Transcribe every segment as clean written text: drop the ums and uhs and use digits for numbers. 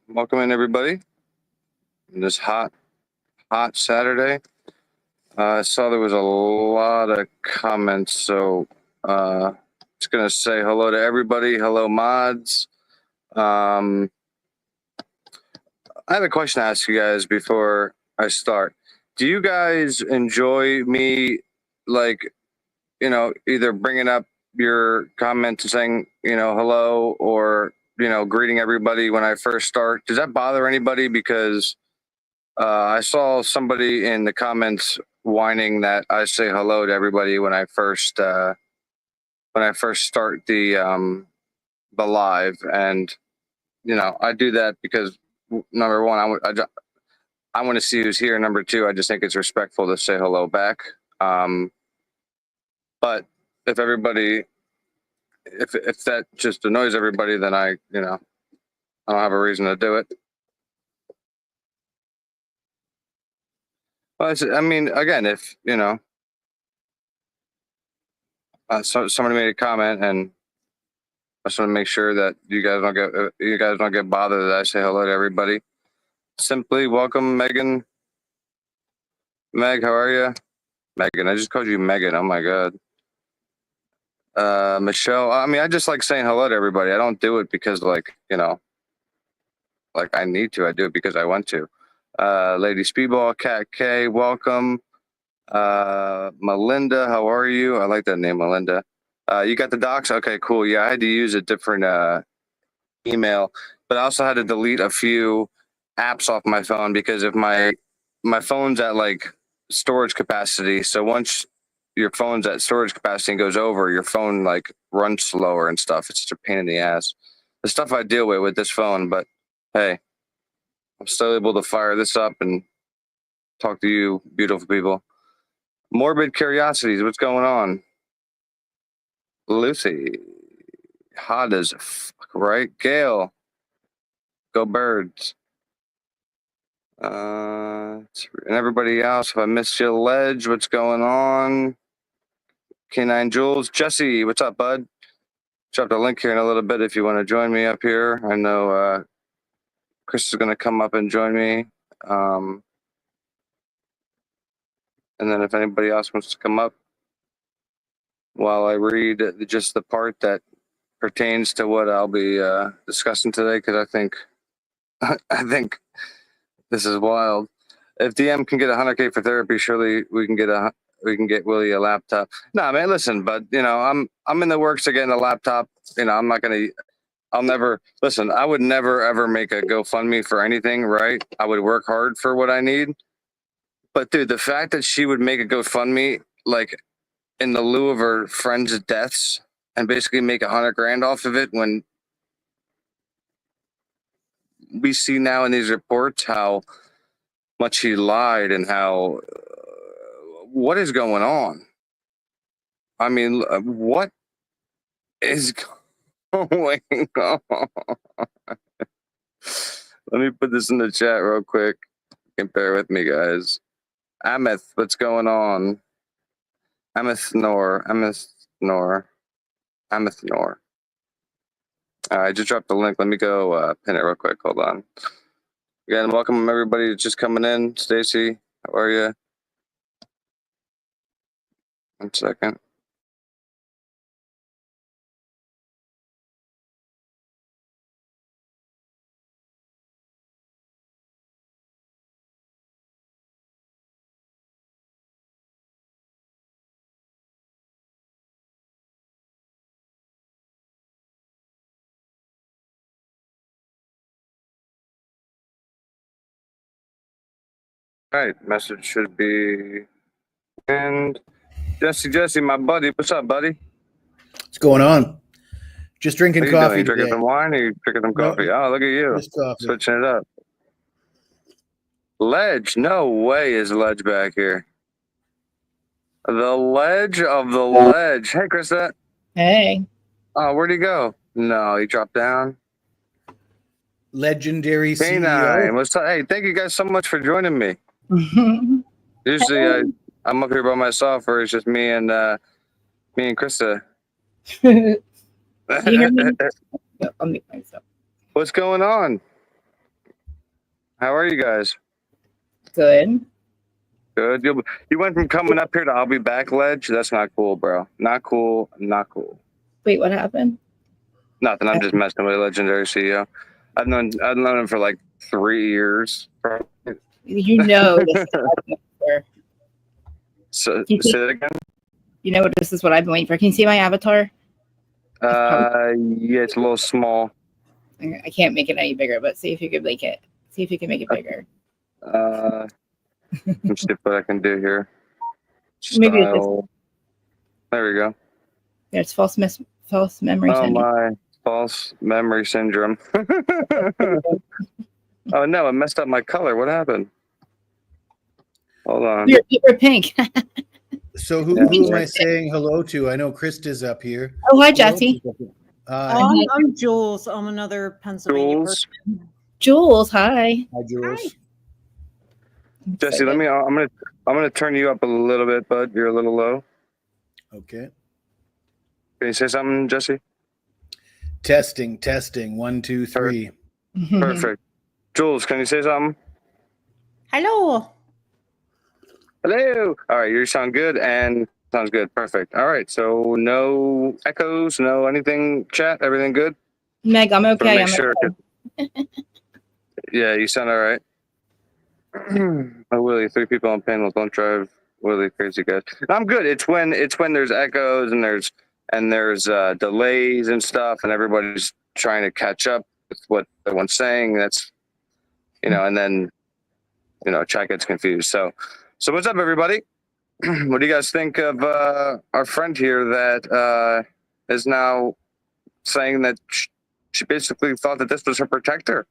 Welcome in, everybody. This hot Saturday. I saw there was a lot of comments, so just gonna say hello to everybody. Hello, mods. I have a question to ask you guys before I start. Do you guys enjoy me, like, either bringing up your comments and saying, hello, or greeting everybody when I first start? Does that bother anybody? Because I saw somebody in the comments whining that I say hello to everybody when I first start the live, and I do that because number one, I want to see who's here. Number two, I just think it's respectful to say hello back. But if everybody, if that just annoys everybody, then I don't have a reason to do it. Well, I mean, again, if so somebody made a comment, and I just want to make sure that you guys don't get bothered that I say hello to everybody. Simply welcome, Megan. Meg, how are you? Megan, I just called you Megan. Oh my god. Michelle. I mean, I just like saying hello to everybody. I don't do it because like I need to. I do it because I want to. Lady Speedball, Cat K, welcome. Melinda, how are you? I like that name, Melinda. You got the docs? Okay, cool. Yeah, I had to use a different email, but I also had to delete a few apps off my phone because if my phone's at like storage capacity. So once your phone's at storage capacity and goes over, your phone like runs slower and stuff. It's just a pain in the ass. The stuff I deal with this phone, but hey, I'm still able to fire this up and talk to you, beautiful people. Morbid Curiosities, what's going on? Lucy, hot as fuck, right? Gail, go Birds. And everybody else, if I missed you, Ledge, what's going on? K9 Jules, Jesse, what's up, bud? Drop the link here in a little bit if you want to join me up here. I know Chris is going to come up and join me. And then if anybody else wants to come up while I read just the part that pertains to what I'll be discussing today, because I think this is wild. If DM can get 100K for therapy, surely we can get Willie a laptop. No, man, listen, but I'm in the works of getting a laptop. I'm not gonna. I'll never listen. I would never ever make a GoFundMe for anything, right? I would work hard for what I need. But dude, the fact that she would make a GoFundMe like in the lieu of her friends' deaths and basically make 100 grand off of it, when we see now in these reports how much he lied and how what is going on? I mean, what is going on? Let me put this in the chat real quick. You can bear with me, guys. Ameth, what's going on? Ameth Nor. I just dropped the link. Let me go pin it real quick. Hold on. Again, welcome everybody just coming in. Stacy, how are you? 1 second. All right, message should be. And Jesse, my buddy, what's up, buddy? What's going on? Just drinking coffee. Doing? You drinking some wine or you drinking some coffee? No, oh, look at you, switching it up. Ledge, no way is Ledge back here. The ledge of the ledge. Hey, Krista. Hey. Oh, where'd he go? No, he dropped down. Legendary K9, CEO. what's up? Hey, thank you guys so much for joining me. Usually I'm up here by myself, or it's just me and Krista. You hear me? Yep, I'll make myself. What's going on? How are you guys? Good. Good. You went from coming up here to I'll be back ledge. That's not cool, bro. Not cool. Not cool. Wait, what happened? Nothing. I'm just messing with legendary CEO. I've known him for like 3 years. You know this is what I've been waiting for. So, You say that again. You know this is what I've been waiting for. Can you see my avatar? Yeah, it's a little small. I can't make it any bigger, but see if you could make it. See if you can make it bigger. Let me see what I can do here. Maybe it's Style. There we go. There's false memory Oh syndrome. my, false memory syndrome. Oh no, it messed up my color. What happened? Hold on. You're pink. So who am I saying hello to? I know Krista's up here. Oh, hi, Jesse. I'm Jules. I'm another Pennsylvania person. Jules, hi. Hi, Jules. Hi. Jesse, I'm gonna turn you up a little bit, bud. You're a little low. Okay. Can you say something, Jesse? Testing. 1, 2, 3. Perfect. Jules, can you say something? Hello. Hello. All right, you sound good and sounds good. Perfect. All right, so no echoes, no anything. Chat, everything good? Meg, I'm okay. Make sure. Yeah, you sound all right. Oh, Willie, 3 people on panel. Don't drive Willie crazy, guys. I'm good. It's when there's echoes and there's delays and stuff, and everybody's trying to catch up with what everyone's saying. That's and then chat gets confused. So what's up, everybody? What do you guys think of our friend here that is now saying that she basically thought that this was her protector?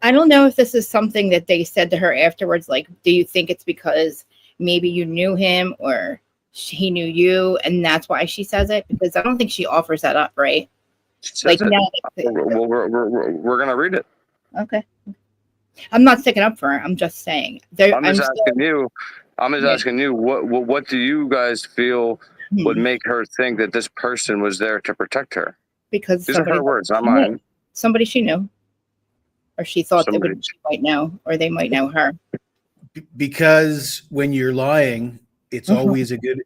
I don't know if this is something that they said to her afterwards. Like, do you think it's because maybe you knew him or he knew you, and that's why she says it? Because I don't think she offers that up, right? Like, no. We're gonna read it. Okay. I'm not sticking up for her. I'm just saying. I'm just asking you. What do you guys feel would make her think that this person was there to protect her? Because these are her words, not mine. Somebody she knew, or she thought she might know, or they might know her. Because when you're lying, it's always a good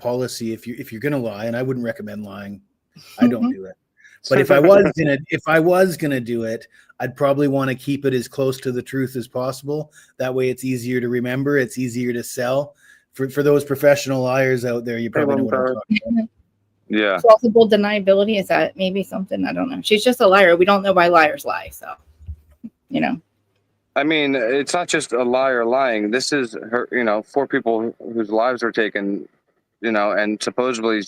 policy. If you're gonna lie, and I wouldn't recommend lying. I don't do it. But if I was gonna do it, I'd probably want to keep it as close to the truth as possible. That way, it's easier to remember. It's easier to sell. For those professional liars out there, you probably know what I'm talking about. Yeah. Plausible deniability, is that maybe something? I don't know. She's just a liar. We don't know why liars lie, so I mean, it's not just a liar lying. This is her. 4 people whose lives were taken. And supposedly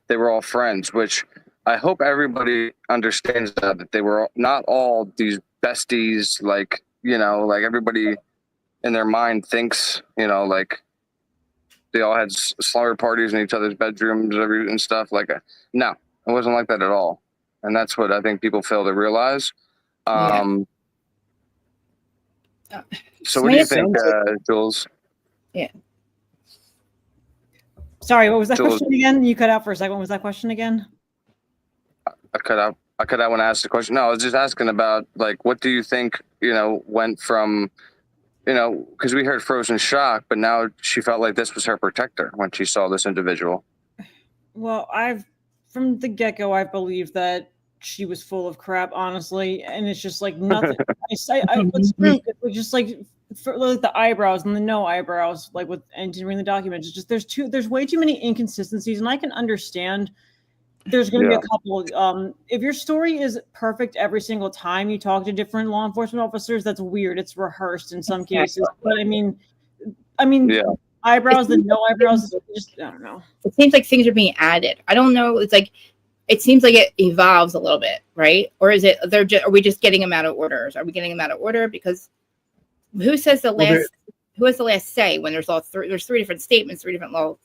they were all friends, which I hope everybody understands that they were not all these besties. Like everybody in their mind thinks like they all had slumber parties in each other's bedrooms and stuff. No, it wasn't like that at all. And that's what I think people fail to realize. So what do you think, Jules? Yeah. Sorry, what was that question again? You cut out for a second. What was that question again? I cut out when I asked the question. No, I was just asking about what do you think, went from, because we heard frozen shock, but now she felt like this was her protector when she saw this individual. Well, from the get-go, I believed that she was full of crap, honestly, and it's just like nothing. What's true, just for the eyebrows and the no eyebrows, with entering the documents. It's just there's way too many inconsistencies, and I can understand. There's going to be a couple. If your story is perfect every single time you talk to different law enforcement officers, that's weird. It's rehearsed in some cases, but I mean, eyebrows, the no eyebrows, just I don't know. It seems like things are being added. I don't know. It's like it seems like it evolves a little bit, right? Or is it are we just getting them out of orders? Are we getting them out of order? Because who has the last say when there's there's 3 different statements, 3 different law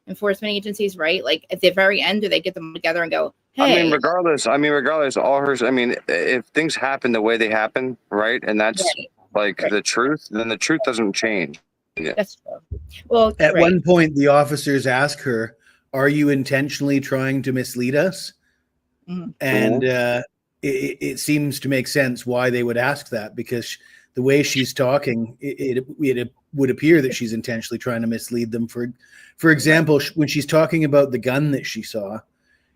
enforcement agencies, right? Like at the very end, do they get them together and go, hey? Regardless, all hers. If things happen the way they happen, right, and that's the truth, then the truth doesn't change. Yeah. That's true. Well, at one point, the officers ask her, "Are you intentionally trying to mislead us?" And it seems to make sense why they would ask that, because the way she's talking, it would appear that she's intentionally trying to mislead them. For example, when she's talking about the gun that she saw,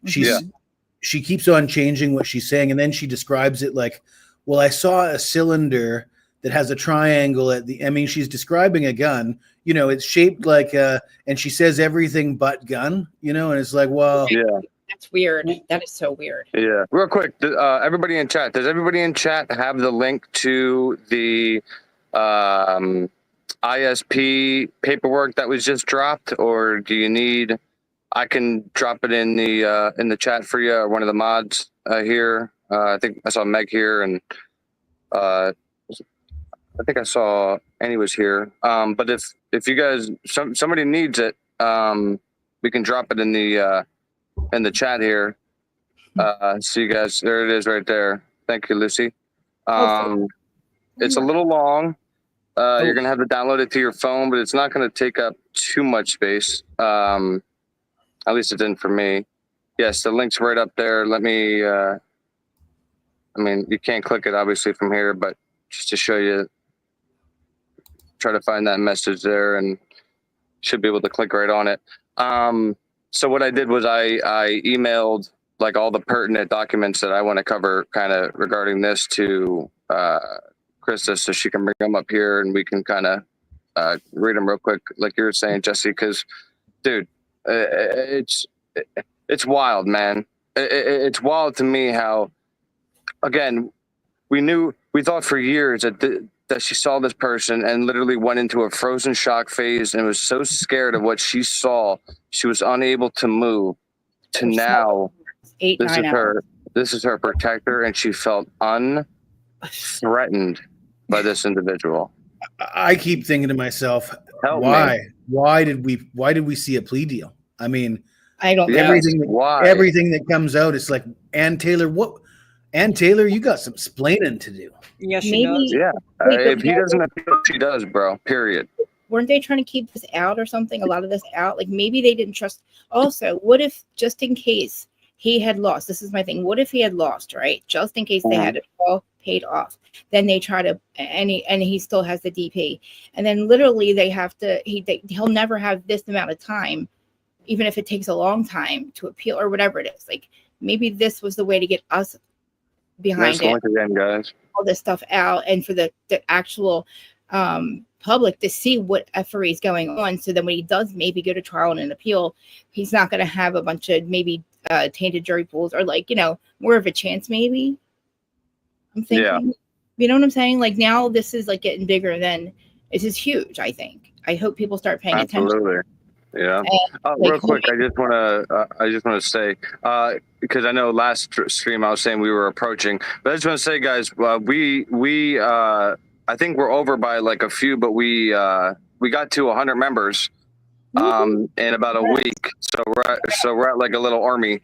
she keeps on changing what she's saying, and then she describes it like, well, I saw a cylinder that has a triangle at the, I mean, she's describing a gun, you know, it's shaped like a, and she says everything but gun, you know, and it's like, well, Yeah. That's weird. That is so weird. Yeah. Real quick, everybody in chat, does everybody in chat have the link to the ISP paperwork that was just dropped, or do you need, I can drop it in the chat for you, or one of the mods here. I think I saw Meg here, and I think I saw Annie was here. But if you guys, somebody needs it, we can drop it in the chat here. So you guys, there it is right there. Thank you, Lucy. It's a little long. You're gonna have to download it to your phone, but it's not gonna take up too much space. At least it didn't for me. Yes, the link's right up there. Let me, I mean, you can't click it obviously from here, but just to show you, try to find that message there and should be able to click right on it. So what I did was I emailed like all the pertinent documents that I want to cover kind of regarding this to Krista, so she can bring them up here and we can kind of read them real quick, like you were saying, Jesse, because dude, it's wild, man. It's wild to me how, again, we thought for years that she saw this person and literally went into a frozen shock phase and was so scared of what she saw, she was unable to move, to now this is her protector, and she felt unthreatened by this individual. I keep thinking to myself, Help why? me. Why did we see a plea deal? I mean, I don't know. everything that comes out, it's like, Ann Taylor, Ann Taylor, you got some splaining to do. Yes, she does. Yeah. Wait, If he doesn't appeal, she does, bro. Period. Weren't they trying to keep this out or something? A lot of this out? Like maybe they didn't trust. Also, what if just in case he had lost? This is my thing. What if he had lost, right? Just in case they had it all paid off. Then they try to, and he still has the DP. And then literally they have to, he'll never have this amount of time, even if it takes a long time to appeal or whatever it is. Like maybe this was the way to get us behind it. Again, guys. All this stuff out, and for the actual public to see what effery is going on, so then when he does maybe go to trial and an appeal, he's not going to have a bunch of maybe tainted jury pools, or like, you know, more of a chance maybe. I'm thinking, you know what I'm saying? Like now this is like getting bigger than, this is huge. I think, I hope people start paying attention. Yeah. And, Real quick, I just want to say, because I know last stream I was saying we were approaching, but I just want to say, guys, we I think we're over by like a few, but we got to 100 members in about a week, so we're at like a little army,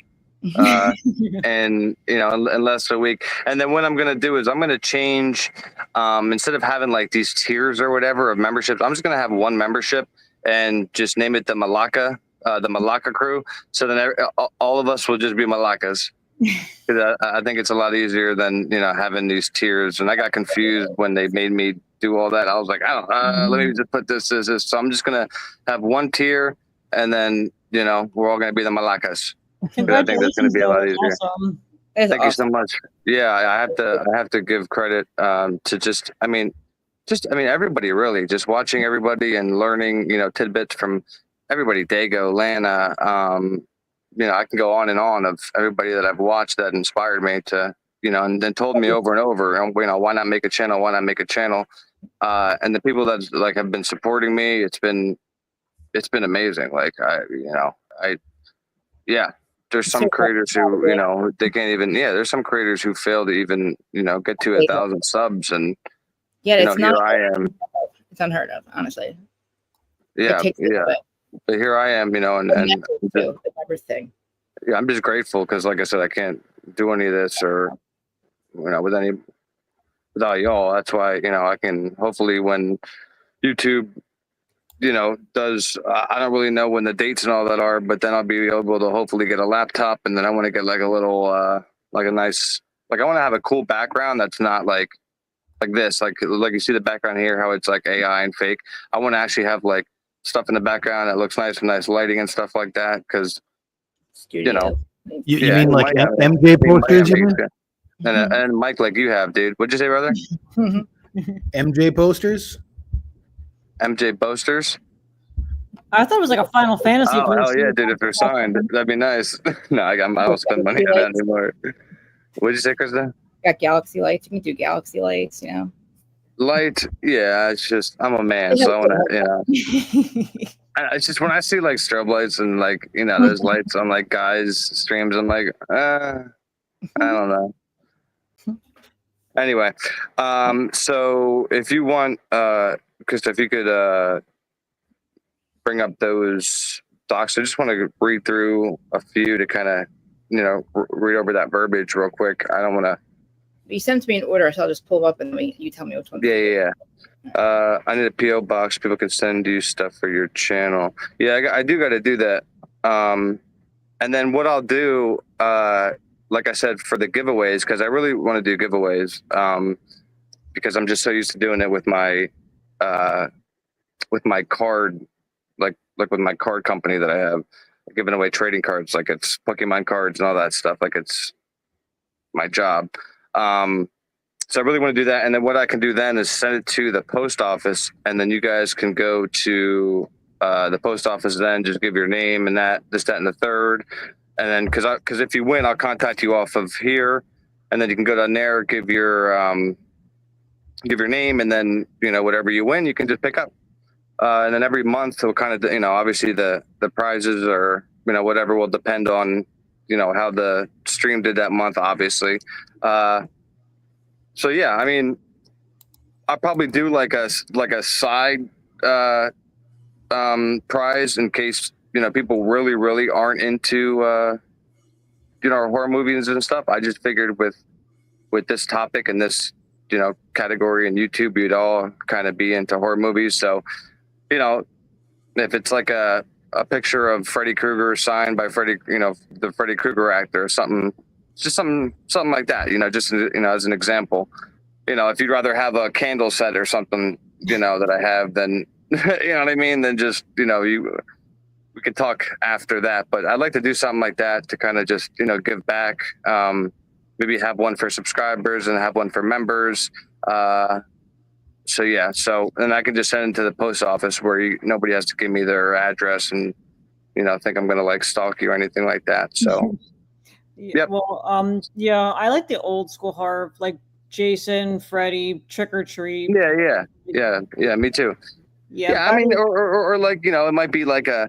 and you know, in less than a week. And then what I'm gonna do is I'm gonna change, instead of having like these tiers or whatever of memberships, I'm just gonna have one membership and just name it the Malacca crew. So then all of us will just be Malaccas. Because I think it's a lot easier than, you know, having these tiers. And I got confused when they made me do all that. I was like, I don't let me just put this. So I'm just going to have one tier, and then, you know, we're all going to be the Malaccas. I think that's going to be a lot easier. Awesome. Thank you so much. Yeah, I have to give credit to everybody, really, just watching everybody and learning, you know, tidbits from everybody. Dago, Lana, you know, I can go on and on of everybody that I've watched that inspired me to, you know, and then told me over and over, you know, why not make a channel? Why not make a channel? And the people that like have been supporting me, it's been amazing. Like there's some creators who, you know, they can't even, there's some creators who fail to even, you know, get to 1,000 subs, and yeah, you it's know, not. here I am. It's unheard of, honestly. Yeah. But here I am, you know, and the members thing. Yeah, I'm just grateful because, like I said, I can't do any of this, or you know, without y'all. That's why, you know, I can hopefully, when YouTube, you know, does, I don't really know when the dates and all that are, but then I'll be able to hopefully get a laptop, and then I want to get like a little like a nice Like I want to have a cool background that's not like this, like you see the background here, how it's like AI and fake. I want to actually have like stuff in the background that looks nice and nice lighting and stuff like that. Because Studio. You yeah, mean he like might have- MJ he might posters? have You mean? and Mike, like you have, dude. What'd you say, brother? MJ posters? MJ posters? I thought it was like a Final Fantasy. Oh hell poster. yeah, dude! If they're signed, that'd be nice. No, I don't spend money on that anymore. What'd you say, Krista? Got galaxy lights. You can do galaxy lights, you know. Light, yeah. It's just I'm a man, so I want to, you know. It's just when I see like strobe lights and like those lights on like guys streams, I'm like, I don't know. Anyway, so if you want, Krista, if you could bring up those docs, I just want to read through a few to kind of read over that verbiage real quick. I don't want to. You send to me in order, so I'll just pull them up and you tell me which one. Yeah. I need a PO box. People can send you stuff for your channel. Yeah, I do got to do that. And then what I'll do, like I said, for the giveaways, because I really want to do giveaways, because I'm just so used to doing it with my card, like with my card company that I have, giving away trading cards, like it's Pokemon cards and all that stuff, like it's my job. So I really want to do that. And then what I can do then is send it to the post office, and then you guys can go to the post office, then just give your name and this, that, and the third. And then because if you win, I'll contact you off of here, and then you can go down there, give your name, and then whatever you win, you can just pick up. And then every month we'll kind of obviously the prizes or whatever will depend on how the stream did that month, obviously. So yeah, I mean, I'll probably do like a side prize in case people really aren't into horror movies and stuff. I just figured with this topic and this category in YouTube, you'd all kind of be into horror movies. So if it's like a picture of Freddy Krueger signed by Freddy, the Freddy Krueger actor or something. Just something like that, just as an example. If you'd rather have a candle set or something, that I have, then you know what I mean. Then just we could talk after that. But I'd like to do something like that to kind of just give back. Maybe have one for subscribers and have one for members. So yeah, and I can just send it to the post office where nobody has to give me their address and think I'm gonna like stalk you or anything like that. So. Yep. Well, yeah, I like the old school horror, like Jason, Freddy, Trick or Treat. Yeah. Me too. Yeah, I mean, or like it might be like a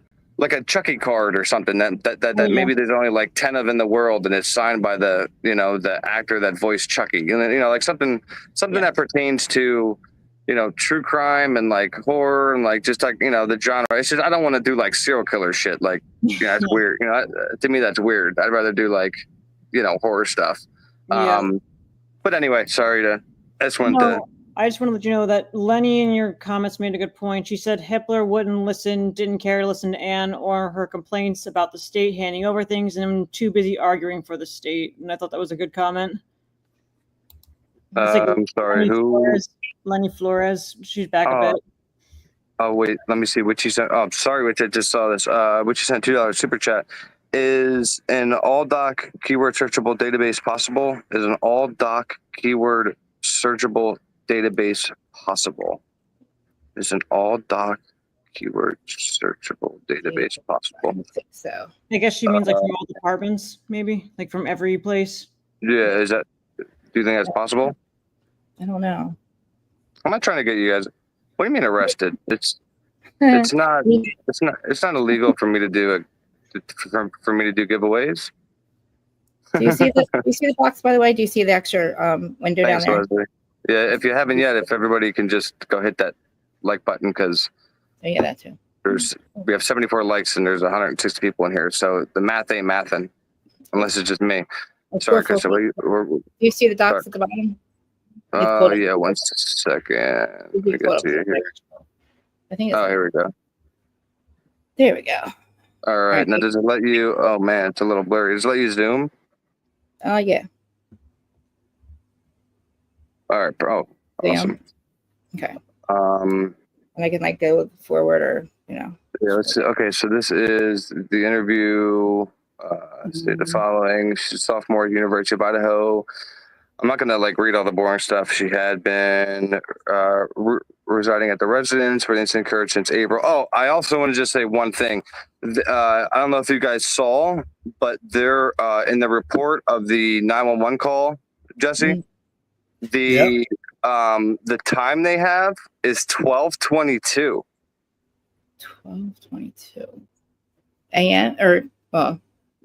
Chucky card or something that maybe there's only like 10 of in the world, and it's signed by the the actor that voiced Chucky, and then like something that pertains to true crime and like horror and like just like the genre. It's just I don't want to do like serial killer shit. Like that's weird. To me that's weird. I'd rather do like horror stuff. Yeah. But anyway, sorry to. I just wanted to let you know that Lenny in your comments made a good point. She said Hitler didn't care to listen to Anne or her complaints about the state handing over things, and I'm too busy arguing for the state. And I thought that was a good comment. I'm sorry, Lenny Flores. She's back a bit. Oh wait, let me see what she sent. Oh, sorry, which I just saw this. Which she sent $2 super chat. Is an all doc keyword searchable database possible? Is an all doc keyword searchable database possible? Is an all doc keyword searchable database possible? I don't think so. I guess she means like from all departments, maybe like from every place. Yeah, do you think that's possible? I don't know. I'm not trying to get you guys. What do you mean arrested? It's not illegal for me to do for me to do giveaways. Do you see the box, by the way? Do you see the extra window Thanks, down there? Leslie. Yeah, if you haven't yet, if everybody can just go hit that like button, because Oh yeah, that too. we have 74 likes and there's 160 people in here, so the math ain't mathing unless it's just me. Sorry, Chris. Do you see the docs at the bottom? Yeah, 1 second. I think it's here we go. There we go. All right. Now, does it let you? Oh man, it's a little blurry. Does it let you zoom? Oh yeah. All right, bro. Awesome. Okay. Um, And I can like go forward or yeah, let's see. Okay, so this is the interview. State the following. She's a sophomore at University of Idaho. I'm not gonna like read all the boring stuff. She had been residing at the residence where the incident occurred since April. Oh, I also want to just say one thing. I don't know if you guys saw, but they're in the report of the 911 call, Jesse. The time they have is 12:22. 12:22 a.m. or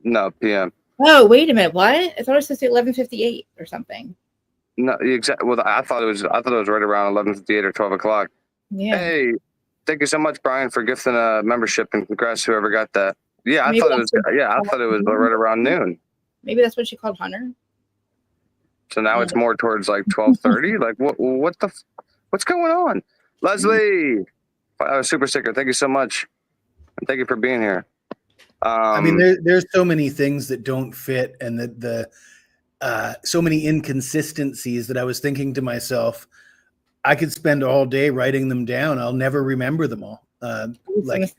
No, p.m. Oh, wait a minute. What? I thought it was supposed to be 11:58 or something. No, exactly. Well, I thought it was right around 11:58 or 12 o'clock. Yeah. Hey, thank you so much, Brian, for gifting a membership, and congrats to whoever got that. Yeah, I Maybe thought it was. Yeah, I thought it was right around noon. Maybe that's what she called Hunter. So now it's more towards like 12:30. Like what's going on? Leslie, super sticker. Thank you so much, and thank you for being here. I mean, there's so many things that don't fit, and the so many inconsistencies that I was thinking to myself, I could spend all day writing them down. I'll never remember them all. Like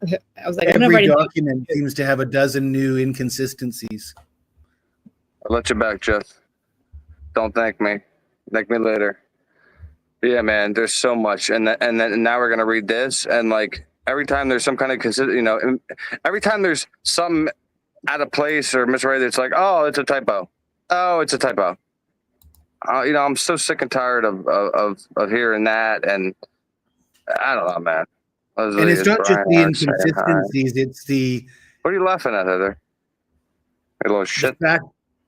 I was like, every document seems to have a dozen new inconsistencies. I'll let you back, Jeff. Don't thank me. Thank me later. Yeah, man. There's so much, and then now we're gonna read this, and like every time there's some kind of every time there's some out of place or misread, it's like, oh, it's a typo. Oh, it's a typo. I'm so sick and tired of hearing that, and I don't know, man. And it's not just the inconsistencies; it's the. What are you laughing at, Heather? A little shit.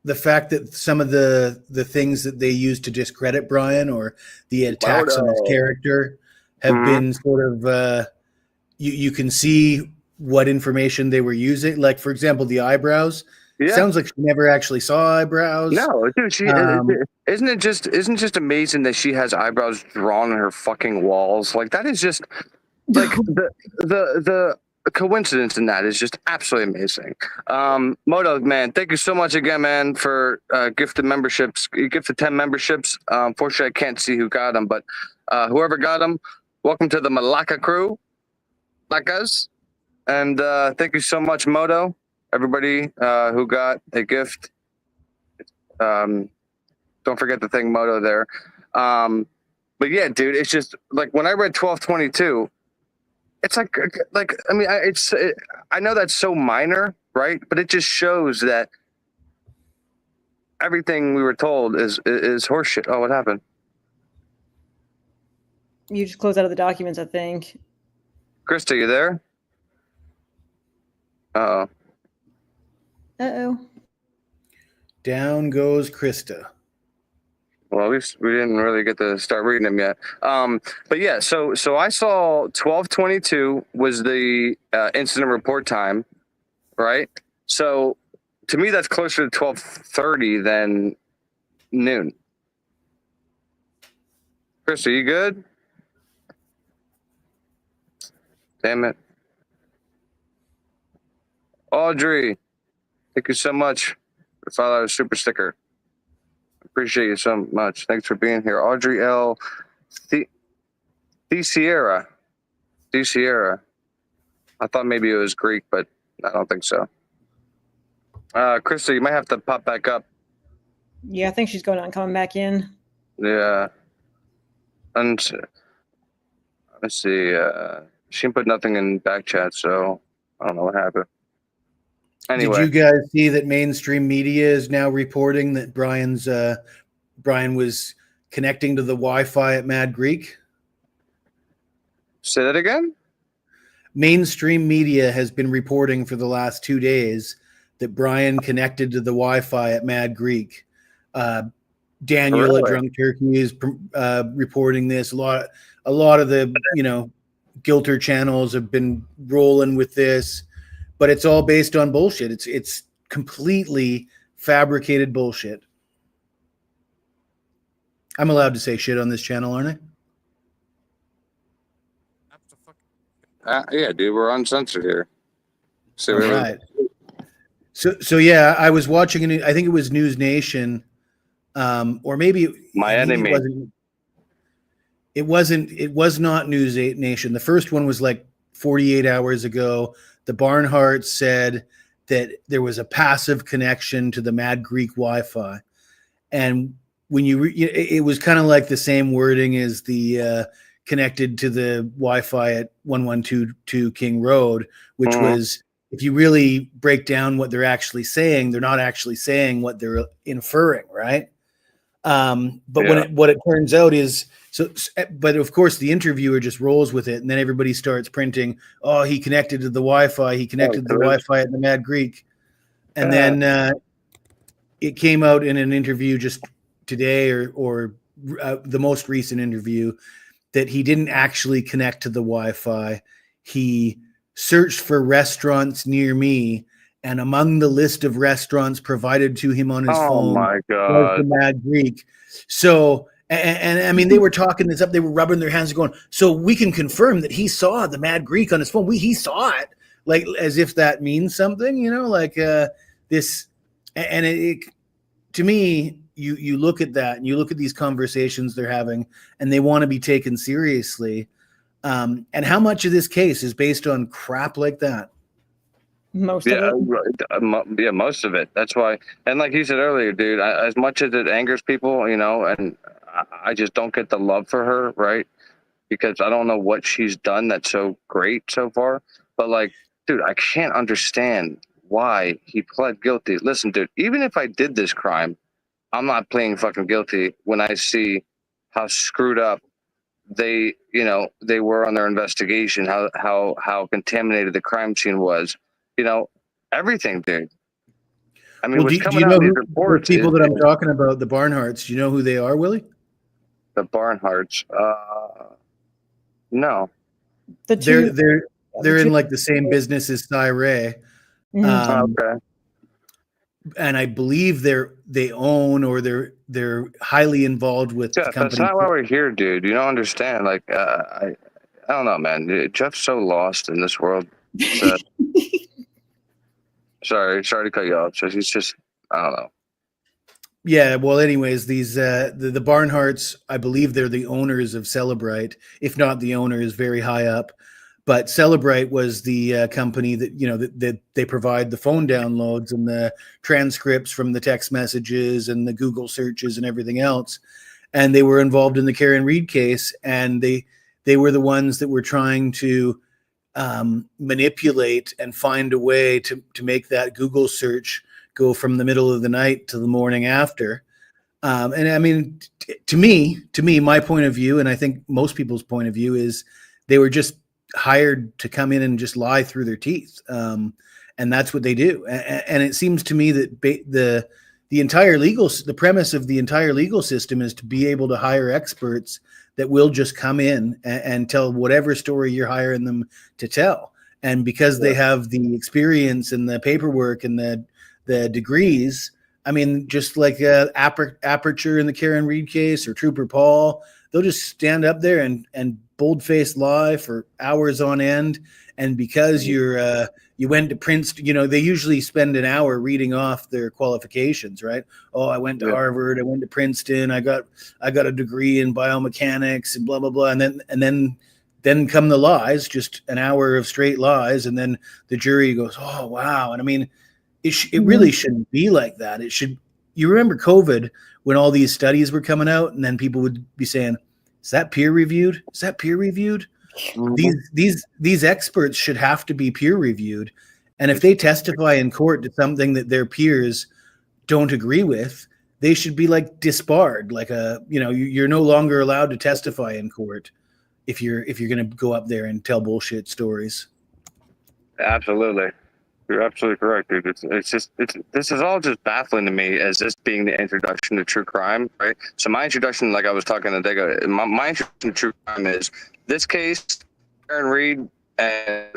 The fact that some of the things that they use to discredit Brian or the attacks on his character have been sort of. You can see what information they were using. Like, for example, the eyebrows. Yeah. Sounds like she never actually saw eyebrows. No, dude, isn't it just amazing that she has eyebrows drawn on her fucking walls? Like, that is just like the coincidence in that is just absolutely amazing. Moto, man, thank you so much again, man, for gifted memberships. You gifted 10 memberships. Unfortunately, I can't see who got them, but whoever got them, welcome to the Malacca crew. Lakas. And thank you so much, Moto. Everybody who got a gift. Don't forget to thank Moto there. But yeah, dude, it's just like when I read 12:22, it's like I mean, I know that's so minor, right? But it just shows that everything we were told is horseshit. Oh, what happened? You just closed out of the documents, I think. Krista, you there? Uh-oh. Uh-oh. Down goes Krista. Well, at least we didn't really get to start reading them yet. But yeah, so I saw 12:22 was the incident report time, right? So to me, that's closer to 12:30 than noon. Chris, are you good? Damn it. Audrey, thank you so much for following super sticker. Appreciate you so much. Thanks for being here. Audrey L. D. Sierra. I thought maybe it was Greek, but I don't think so. Krista, you might have to pop back up. Yeah, I think she's going out and coming back in. Yeah. And let's see. She put nothing in back chat, so I don't know what happened. Anyway. Did you guys see that mainstream media is now reporting that Brian was connecting to the Wi-Fi at Mad Greek? Say that again? Mainstream media has been reporting for the last 2 days that Brian connected to the Wi-Fi at Mad Greek. Daniel at Drunk Turkey is reporting this. A lot of the Gilter channels have been rolling with this. But it's all based on bullshit. It's completely fabricated bullshit. I'm allowed to say shit on this channel, aren't I? Yeah, dude, we're uncensored here. So right. So yeah, I was watching, I think it was News Nation or maybe My enemy. It was not News 8 Nation. The first one was like 48 hours ago. The Barnharts said that there was a passive connection to the Mad Greek Wi-Fi. And when it was kind of like the same wording as the connected to the Wi-Fi at 1122 King Road, which was, if you really break down what they're actually saying, they're not actually saying what they're inferring, right? But what it turns out is, but of course the interviewer just rolls with it, and then everybody starts printing, oh, he connected to the Wi-Fi, he connected to the Wi-Fi at the Mad Greek. And then it came out in an interview just today or the most recent interview that he didn't actually connect to the Wi-Fi. He searched for restaurants near me, and among the list of restaurants provided to him on his phone my God. was the Mad Greek. So, and I mean, they were talking this up. They were rubbing their hands going, so we can confirm that he saw the Mad Greek on his phone. He saw it, like as if that means something, like this. And it to me, you look at that and you look at these conversations they're having, and they want to be taken seriously. And how much of this case is based on crap like that? Most of it. Yeah, most of it. That's why. And like you said earlier, dude, as much as it angers people, and I just don't get the love for her, right? Because I don't know what she's done that's so great so far. But like, dude, I can't understand why he pled guilty. Listen, dude, even if I did this crime, I'm not pleading fucking guilty when I see how screwed up they were on their investigation, how contaminated the crime scene was, everything, dude. I mean, what's coming out of these reports, people that I'm talking about, the Barnharts, do you know who they are, Willie? The Barnharts, no. They're in like the same business as Cy Ray. Okay. And I believe they own, or they're highly involved with the company. That's not why we're here, dude. You don't understand. Like, I don't know, man. Jeff's so lost in this world. Sorry to cut you off. So he's just, I don't know. Yeah. Well, anyways, these the Barnharts, I believe they're the owners of Celebrite, if not the owners, very high up. But Celebrite was the company that, that they provide the phone downloads and the transcripts from the text messages and the Google searches and everything else. And they were involved in the Karen Read case, and they were the ones that were trying to manipulate and find a way to make that Google search go from the middle of the night to the morning after. And I mean, to me, my point of view, and I think most people's point of view, is they were just hired to come in and just lie through their teeth, and that's what they do. And it seems to me that the premise of the entire legal system is to be able to hire experts that will just come in and tell whatever story you're hiring them to tell. And because they have the experience and the paperwork and the degrees, I mean, just like Aperture in the Karen Read case or Trooper Paul, they'll just stand up there and bold-faced lie for hours on end. And because you went to Princeton, they usually spend an hour reading off their qualifications, right? Oh, I went to Harvard, I went to Princeton, I got a degree in biomechanics and blah blah blah, and then come the lies, just an hour of straight lies, and then the jury goes, oh wow. And I mean, it really shouldn't be like that. It should. You remember COVID when all these studies were coming out, and then people would be saying, "Is that peer reviewed? Is that peer reviewed?" Mm-hmm. These experts should have to be peer reviewed, and if they testify in court to something that their peers don't agree with, they should be like disbarred. Like you're no longer allowed to testify in court if you're going to go up there and tell bullshit stories. Absolutely. You're absolutely correct, dude. This is all just baffling to me as this being the introduction to true crime, right? So my introduction, like I was talking a day ago, my introduction to true crime is this case, Karen Read, and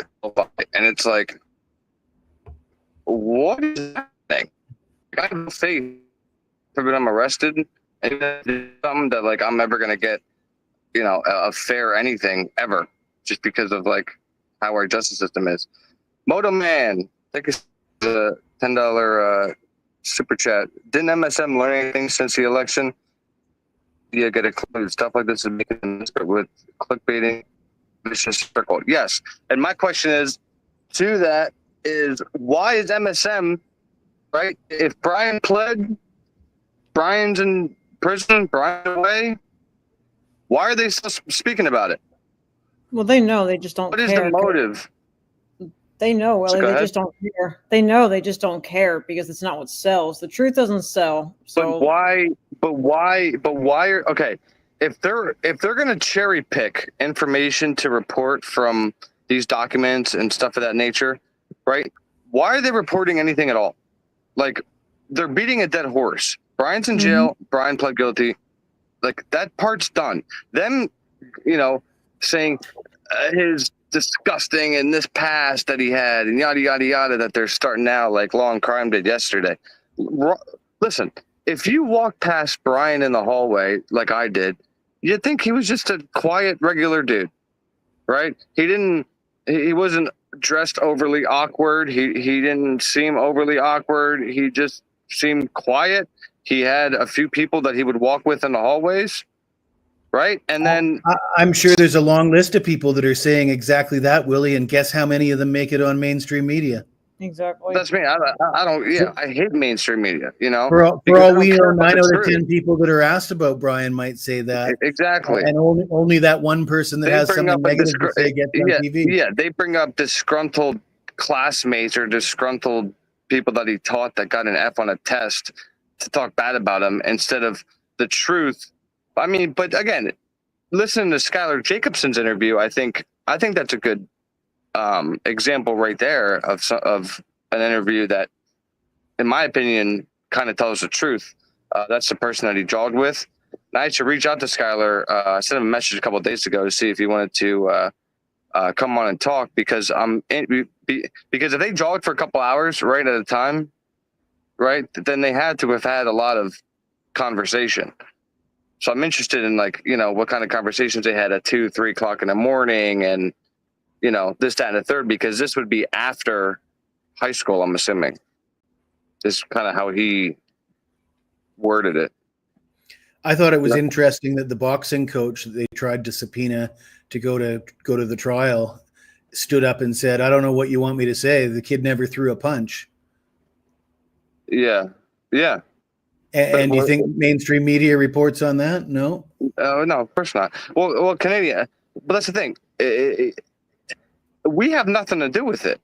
it's like, what is happening? I have no faith that I'm arrested, and something that like I'm ever gonna get, a fair anything ever, just because of like how our justice system is. Moto Man, take a $10 Super chat. Didn't MSM learn anything since the election? Yeah, get a clue. Stuff like this is making with clickbaiting vicious circle. Yes. And my question is to that is why is MSM right? If Brian pled, Brian's in prison, Brian away. Why are they still speaking about it? Well, they know, they just don't What is care. the motive? They know, So Willie, go they ahead. just don't care. They know, they just don't care because it's not what sells. The truth doesn't sell. So But why? But why? But why are okay? If they're going to cherry pick information to report from these documents and stuff of that nature, right? Why are they reporting anything at all? Like they're beating a dead horse. Brian's in jail. Brian pled guilty. Like that part's done. Them, saying his disgusting and this past that he had and yada yada yada that they're starting now like Law and Crime did yesterday. Listen, if you walk past Brian in the hallway like I did, you'd think he was just a quiet, regular dude, right? He wasn't dressed overly awkward. He didn't seem overly awkward. He just seemed quiet. He had a few people that he would walk with in the hallways, right? And then I'm sure there's a long list of people that are saying exactly that, Willie, and guess how many of them make it on mainstream media? exactly. that's me. I don't. Yeah, I hate mainstream media. For all because I don't we care know, about 9 the out of truth. 10 people that are asked about Brian might say that. Exactly. And only that one person that They has bring something up a negative to say gets on TV. Yeah, they bring up disgruntled classmates or disgruntled people that he taught that got an F on a test to talk bad about him instead of the truth. I mean, but again, listening to Skylar Jacobson's interview, I think that's a good example right there of an interview that, in my opinion, kind of tells the truth. That's the person that he jogged with. And I should reach out to Skylar. I sent him a message a couple of days ago to see if he wanted to come on and talk because because if they jogged for a couple hours right at a time, right, then they had to have had a lot of conversation. So I'm interested in what kind of conversations they had at 2, 3 o'clock in the morning and, this, that, and the third, because this would be after high school, I'm assuming. This is kind of how he worded it. I thought it was interesting that the boxing coach that they tried to subpoena to go to the trial stood up and said, "I don't know what you want me to say. The kid never threw a punch." Yeah. And do you think mainstream media reports on that? No. No, of course not. Well, Canadian. But that's the thing. We have nothing to do with it.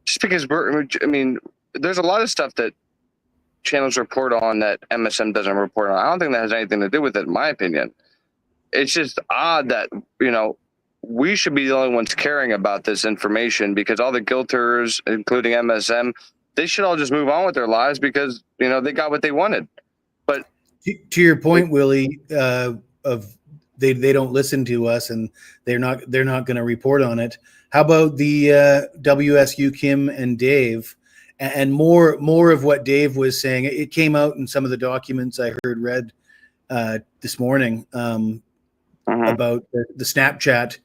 Just because there's a lot of stuff that channels report on that MSM doesn't report on. I don't think that has anything to do with it, in my opinion. It's just odd that, we should be the only ones caring about this information because all the guilters, including MSM, they should all just move on with their lives because, they got what they wanted. But to your point, Willie, of they don't listen to us and they're not going to report on it. How about the WSU Kim and Dave? And more of what Dave was saying, it came out in some of the documents I heard read this morning about the Snapchat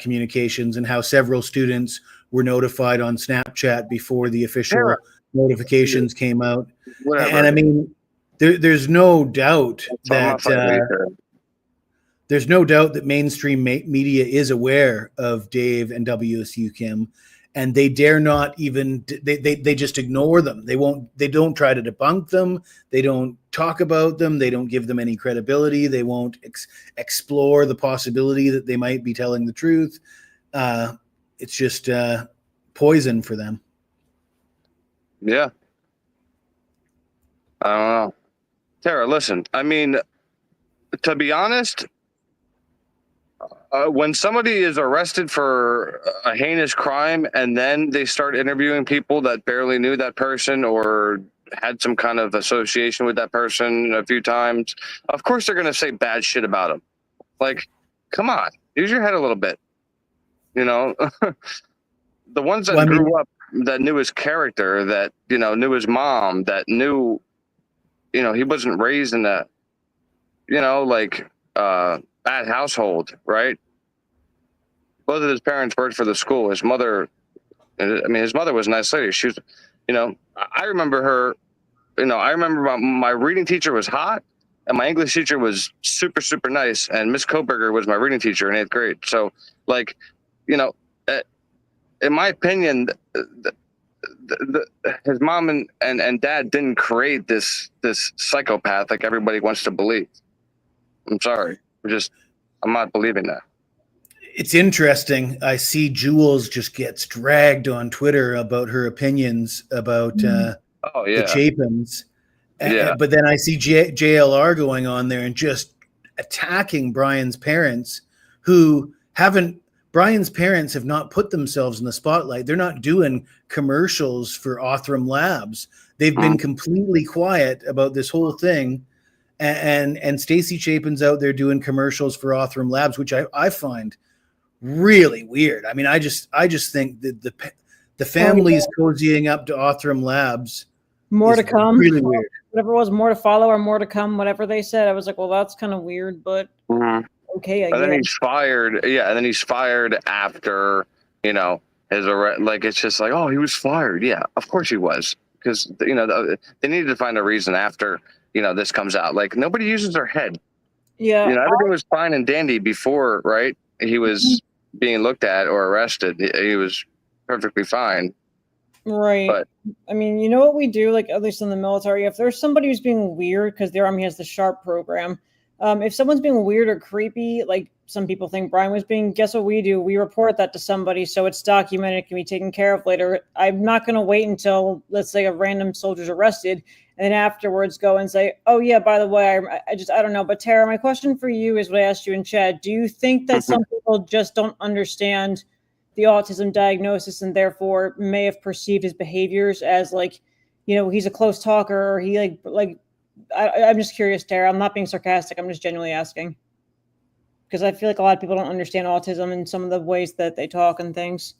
communications and how several students were notified on Snapchat before the official notifications came out. Whatever. And I mean, there's no doubt that there's no doubt that mainstream media is aware of Dave and WSU Kim. And they dare not even, they just ignore them. They don't try to debunk them. They don't talk about them. They don't give them any credibility. They won't explore the possibility that they might be telling the truth. It's just poison for them. Yeah. I don't know. Tara, listen, I mean, to be honest, when somebody is arrested for a heinous crime and then they start interviewing people that barely knew that person or had some kind of association with that person a few times, of course they're going to say bad shit about them. Like, come on, use your head a little bit. The ones that grew up, that knew his character, that, knew his mom, that knew, he wasn't raised in a, bad household, right? Both of his parents worked for the school. His mother was a nice lady. She was, You know, I remember her. You know, I remember my reading teacher was hot, and my English teacher was super, super nice. And Miss Koberger was my reading teacher in 8th grade. So, like, you know, in my opinion, his mom and dad didn't create this psychopath like everybody wants to believe. I'm sorry. I'm not believing that. It's interesting. I see Jules just gets dragged on Twitter about her opinions about Oh the yeah. Chapins. Yeah. But then I see JLR going on there and just attacking Brian's parents, who haven't. Brian's parents have not put themselves in the spotlight. They're not doing commercials for Othram Labs. They've been completely quiet about this whole thing. And Stacy Chapin's out there doing commercials for Othram Labs, which I find really weird. I mean, I just think that the family's cozying up to Othram Labs. More to come. Really weird. Whatever it was, more to follow or more to come, whatever they said. I was like, well, that's kind of weird, but okay, I guess. Then he's fired. Yeah, and then he's fired after, you know, his arrest. Like, it's just like, oh, he was fired. Yeah, of course he was. Because, you know, they needed to find a reason after, you know, this comes out. Like, nobody uses their head. Yeah. You know, everything was fine and dandy before, right? He was being looked at or arrested. He was perfectly fine. Right. But I mean, you know what we do, like at least in the military, if there's somebody who's being weird, because the Army has the SHARP program, if someone's being weird or creepy, like some people think Brian was being, guess what we do? We report that to somebody so it's documented, it can be taken care of later. I'm not going to wait until, let's say, a random soldier's arrested and then afterwards go and say, oh, yeah, by the way, I don't know. But Tara, my question for you is what I asked you in chat. Do you think that some people just don't understand the autism diagnosis and therefore may have perceived his behaviors as like, you know, he's a close talker or he I'm just curious, Tara. I'm not being sarcastic. I'm just genuinely asking. Because I feel like a lot of people don't understand autism and some of the ways that they talk and things.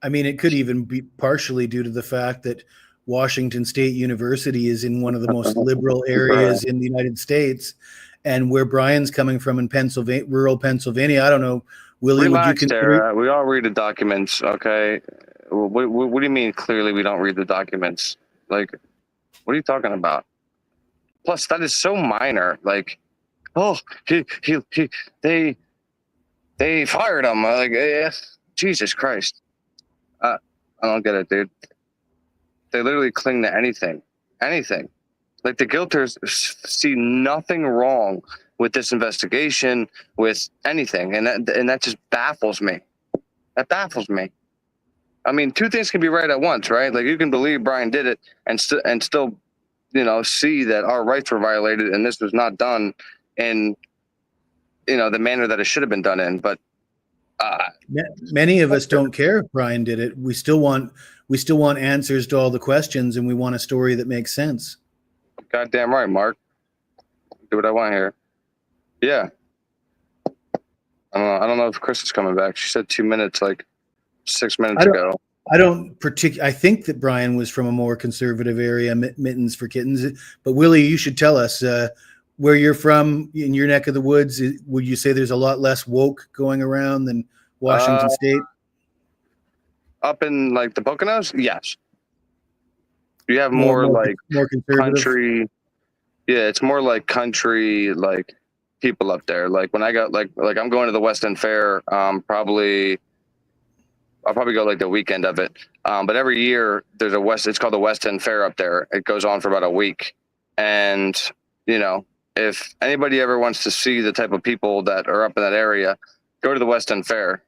I mean, it could even be partially due to the fact that Washington State University is in one of the most liberal areas in the United States. And where Brian's coming from in Pennsylvania, rural Pennsylvania, I don't know, Willie, relax, would you consider? Tara. We all read the documents, okay? What do you mean clearly we don't read the documents? Like, what are you talking about? Plus, that is so minor. Like, oh, they fired him. Like, Jesus Christ. I don't get it, dude. They literally cling to anything. Like, the guilters see nothing wrong with this investigation, with anything, and that just baffles me. That baffles me. I mean, two things can be right at once, right? Like, you can believe Brian did it and still, you know, see that our rights were violated and this was not done in, you know, the manner that it should have been done in. But many of us don't care if Brian did it. We still want answers to all the questions, and we want a story that makes sense. Goddamn right, Mark. Do what I want here. Yeah. I don't know if Chris is coming back. She said 2 minutes, like 6 minutes ago. I think that Brian was from a more conservative area, Mittens for Kittens. But Willie, you should tell us where you're from in your neck of the woods. Would you say there's a lot less woke going around than Washington State? Up in like the Poconos, yes. You have more conservative country. Yeah, it's more like country, like people up there. Like when I got like I'm going to the West End Fair, I'll probably go like the weekend of it. But every year there's it's called the West End Fair up there. It goes on for about a week. And, you know, if anybody ever wants to see the type of people that are up in that area, go to the West End Fair.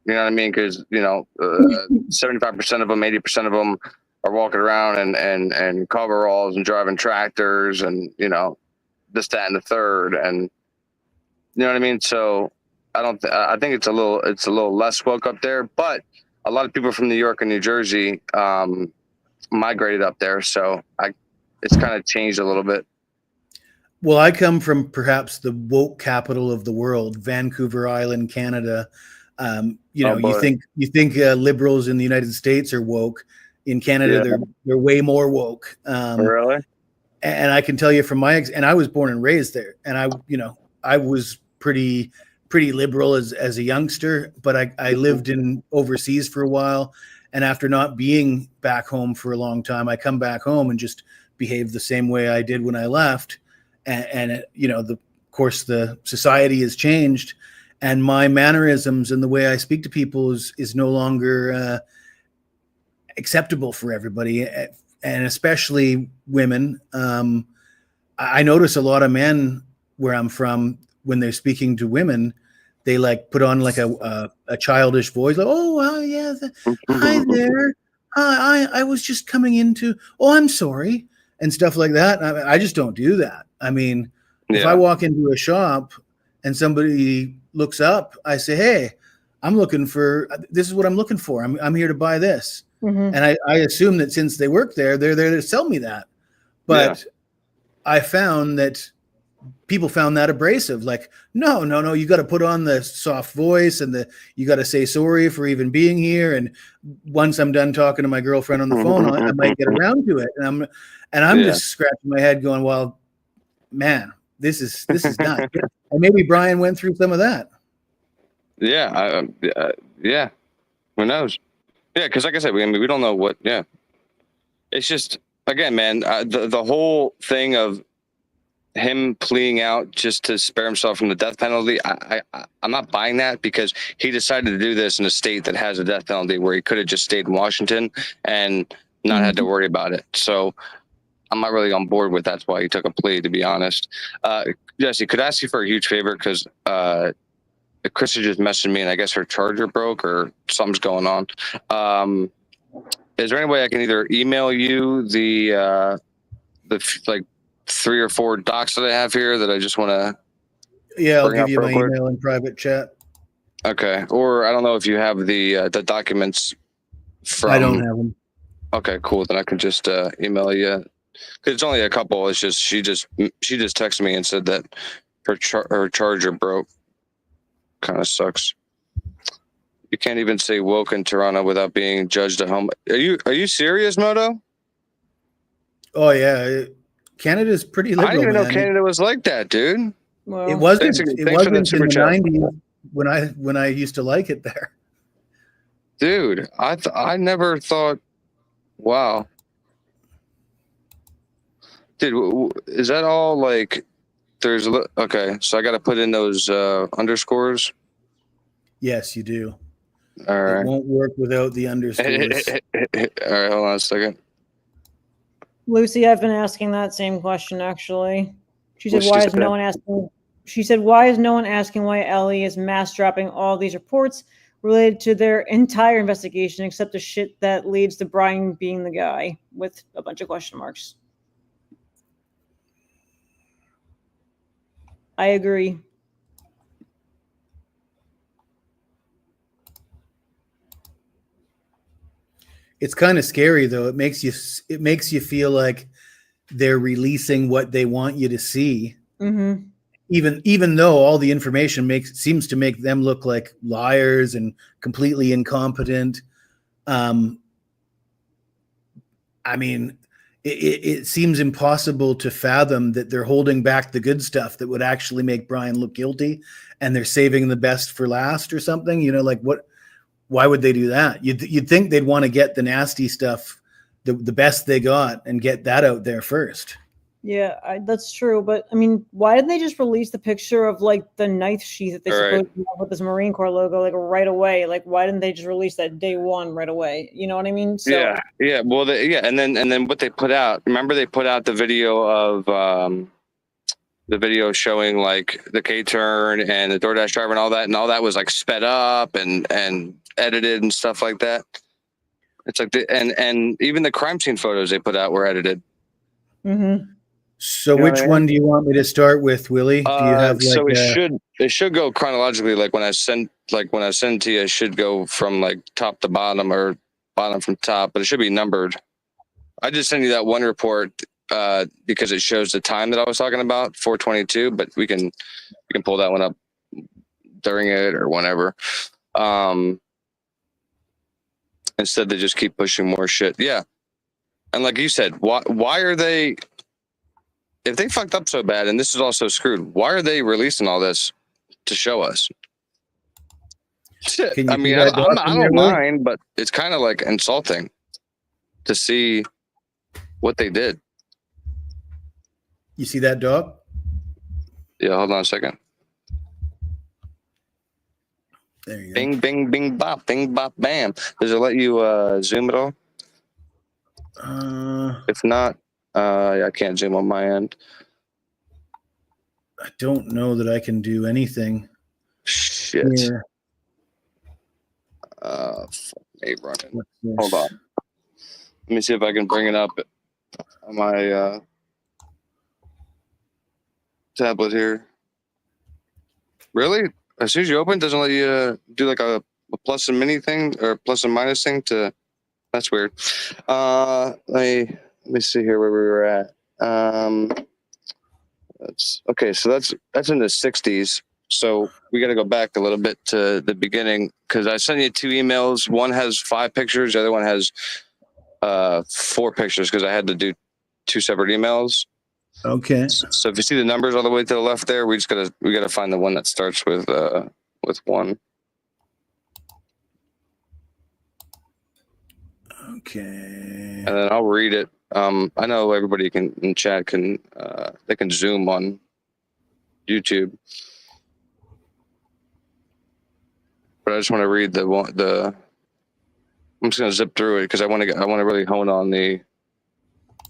You know what I mean? Because, you know, 75% of them, 80% of them are walking around and coveralls and driving tractors and, you know, this, that, and the third. And you know what I mean? So I think it's a little less woke up there, but a lot of people from New York and New Jersey migrated up there. So it's kind of changed a little bit. Well, I come from perhaps the woke capital of the world, Vancouver Island, Canada. You think liberals in the United States are woke. In Canada, they're way more woke. Really? And I can tell you from and I was born and raised there, and I was pretty liberal as a youngster, but I lived in overseas for a while, And after not being back home for a long time, I come back home and just behave the same way I did when I left. And you know, of course, the society has changed, and my mannerisms and the way I speak to people is no longer acceptable for everybody, and especially women. I notice a lot of men where I'm from, when they're speaking to women, they like put on like a childish voice, like, "Oh, well, yeah, hi there. I was just coming into. Oh, I'm sorry," and stuff like that. I just don't do that. I mean, if I walk into a shop and somebody looks up, I say, "Hey, this is what I'm looking for. I'm here to buy this." Mm-hmm. And I assume that since they work there, they're there to sell me that. But I found that people found that abrasive. Like, no, you got to put on the soft voice, and you got to say sorry for even being here. And once I'm done talking to my girlfriend on the phone, I might get around to it. And I'm just scratching my head, going, "Well, man, this is done." And maybe Brian went through some of that. Yeah, yeah. Who knows? Yeah, because like I said, we don't know what. Yeah, it's just, again, man, the whole thing of him pleading out just to spare himself from the death penalty, I'm not buying that, because he decided to do this in a state that has a death penalty, where he could have just stayed in Washington and not had to worry about it. So I'm not really on board with that's why he took a plea, to be honest. Jesse, could I ask you for a huge favor? Because Krista just messaged me, and I guess her charger broke or something's going on. Is there any way I can either email you the like 3 or 4 docs that I have here that I just want to? Yeah, I'll give you my email in private chat. Okay. Or I don't know if you have the documents from. I don't have them. Okay, cool. Then I can just email you, because it's only a couple. It's just she just texted me and said that her charger broke. Kind of sucks. You can't even say woke in Toronto without being judged at home. Are you serious, Moto? Oh yeah, Canada's pretty liberal. I didn't even know man. Canada was like that, dude. Well, It wasn't. Thanks It for wasn't the in super the chat. 90s when I used to like it there. Dude, I never thought. Wow. Dude, is that all like? There's okay, so I got to put in those underscores. Yes, you do. All right. It won't work without the underscores. All right, hold on a second. Lucy, I've been asking that same question actually. She said, What'd "Why she is say? no one asking?" She said, "Why is no one asking why Ellie is mass dropping all these reports related to their entire investigation, except the shit that leads to Brian being the guy?" With a bunch of question marks. I agree. It's kind of scary though. It makes you feel like they're releasing what they want you to see. Mm-hmm. Even though all the information seems to make them look like liars and completely incompetent. I mean, it seems impossible to fathom that they're holding back the good stuff that would actually make Brian look guilty, and they're saving the best for last or something. You know, like what? Why would they do that? You'd think they'd want to get the nasty stuff, the best they got, and get that out there first. Yeah, that's true. But I mean, why didn't they just release the picture of like the knife sheath that they supposedly have with this Marine Corps logo like right away? Like, why didn't they just release that day one right away? You know what I mean? So, yeah. Well, and then what they put out. Remember, they put out the video of the video showing like the K-turn and the DoorDash driver and all that was like sped up and edited and stuff like that. It's like and even the crime scene photos they put out were edited. Mm-hmm. So which one do you want me to start with, Willie? Do you have so it should go chronologically. Like when I send to you, it should go from like top to bottom or bottom from top, but it should be numbered. I just sent you that one report because it shows the time that I was talking about, 4:22. But we can pull that one up during it or whenever. Instead, they just keep pushing more shit. Yeah, and like you said, why are they? If they fucked up so bad, and this is also screwed, why are they releasing all this to show us? Shit. Can you I see mean, that dot I in there, don't Willie? mind, but it's kind of like insulting to see what they did. You see that dog? Yeah, hold on a second. There you go. Bing, bing, bing, bop, bam. Does it let you zoom at all? If not, yeah, I can't zoom on my end. I don't know that I can do anything Shit. here. Fuck me running. What's this? Hold on. Let me see if I can bring it up on my tablet here. Really? As soon as you open, it doesn't let you do like a plus and mini thing or plus and minus thing to. That's weird. Let me see here where we were at. That's okay. So that's in the 60s. So we got to go back a little bit to the beginning because I sent you 2 emails. One has 5 pictures. The other one has 4 pictures because I had to do 2 separate emails. Okay. So if you see the numbers all the way to the left there, we gotta find the one that starts with 1. Okay. And then I'll read it. I know everybody in chat can they can zoom on YouTube, but I just want to read the. I'm just gonna zip through it because I want to really hone on the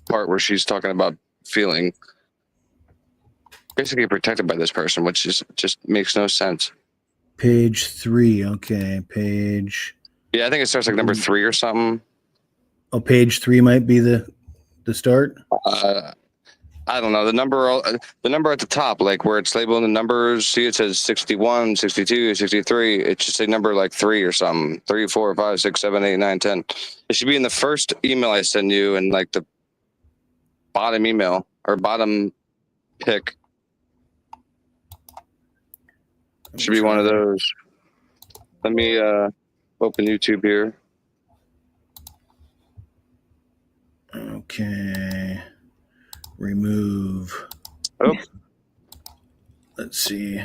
part where she's talking about feeling basically protected by this person, which just makes no sense. Page 3. Okay. Page. Yeah, I think it starts like number 3 or something. Oh, page 3 might be the start. I don't know the number at the top, like where it's labeled the numbers. See, it says 61, 62, 63. It should say number like 3 or something. 3, 4, 5, 6, 7, 8, 9, 10. It should be in the first email I send you, and like the bottom email or bottom pick should be one of those. Let me open YouTube here. Okay. Remove. Oh, Let's see.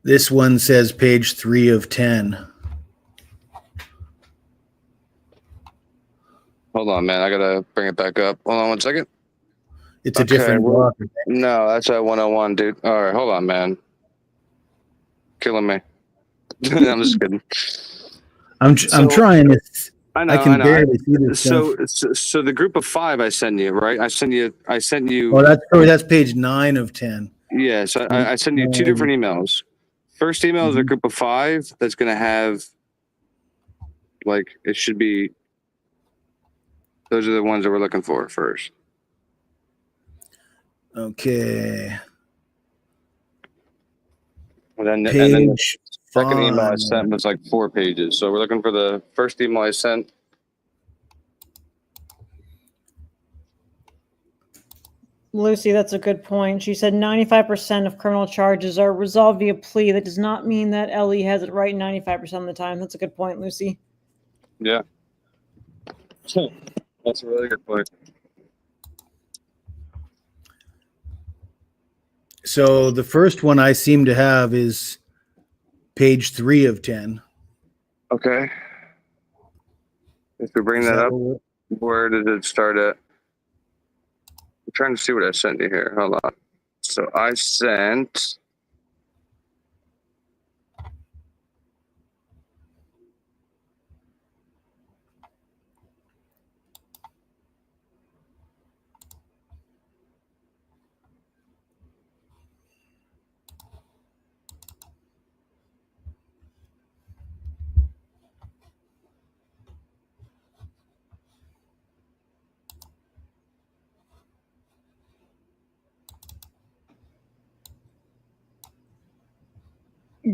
This one says page 3 of 10. hold on, man. I gotta bring it back up. Hold on 1 second. It's a different block. No, that's at 101, dude. All right, hold on, man. Killing me. I'm just kidding. I'm trying to. I know. I can barely see this So the group of 5 I send you, right? I sent you. Oh, that's page 9 of 10. Yeah. So I send you 2 different emails. First email is a group of 5 that's gonna have, like, it should be. Those are the ones that we're looking for first. Okay. And then the Page second email I 5. sent was like 4 pages. So we're looking for the first email I sent. Lucy, that's a good point. She said 95% of criminal charges are resolved via plea. That does not mean that Ellie has it right 95% of the time. That's a good point, Lucy. Yeah. That's a really good point. So the first one I seem to have is page 3 of 10. Okay. If we bring that up, where did it start at? I'm trying to see what I sent you here. Hold on. So I sent.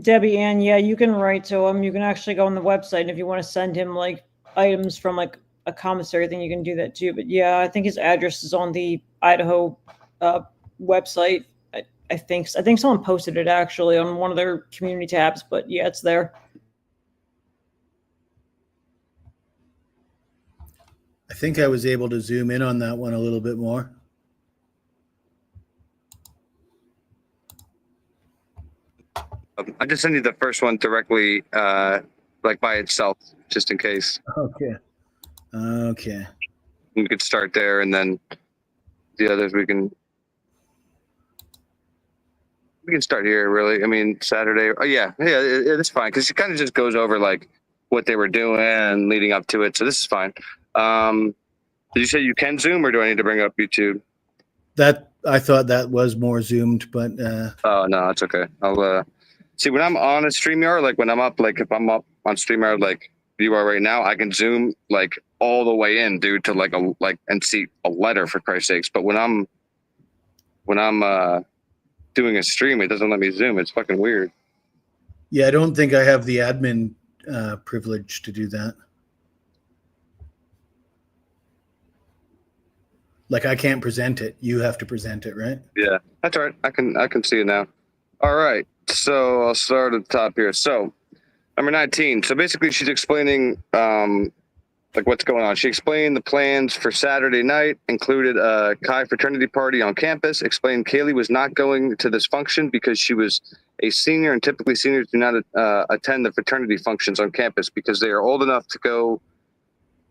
Debbie Ann, yeah, you can write to him. You can actually go on the website, and if you want to send him like items from like a commissary thing, you can do that too. But yeah, I think his address is on the Idaho website. I think someone posted it actually on one of their community tabs. But yeah, it's there. I think I was able to zoom in on that one a little bit more. I just sent you the first one directly, like by itself, just in case. Okay. Okay. We could start there, and then the others we can start here. Really, I mean Saturday. Oh yeah, it's fine because it kind of just goes over like what they were doing and leading up to it. So this is fine. Did you say you can Zoom, or do I need to bring up YouTube? That I thought that was more zoomed, but Oh no, it's okay. I'll see when I'm on a StreamYard, like when I'm up, like if I'm up on StreamYard, like you are right now, I can zoom like all the way in, dude, to like and see a letter for Christ's sakes. But when I'm doing a stream, it doesn't let me zoom. It's fucking weird. yeah, I don't think I have the admin privilege to do that. Like I can't present it. You have to present it, right? Yeah, that's all right. I can see it now. All right, so I'll start at the top here. So number 19. So basically, she's explaining like what's going on. She explained the plans for Saturday night, included a Chi fraternity party on campus. Explained Kaylee was not going to this function because she was a senior, and typically seniors do not attend the fraternity functions on campus because they are old enough to go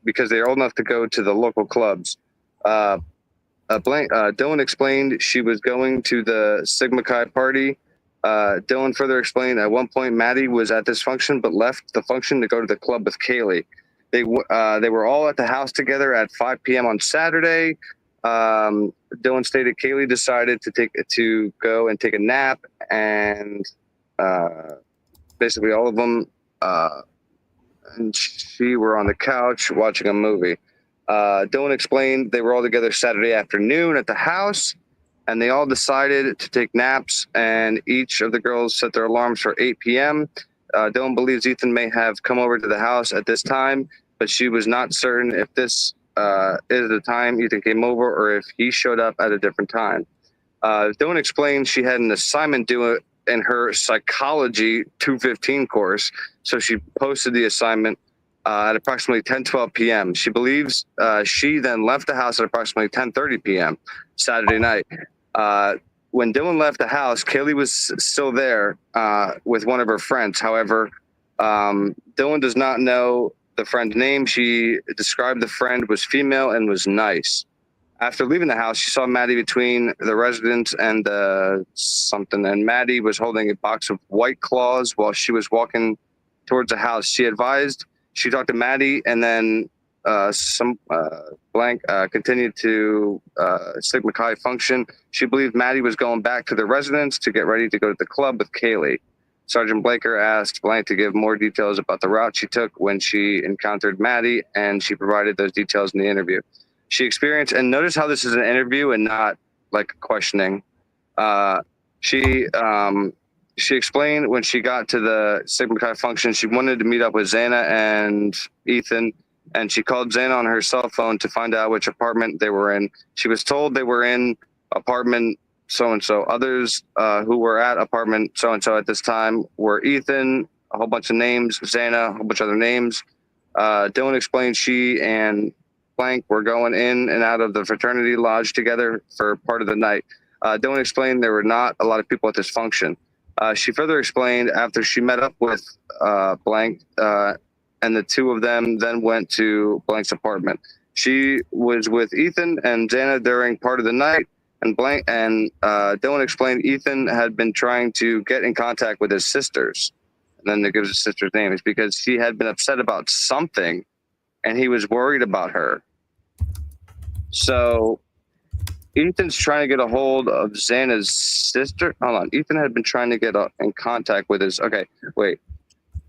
to the local clubs. Dylan explained she was going to the Sigma Chi party. Dylan further explained at one point Maddie was at this function but left the function to go to the club with Kaylee. They were all at the house together at 5 p.m. on Saturday. Dylan stated Kaylee decided to go and take a nap, and basically all of them and she were on the couch watching a movie. Dylan explained they were all together Saturday afternoon at the house, and they all decided to take naps, and each of the girls set their alarms for 8 p.m. Dylan believes Ethan may have come over to the house at this time, but she was not certain if this is the time Ethan came over or if he showed up at a different time. Dylan explained she had an assignment due in her psychology 215 course, so she posted the assignment at approximately 10:12 p.m. She believes she then left the house at approximately 10:30 p.m. Saturday night. When Dylan left the house, Kaylee was still there with one of her friends. However, Dylan does not know the friend's name. She described the friend was female and was nice. After leaving the house, she saw Maddie between the residence and something, and Maddie was holding a box of White Claws while she was walking towards the house. She advised she talked to Maddie, and then continued to Sigma Chi function. She believed Maddie was going back to the residence to get ready to go to the club with Kaylee. Sergeant Blaker asked Blank to give more details about the route she took when she encountered Maddie, and she provided those details in the interview. She experienced, and notice how this is an interview and not like questioning. She explained when she got to the Sigma Chi function, she wanted to meet up with Xana and Ethan, and she called Xana on her cell phone to find out which apartment they were in. She was told they were in apartment so-and-so. Others who were at apartment so-and-so at this time were Ethan, a whole bunch of names, Xana, a whole bunch of other names. Dylan explained she and Blank were going in and out of the fraternity lodge together for part of the night. Dylan explained there were not a lot of people at this function. She further explained after she met up with Blank and the two of them then went to Blank's apartment. She was with Ethan and Xana during part of the night, and Dylan explained Ethan had been trying to get in contact with his sisters. And then it gives his sister's name. It's because he had been upset about something and he was worried about her. So Ethan's trying to get a hold of Xana's sister. Hold on. Ethan had been trying to get in contact with his. Okay, wait.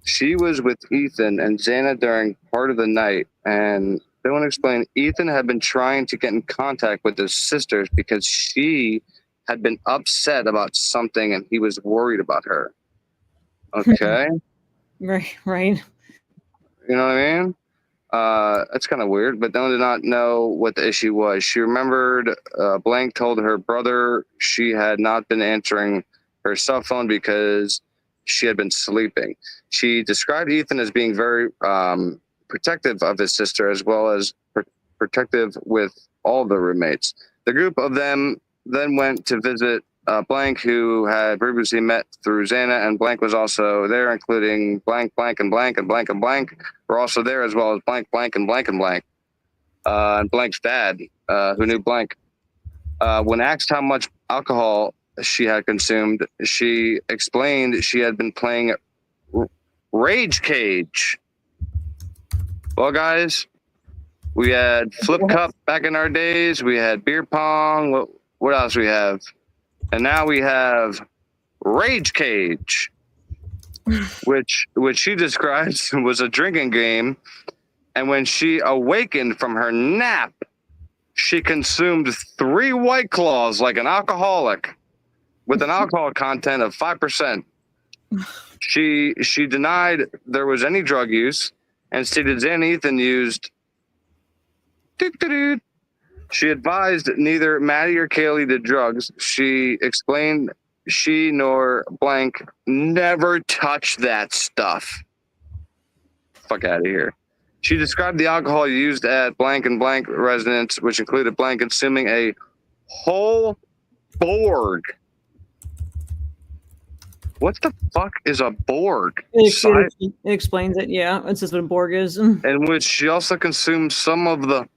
She was with Ethan and Xana during part of the night. And they want to explain Ethan had been trying to get in contact with his sisters because she had been upset about something and he was worried about her. Okay. Right. You know what I mean? That's kind of weird, but Dylan did not know what the issue was. She remembered Blank told her brother she had not been answering her cell phone because she had been sleeping. She described Ethan as being very protective of his sister as well as protective with all the roommates. The group of them then went to visit blank, who had previously met through Xana, and blank was also there, including blank, blank, and blank, and blank, and blank were also there, as well as blank, blank, and blank, and blank. And blank's dad, who knew blank. When asked how much alcohol she had consumed, she explained she had been playing Rage Cage. Well, guys, we had Flip Cup back in our days. We had beer pong. What else we have? And now we have Rage Cage, which she describes was a drinking game. And when she awakened from her nap, she consumed 3 White Claws like an alcoholic with an alcohol content of 5%. She denied there was any drug use and stated Xanethan used. She advised neither Maddie or Kaylee did drugs. She explained she nor blank never touched that stuff. Fuck out of here. She described the alcohol used at blank and blank residence, which included blank consuming a whole Borg. What the fuck is a Borg? It explains it, yeah. It says what a Borg is. In which she also consumed some of the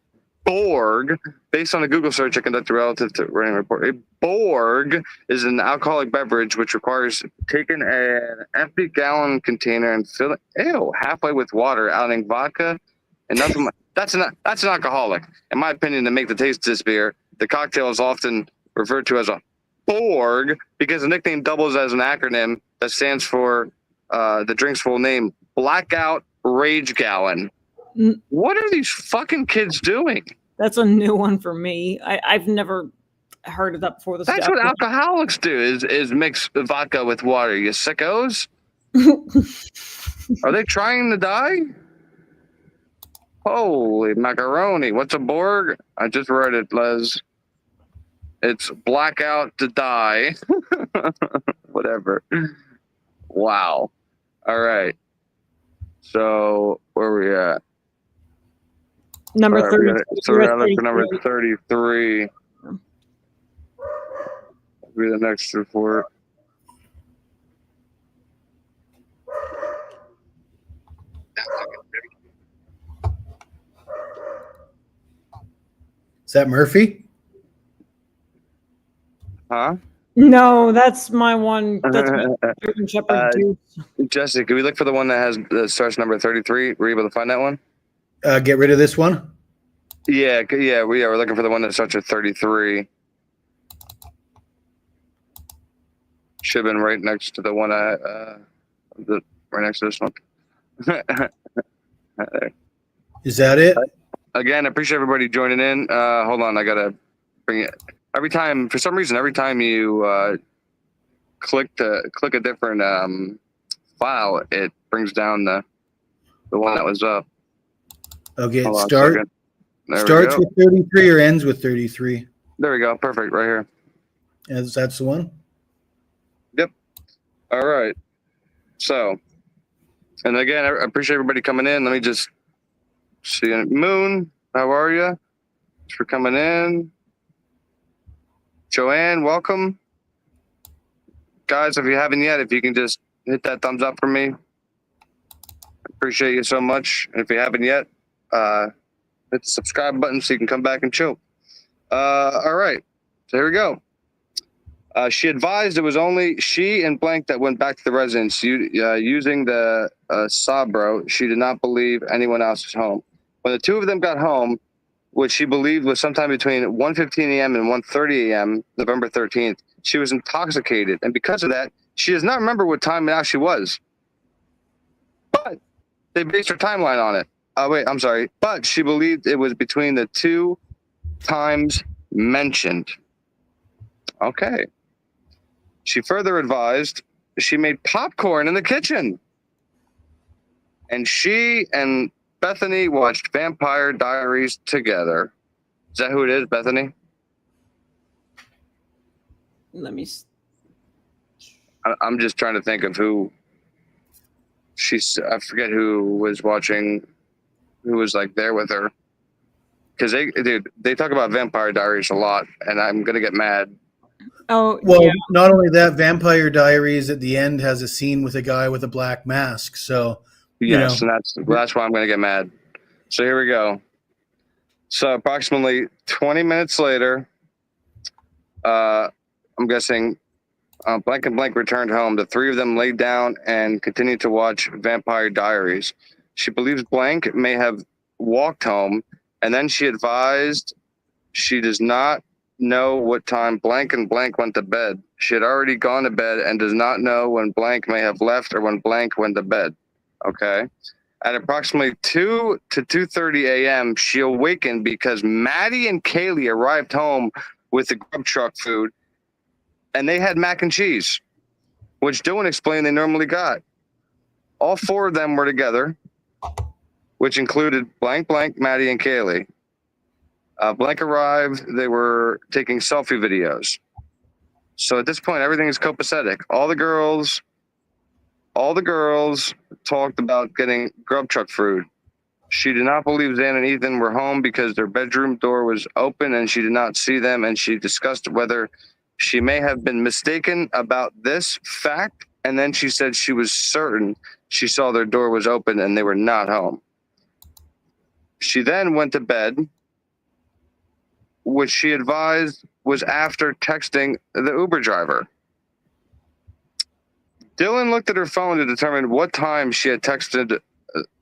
Borg, based on a Google search I conducted relative to writing a report. A Borg is an alcoholic beverage which requires taking an empty gallon container and filling halfway with water, adding vodka and nothing. That's an alcoholic. In my opinion, to make the taste of this beer, the cocktail is often referred to as a Borg because the nickname doubles as an acronym that stands for the drink's full name, Blackout Rage Gallon. What are these fucking kids doing? That's a new one for me. I've never heard of that before. That's what alcoholics do is mix vodka with water. You sickos? Are they trying to die? Holy macaroni. What's a Borg? I just read it, Les. It's blackout to die. Whatever. Wow. All right. So where are we at? Number 30. So we're at for number 33. That'll be the next report. Is that Murphy? Huh? No, that's my one. That's my German Shepherd too. Jesse, can we look for the one that starts number 33? Were you able to find that one? Get rid of this one? Yeah, we're looking for the one that starts at 33. Should have been right next to the one right next to this one. Is that it? Again, I appreciate everybody joining in. Hold on, I gotta bring it. For some reason, every time you click a different file, it brings down the one that was up. Okay, it starts with 33 or ends with 33. There we go. Perfect. Right here. That's the one? Yep. All right. So, and again, I appreciate everybody coming in. Let me just see. Moon, how are you? Thanks for coming in. Joanne, welcome. Guys, if you haven't yet, if you can just hit that thumbs up for me. Appreciate you so much. And if you haven't yet, hit the subscribe button so you can come back and chill. All right. So here we go. She advised it was only she and blank that went back to the residence using the Sabro. She did not believe anyone else was home. When the two of them got home, which she believed was sometime between 1:15 a.m. and 1:30 a.m., November 13th, she was intoxicated. And because of that, she does not remember what time it actually was. But they based her timeline on it. But she believed it was between the 2 times mentioned. Okay. She further advised she made popcorn in the kitchen. And she and Bethany watched Vampire Diaries together. Is that who it is, Bethany? Let me. I'm just trying to think of who. I forget who was watching, who was like there with her. Because they talk about Vampire Diaries a lot, and I'm gonna get mad. Oh, Well, yeah. not only that, Vampire Diaries at the end has a scene with a guy with a black mask. So, Yes, and that's why I'm going to get mad. So here we go. So approximately 20 minutes later, I'm guessing Blank and Blank returned home. The three of them laid down and continued to watch Vampire Diaries. She believes Blank may have walked home, and then she advised she does not know what time Blank and Blank went to bed. She had already gone to bed and does not know when Blank may have left or when Blank went to bed. Okay. At approximately 2 to 2:30 a.m., she awakened because Maddie and Kaylee arrived home with the grub truck food, and they had mac and cheese, which Dylan explained they normally got. All four of them were together, which included Blank, Blank, Maddie, and Kaylee. Blank arrived. They were taking selfie videos. So at this point, everything is copacetic. All the girls talked about getting grub truck food. She did not believe Zan and Ethan were home because their bedroom door was open and she did not see them. And she discussed whether she may have been mistaken about this fact. And then she said she was certain she saw their door was open and they were not home. She then went to bed, which she advised was after texting the Uber driver. Dylan looked at her phone to determine what time she had texted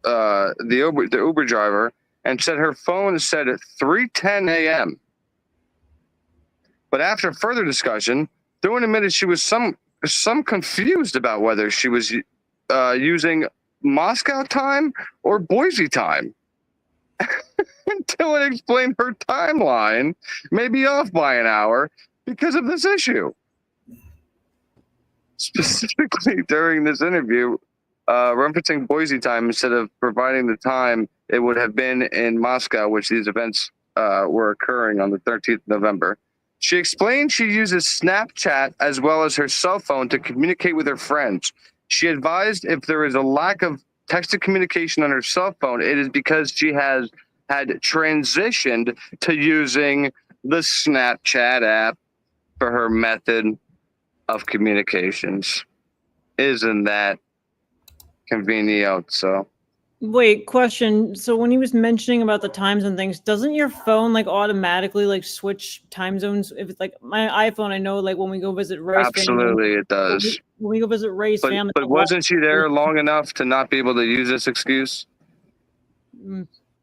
the Uber driver and said her phone said at 3:10 a.m. But after further discussion, Dylan admitted she was some confused about whether she was using Moscow time or Boise time. Dylan explained her timeline may be off by an hour because of this issue. Specifically during this interview, referencing Boise time instead of providing the time it would have been in Moscow, which these events were occurring on the 13th of November. She explained she uses Snapchat as well as her cell phone to communicate with her friends. She advised if there is a lack of texted communication on her cell phone, it is because she had transitioned to using the Snapchat app for her method of communications. Isn't that convenient? So Wait, question. So when he was mentioning about the times and things, doesn't your phone like automatically like switch time zones? If it's like my iPhone, I know like when we go visit Ray's absolutely family, it does. when we go visit Ray's family, But wasn't she there long enough to not be able to use this excuse?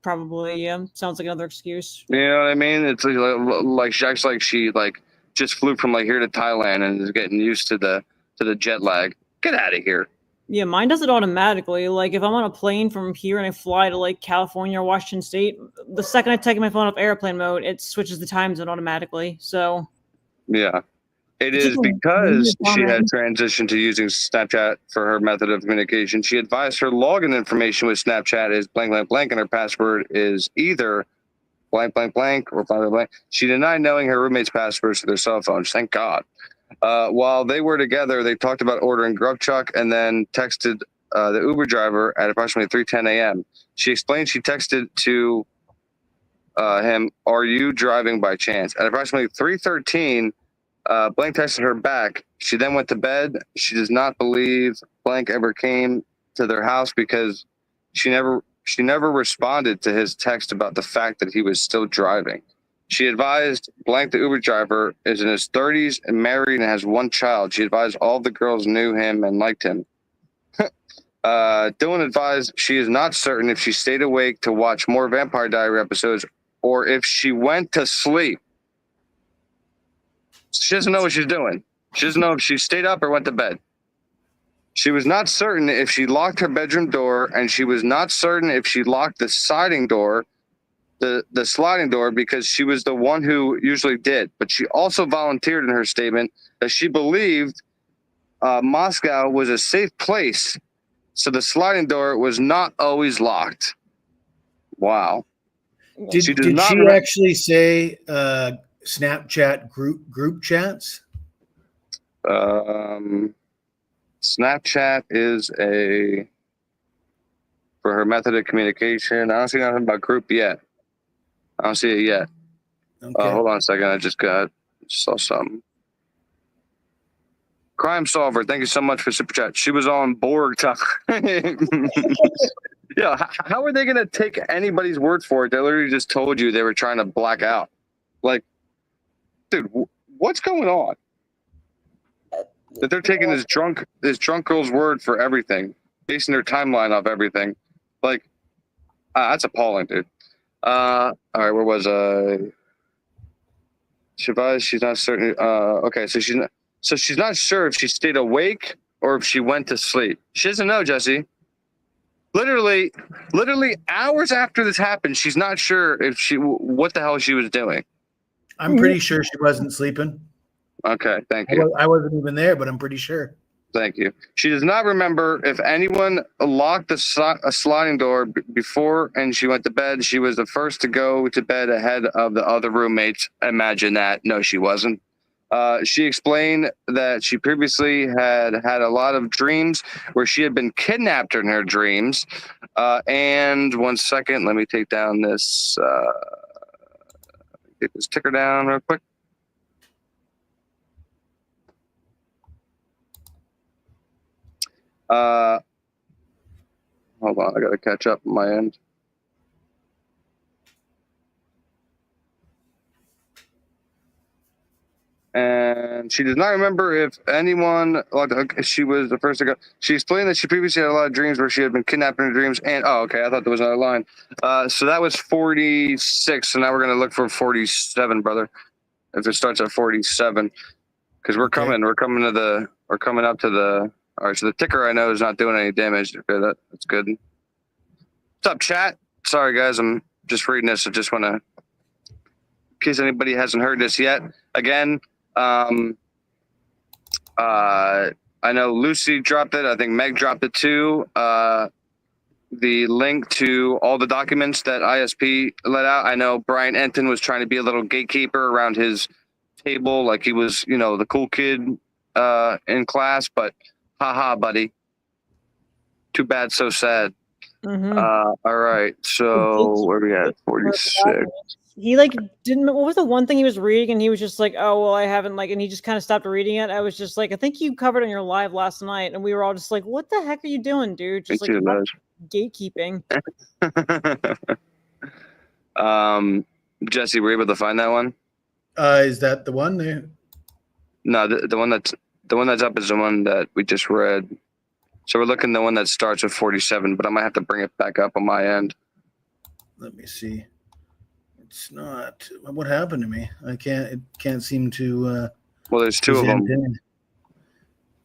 Probably, yeah. Sounds like another excuse. You know what I mean? It's like she acts like she like just flew from like here to Thailand and is getting used to the jet lag. Get out of here. Yeah, mine does it automatically. Like if I'm on a plane from here and I fly to like California or Washington State, the second I take my phone off airplane mode, it switches the time zone automatically. So yeah. It is because she had transitioned to using Snapchat for her method of communication. She advised her login information with Snapchat is blank, blank, blank, and her password is either blank, blank, blank, or blank, blank, blank. She denied knowing her roommate's passwords to their cell phones. Thank God. While they were together, they talked about ordering grub truck and then texted the Uber driver at approximately 3:10 a.m. She explained she texted to him, "Are you driving by chance?" At approximately 3:13. Blank texted her back. She then went to bed. She does not believe Blank ever came to their house because she never responded to his text about the fact that he was still driving. She advised Blank, the Uber driver, is in his 30s and married and has one child. She advised all the girls knew him and liked him. Dylan advised she is not certain if she stayed awake to watch more Vampire Diary episodes or if she went to sleep. She doesn't know what she's doing. She doesn't know if she stayed up or went to bed. She was not certain if she locked her bedroom door, and she was not certain if she locked the sliding door, the sliding door, because she was the one who usually did. But she also volunteered in her statement that she believed Moscow was a safe place, so the sliding door was not always locked. Wow. Did she actually say Snapchat group chats? Snapchat is for her method of communication. I don't see nothing about group yet. I don't see it yet. Okay. Hold on a second. I just saw something. Crime Solver, thank you so much for super chat. She was on Borg time. Yeah, how are they going to take anybody's word for it? They literally just told you they were trying to black out. Like, dude, what's going on? That they're taking this drunk girl's word for everything, basing their timeline off everything. Like, that's appalling, dude. All right, where was I? She's not certain. Okay, so she's not sure if she stayed awake or if she went to sleep. She doesn't know, Jesse. Literally hours after this happened, she's not sure if what the hell she was doing. I'm pretty sure she wasn't sleeping. Okay, thank you. I wasn't even there, but I'm pretty sure. Thank you. She does not remember if anyone locked a sliding door before and she went to bed. She was the first to go to bed ahead of the other roommates. Imagine that. No, she wasn't. She explained that she previously had a lot of dreams where she had been kidnapped in her dreams. And 1 second, let me take down this. Get this ticker down real quick. Hold on, I gotta catch up on my end. And she does not remember if anyone, she was the first to go. She explained that she previously had a lot of dreams where she had been kidnapped in her dreams. And, okay, I thought there was another line. So that was 46. So now we're going to look for 47, brother. If it starts at 47. Because we're coming up to the, all right, so the ticker I know is not doing any damage. Okay, that's good. What's up, chat? Sorry, guys, I'm just reading this. I just want to, in case anybody hasn't heard this yet. Again, I know Lucy dropped it. I think Meg dropped it too. The link to all the documents that ISP let out. I know Brian Enton was trying to be a little gatekeeper around his table, like he was, the cool kid in class. But haha, buddy. Too bad, so sad. Mm-hmm. All right, so where we at? 46. He didn't. What was the one thing he was reading, and he was just like, "Oh well, I haven't and he just kind of stopped reading it. I was just like, "I think you covered on your live last night," and we were all just like, "What the heck are you doing, dude?" Just gatekeeping. Jesse, were you able to find that one? Is that the one there? No, the one that's up is the one that we just read. So we're looking at the one that starts with 47, but I might have to bring it back up on my end. Let me see. It's not. What happened to me? It can't seem to. Well, there's two of them.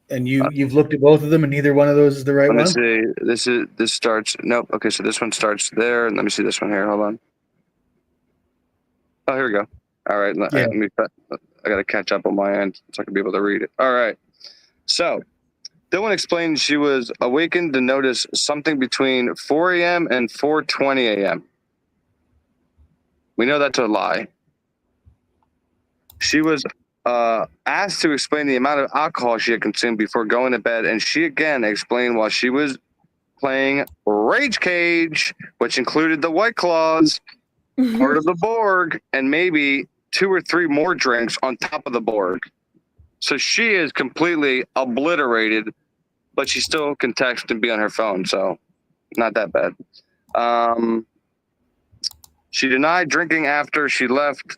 And you've looked at both of them, and neither one of those is the right one. Let me see. This starts. Nope. Okay, so this one starts there, and let me see this one here. Hold on. Oh, here we go. All right. Yeah. I got to catch up on my end so I can be able to read it. All right. So, Dylan explained she was awakened to notice something between 4 a.m. and 4:20 a.m. We know that's a lie. She was asked to explain the amount of alcohol she had consumed before going to bed, and she again explained while she was playing Rage Cage, which included the White Claws, part of the Borg, and maybe 2 or 3 more drinks on top of the Borg. So she is completely obliterated, but she still can text and be on her phone, so not that bad. She denied drinking after she left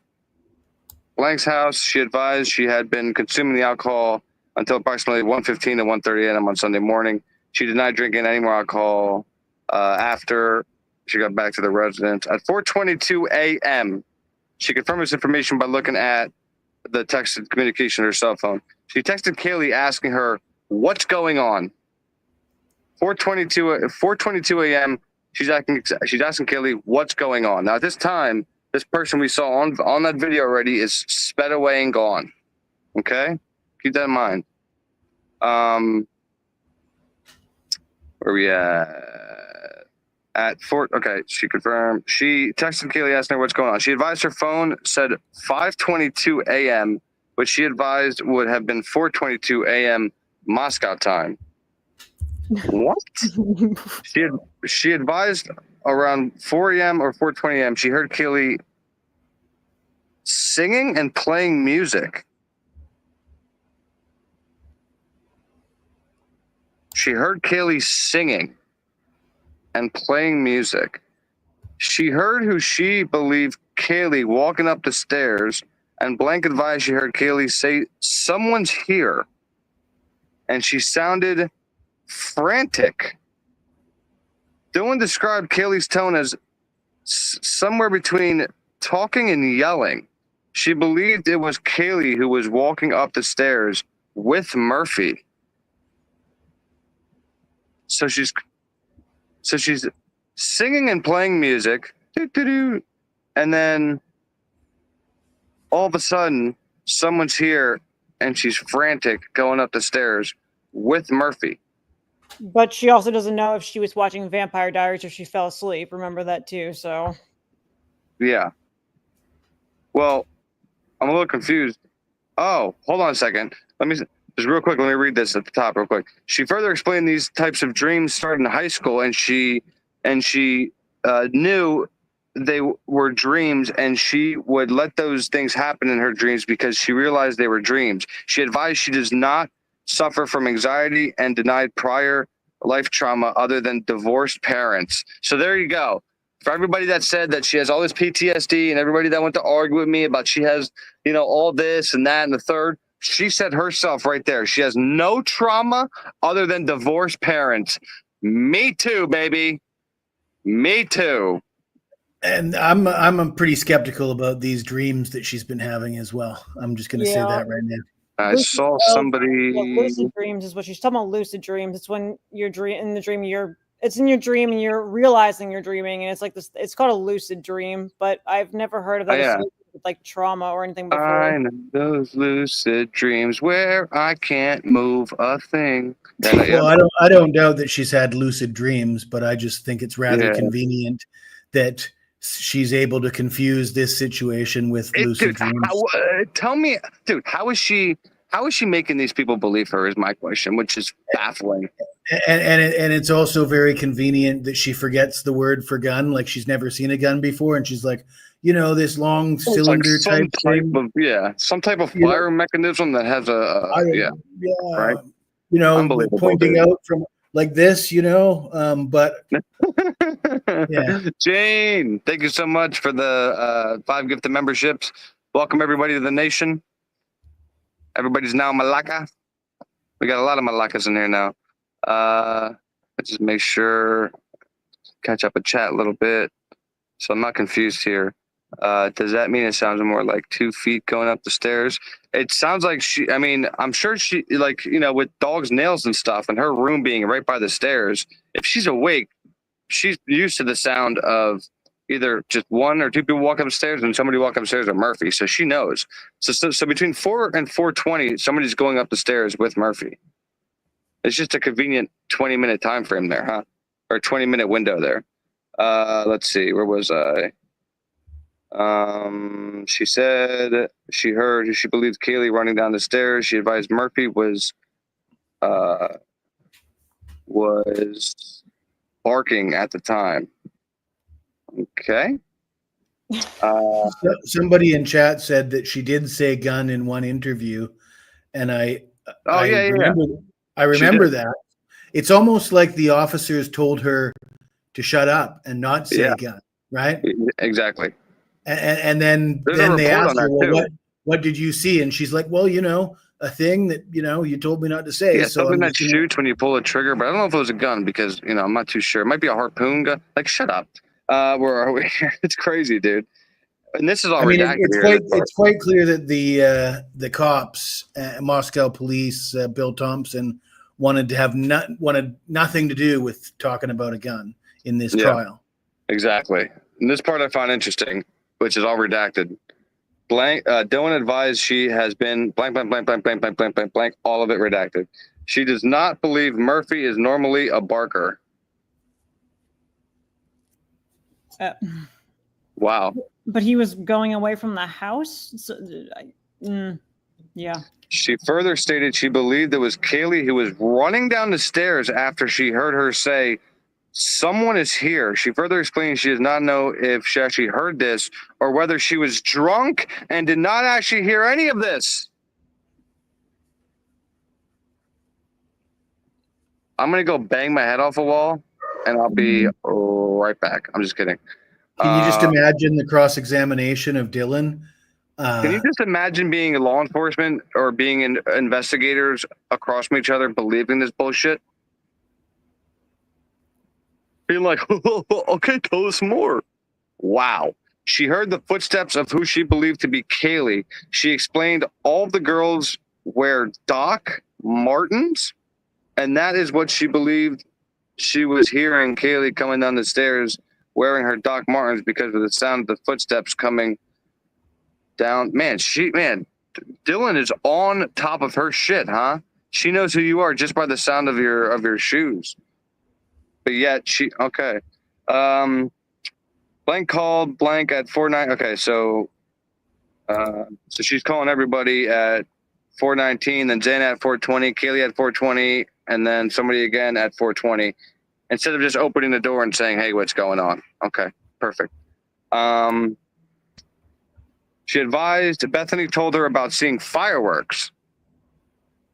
Blank's house. She advised she had been consuming the alcohol until approximately 1:15 to 1:30 a.m. on Sunday morning. She denied drinking any more alcohol after she got back to the residence. At 4:22 a.m., she confirmed this information by looking at the texted communication on her cell phone. She texted Kaylee asking her, "What's going on?" 4:22 a.m., she's asking Kaylee, "What's going on?" Now, at this time, this person we saw on that video already is sped away and gone. Okay? Keep that in mind. Where we at? Okay, she confirmed. She texted Kaylee asking her what's going on. She advised her phone said 5:22 a.m., which she advised would have been 4:22 a.m. Moscow time. What? She advised around 4 a.m. or 4:20 a.m. she heard Kaylee singing and playing music. She heard Kaylee singing and playing music. She heard who she believed Kaylee walking up the stairs, and blank advised she heard Kaylee say, "Someone's here." And she sounded frantic. Dylan described Kaylee's tone as somewhere between talking and yelling. She believed it was Kaylee who was walking up the stairs with Murphy. So she's singing and playing music, and then all of a sudden, someone's here, and she's frantic going up the stairs with Murphy. But she also doesn't know if she was watching Vampire Diaries or she fell asleep. Remember that too. So Yeah. Well, I'm a little confused. Oh, hold on a second. Let me just real quick. Let me read this at the top real quick. She further explained these types of dreams started in high school, and she knew they were dreams, and she would let those things happen in her dreams because she realized they were dreams. She advised she does not suffer from anxiety and denied prior life trauma other than divorced parents. So there you go. For everybody that said that she has all this PTSD, and everybody that went to argue with me about she has, all this and that and the third, she said herself right there, she has no trauma other than divorced parents. Me too, baby. Me too. And I'm pretty skeptical about these dreams that she's been having as well. I'm just going to say that right now. I saw somebody. Lucid dreams is what she's talking about. Lucid dreams. It's when you're in the dream. It's in your dream and you're realizing you're dreaming, and it's like this. It's called a lucid dream, but I've never heard of that associated with like trauma or anything before. I know those lucid dreams where I can't move a thing. Well, I don't doubt that she's had lucid dreams, but I just think it's rather convenient that she's able to confuse this situation with lucid dreams. Tell me, dude, how is she making these people believe her is my question, which is baffling. And it's also very convenient that she forgets the word for gun, like she's never seen a gun before, and she's like, this long cylinder type thing. Some type of fire mechanism that has right. Pointing out from like this, but yeah. Jane, thank you so much for the 5 gifted memberships. Welcome everybody to the nation. Everybody's now Malacca. We got a lot of Malaccas in here now. Let's just make sure, catch up a chat a little bit. So I'm not confused here. Does that mean it sounds more like 2 feet going up the stairs? It sounds like I'm sure she, with dog's nails and stuff, and her room being right by the stairs, if she's awake, she's used to the sound of either just 1 or 2 people walk upstairs and somebody walk upstairs with Murphy. So she knows. So between 4 and 4:20, somebody's going up the stairs with Murphy. It's just a convenient 20-minute time frame there, huh? Or 20-minute window there. Let's see. Where was I? She said she believed Kaylee running down the stairs. She advised Murphy was barking at the time. Okay. Somebody in chat said that she did say gun in one interview, and I remember that. It's almost like the officers told her to shut up and not say gun, right? Exactly. And then they asked her, well, what did you see? And she's like, well, a thing that, you told me not to say. Yeah, so something that shoots when you pull a trigger, but I don't know if it was a gun because, I'm not too sure. It might be a harpoon gun. Like, shut up. Where are we? It's crazy, dude. And this is all redacted. It's quite clear that the cops, Moscow police, Bill Thompson, wanted nothing to do with talking about a gun in this trial. Exactly. And this part I found interesting, which is all redacted. Dylan advised she has been blank, all of it redacted. She does not believe Murphy is normally a barker. Wow. But he was going away from the house? So, yeah. She further stated she believed it was Kaylee who was running down the stairs after she heard her say, "Someone is here." She further explained she does not know if she actually heard this or whether she was drunk and did not actually hear any of this. I'm gonna go bang my head off a wall, and I'll be right back. I'm just kidding. Can you just imagine the cross-examination of Dylan? Can you just imagine being a law enforcement or being investigators across from each other, believing this bullshit? Being like, okay, tell us more. Wow. She heard the footsteps of who she believed to be Kaylee. She explained all the girls wear Doc Martens, and that is what she believed she was hearing Kaylee coming down the stairs wearing her Doc Martens because of the sound of the footsteps coming down. Man, Dylan is on top of her shit, huh? She knows who you are just by the sound of your shoes. But yet okay. Blank called blank at 4:09. Okay, so she's calling everybody at 4:19, then Zana at 4:20, Kaylee at 4:20, and then somebody again at 4:20. Instead of just opening the door and saying, "Hey, what's going on?" Okay, perfect. She advised Bethany told her about seeing fireworks.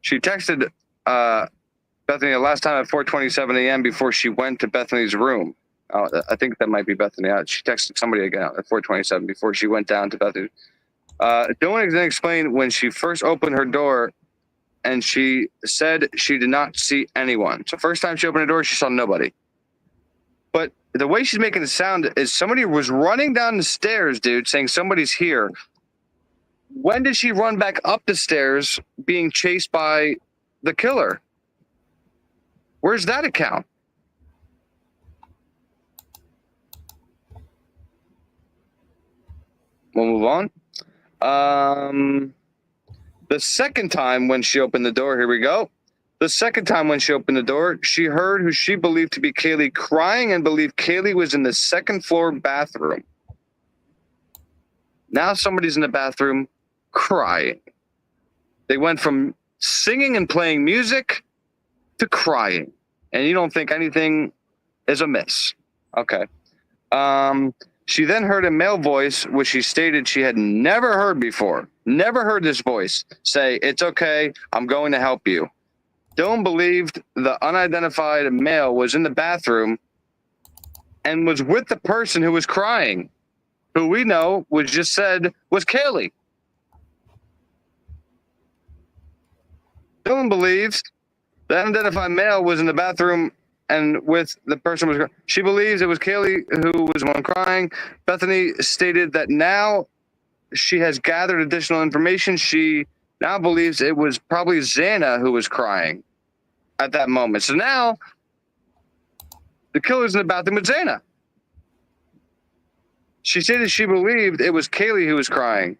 She texted Bethany the last time at 4:27 a.m. before she went to Bethany's room. I think that might be Bethany. She texted somebody again at 4:27 before she went down to Bethany. Dylan then explained when she first opened her door, and she said she did not see anyone. So first time she opened the door, she saw nobody. But the way she's making it sound is somebody was running down the stairs, dude, saying somebody's here. When did she run back up the stairs being chased by the killer? Where's that account? We'll move on. The second time when she opened the door, here we go. The second time when she opened the door, she heard who she believed to be Kaylee crying and believed Kaylee was in the second floor bathroom. Now somebody's in the bathroom crying. They went from singing and playing music to crying. And you don't think anything is amiss. Okay. She then heard a male voice, which she stated she had never heard before. Never heard this voice say, "It's okay, I'm going to help you." Dylan believed the unidentified male was in the bathroom and was with the person who was crying, who we know was just said was Kaylee. Dylan believes the unidentified male was in the bathroom and with the person was. She believes it was Kaylee who was the one crying. Bethany stated that now she has gathered additional information. She now believes it was probably Xana who was crying at that moment. So now the killer's in the bathroom with Xana. She stated she believed it was Kaylee who was crying.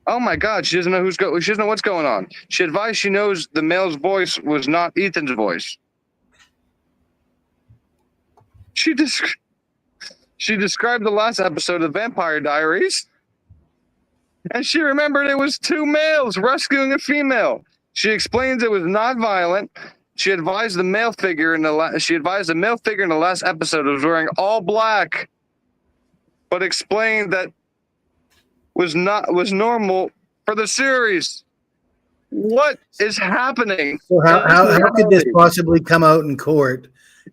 Oh my God, she doesn't know she doesn't know what's going on. She advised she knows the male's voice was not Ethan's voice. She described the last episode of Vampire Diaries, and she remembered it was two males rescuing a female. She explains it was not violent. She advised the male figure in the last episode was wearing all black, but explained that was normal for the series. What is happening? So how could this possibly come out in court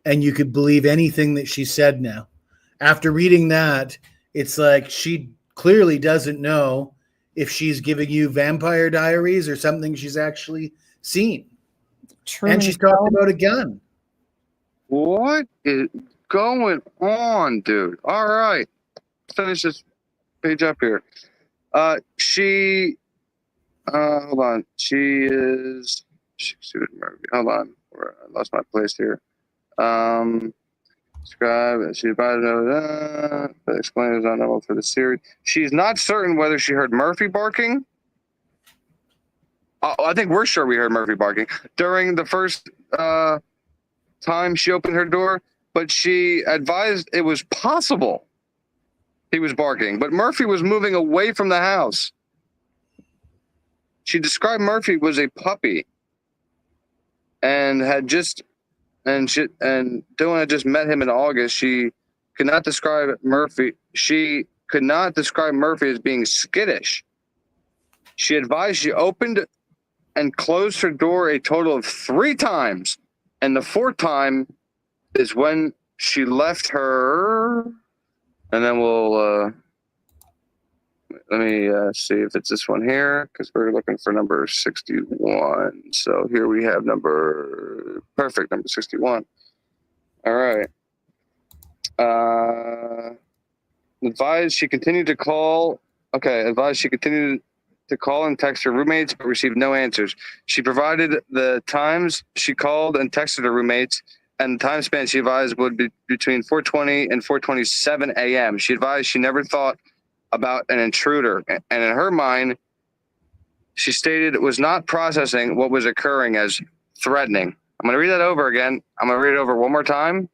and you could believe anything that she said now? After reading that, it's like she clearly doesn't know if she's giving you Vampire Diaries or something she's actually seen. And she's talking about a gun. What is going on, dude? All right. Finish this page up here. Hold on. Hold on. I lost my place here. Describe. She advised but explain is not normal for the series. She's not certain whether she heard Murphy barking. I think we're sure we heard Murphy barking during the first time she opened her door, but she advised it was possible he was barking, but Murphy was moving away from the house. She described Murphy was a puppy and Dylan had just met him in August. She could not describe Murphy. She could not describe Murphy as being skittish. She advised she opened and closed her door a total of 3 times. And the 4th time is when she left her. And then we'll let me see if it's this one here, because we're looking for number 61. So here we have number 61. All right. Advised she continued to call. Okay, advised she continued to call and text her roommates, but received no answers. She provided the times she called and texted her roommates, and the time span she advised would be between 4:20 and 4:27 a.m. She advised she never thought about an intruder, and in her mind, she stated it was not processing what was occurring as threatening. I'm going to read that over again. I'm going to read it over one more time, and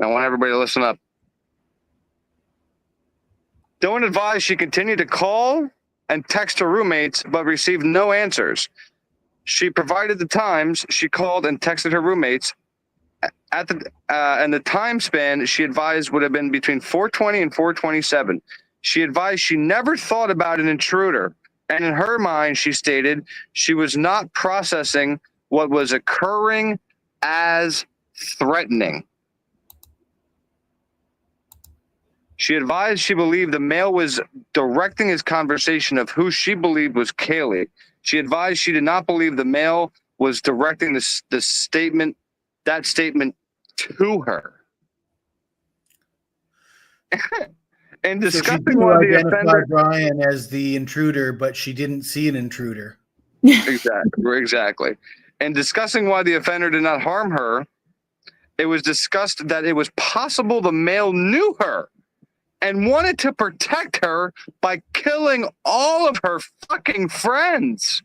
I want everybody to listen up. Don't advise she continued to call and text her roommates, but received no answers. She provided the times she called and texted her roommates, and the time span she advised would have been between 4:20 and 4:27. She advised she never thought about an intruder, and in her mind, she stated she was not processing what was occurring as threatening. She advised she believed the male was directing his conversation of who she believed was Kaylee. She advised she did not believe the male was directing that statement to her. And discussing so she why the identified offender Brian as the intruder, but she didn't see an intruder. exactly. And discussing why the offender did not harm her, it was discussed that it was possible the male knew her and wanted to protect her by killing all of her fucking friends.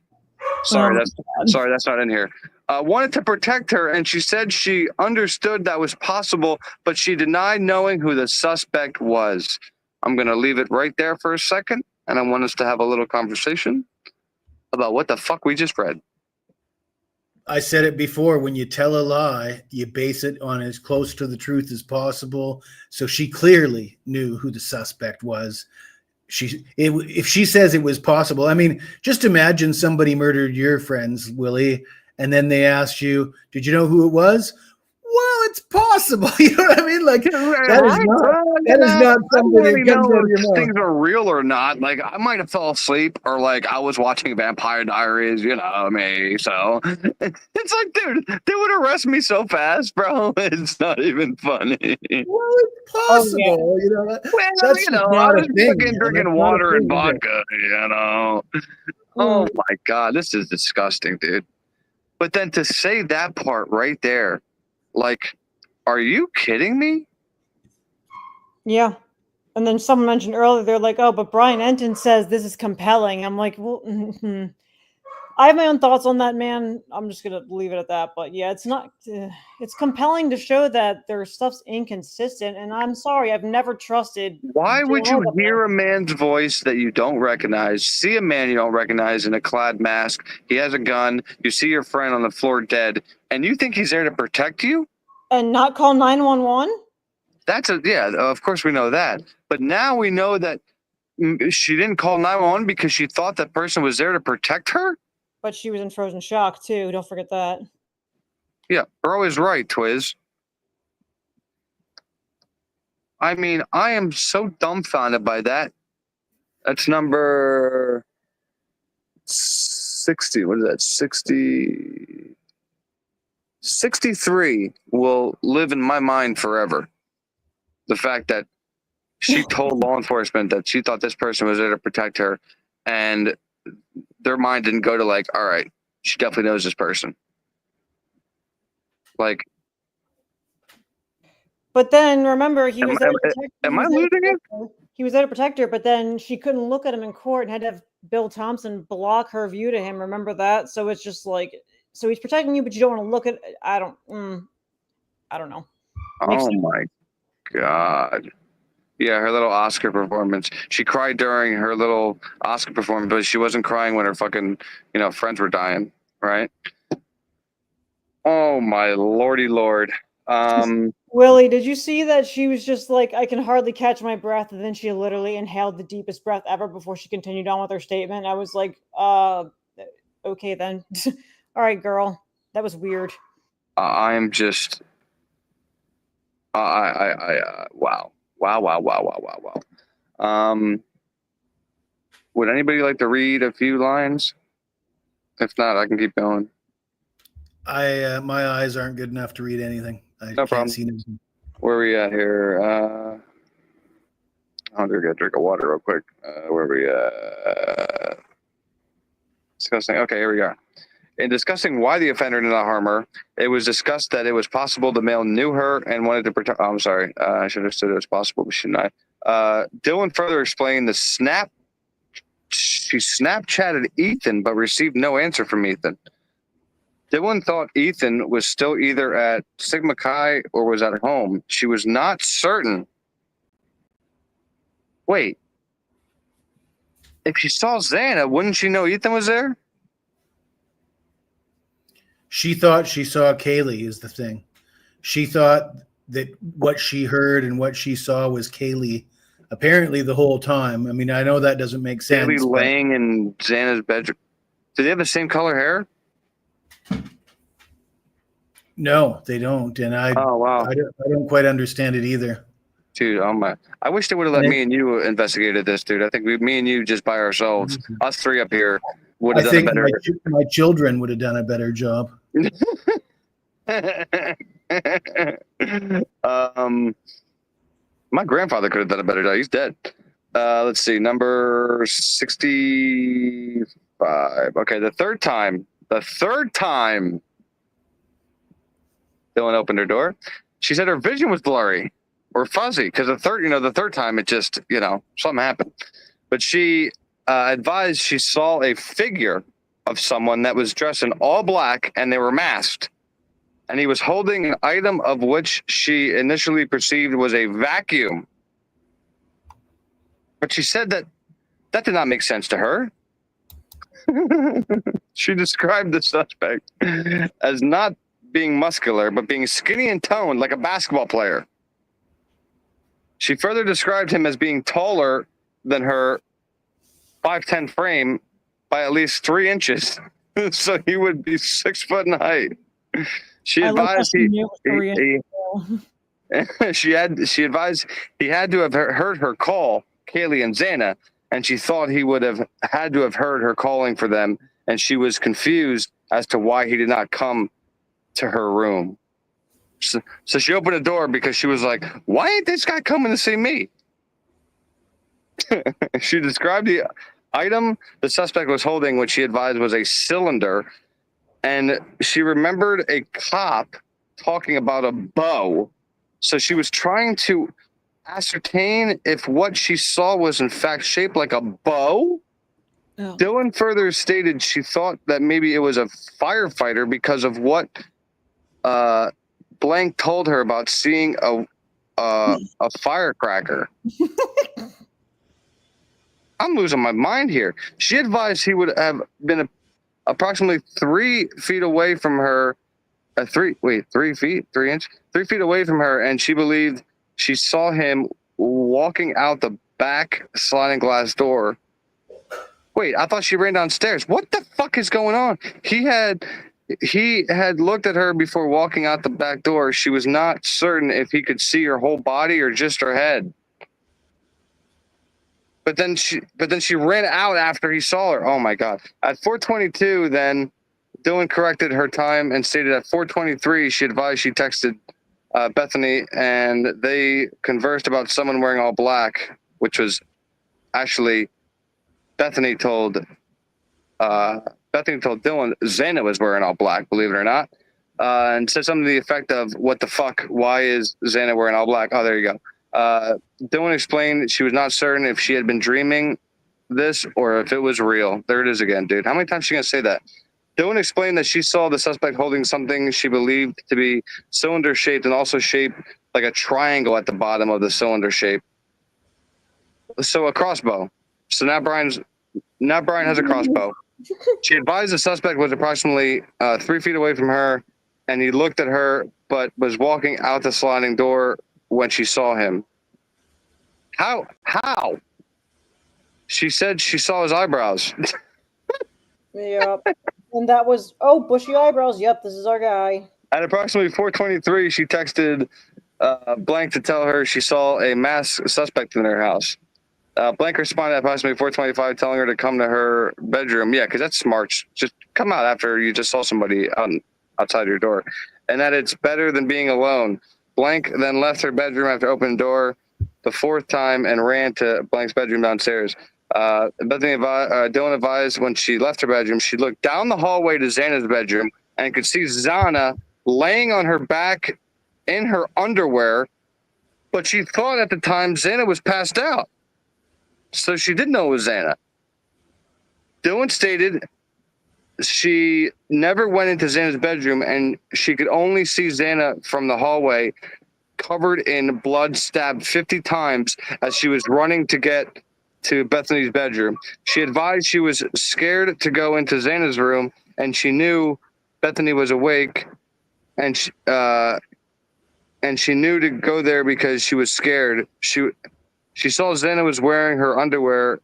Sorry, that's not in here. Wanted to protect her, and she said she understood that was possible, but she denied knowing who the suspect was. I'm going to leave it right there for a second, and I want us to have a little conversation about what the fuck we just read. I said it before, when you tell a lie, you base it on as close to the truth as possible. So she clearly knew who the suspect was. If she says it was possible, I mean, just imagine somebody murdered your friends, Willie, and then they asked you, did you know who it was? Well, it's possible. You know what I mean? Like, that is not something that comes out of your mouth. Things are real or not. Like, I might have fell asleep, or like I was watching Vampire Diaries, you know me. So it's like, dude, they would arrest me so fast, bro. It's not even funny. Well, it's possible. You know, that's I was fucking drinking water and vodka, you know. Oh my God, this is disgusting, dude. But then to say that part right there, like, are you kidding me? Yeah. And then someone mentioned earlier, they're like, oh, but Brian Enton says this is compelling. I'm like, well, I have my own thoughts on that, man. I'm just going to leave it at that. But yeah, it's not, it's compelling to show that their stuff's inconsistent. And I'm sorry, I've never trusted. Why would you hear a man's voice that you don't recognize, see a man you don't recognize in a clad mask, he has a gun, you see your friend on the floor dead, and you think he's there to protect you? And not call 911? Yeah, of course we know that. But now we know that she didn't call 911 because she thought that person was there to protect her? But she was in frozen shock, too. Don't forget that. Yeah, bro is right, Twiz. I mean, I am so dumbfounded by that. That's number 60. What is that? 63 will live in my mind forever. The fact that she told law enforcement that she thought this person was there to protect her, and their mind didn't go to like, all right, she definitely knows this person. Like, but then remember, he was there to protect her. Am I losing it? He was there to protect her, but then she couldn't look at him in court and had to have Bill Thompson block her view to him. Remember that? So it's just like, so he's protecting you, but you don't want to look at. I don't know. Oh my God. Yeah, her little Oscar performance. She cried during her little Oscar performance, but she wasn't crying when her fucking, friends were dying, right? Oh my lordy lord. Willie, did you see that she was just like, I can hardly catch my breath, and then she literally inhaled the deepest breath ever before she continued on with her statement? I was like, okay then. All right, girl. That was weird. I'm just, wow. Would anybody like to read a few lines? If not, I can keep going. My eyes aren't good enough to read anything. I No can't problem. see anything. Where are we at here? I'll get a drink of water real quick. Where are we at? Discussing. Okay, here we are. In discussing why the offender did not harm her, it was discussed that it was possible the male knew her and wanted to protect. Oh, I'm sorry. I should have said it was possible, but shouldn't I? Dylan further explained she Snapchatted Ethan, but received no answer from Ethan. Dylan thought Ethan was still either at Sigma Chi or was at home. She was not certain. Wait. If she saw Xana, wouldn't she know Ethan was there? She thought she saw Kaylee is the thing. She thought that what she heard and what she saw was Kaylee apparently the whole time. I mean, I know that doesn't make sense. Kaylee laying in Xana's bedroom. Do they have the same color hair? No, they don't. And Oh, wow. I don't quite understand it either. Dude, oh my. I wish they would have let me and you investigated this, dude. I think me and you just by ourselves, us three up here, would I have done a think better. my children would have done a better job. My grandfather could have done a better job. He's dead. Let's see, number 65. Okay, the third time Dylan opened her door, she said her vision was blurry or fuzzy because the third time it just, something happened. But she advised she saw a figure of someone that was dressed in all black and they were masked. And he was holding an item of which she initially perceived was a vacuum. But she said that did not make sense to her. She described the suspect as not being muscular, but being skinny and toned like a basketball player. She further described him as being taller than her 5'10" frame by at least 3 inches. So he would be 6 foot in height. She advised she advised he had to have heard her call Kaylee and Xana, and she thought he would have had to have heard her calling for them, and she was confused as to why he did not come to her room. So she opened the door because she was like, why ain't this guy coming to see me? She described the item the suspect was holding, which she advised was a cylinder, and she remembered a cop talking about a bow. So she was trying to ascertain if what she saw was in fact shaped like a bow. Oh. Dylan further stated she thought that maybe it was a firefighter because of what Blank told her about seeing a firecracker. I'm losing my mind here. She advised he would have been approximately 3 feet away from her. 3 feet away from her, and she believed she saw him walking out the back sliding glass door. Wait, I thought she ran downstairs. What the fuck is going on? He had looked at her before walking out the back door. She was not certain if he could see her whole body or just her head. But then she ran out after he saw her. Oh my God. At 4:22, then Dylan corrected her time and stated at 4:23 she advised she texted Bethany, and they conversed about someone wearing all black, which was actually Bethany told Dylan Xana was wearing all black, believe it or not, and said something to the effect of, what the fuck, why is Xana wearing all black? Oh, there you go. Dylan explained she was not certain if she had been dreaming this or if it was real. There it is again, dude. How many times is she going to say that? Dylan explained that she saw the suspect holding something she believed to be cylinder-shaped and also shaped like a triangle at the bottom of the cylinder shape. So a crossbow. So now Brian has a crossbow. She advised the suspect was approximately 3 feet away from her, and he looked at her but was walking out the sliding door when she saw him. How? She said she saw his eyebrows. Yep. And that was, bushy eyebrows. Yep, this is our guy. At approximately 4:23, she texted Blank to tell her she saw a masked suspect in her house. Blank responded at approximately 4:25, telling her to come to her bedroom. Yeah, because that's smart. Just come out after you just saw somebody outside your door. And that it's better than being alone. Blank then left her bedroom after opening the door the fourth time and ran to Blank's bedroom downstairs. Dylan advised when she left her bedroom, she looked down the hallway to Xana's bedroom and could see Xana laying on her back in her underwear, but she thought at the time Xana was passed out. So she didn't know it was Xana. Dylan stated she never went into Xana's bedroom and she could only see Xana from the hallway, covered in blood, stabbed 50 times as she was running to get to Bethany's bedroom. She advised she was scared to go into Xana's room and she knew Bethany was awake and she knew to go there because she was scared. She saw Xana was wearing her underwear,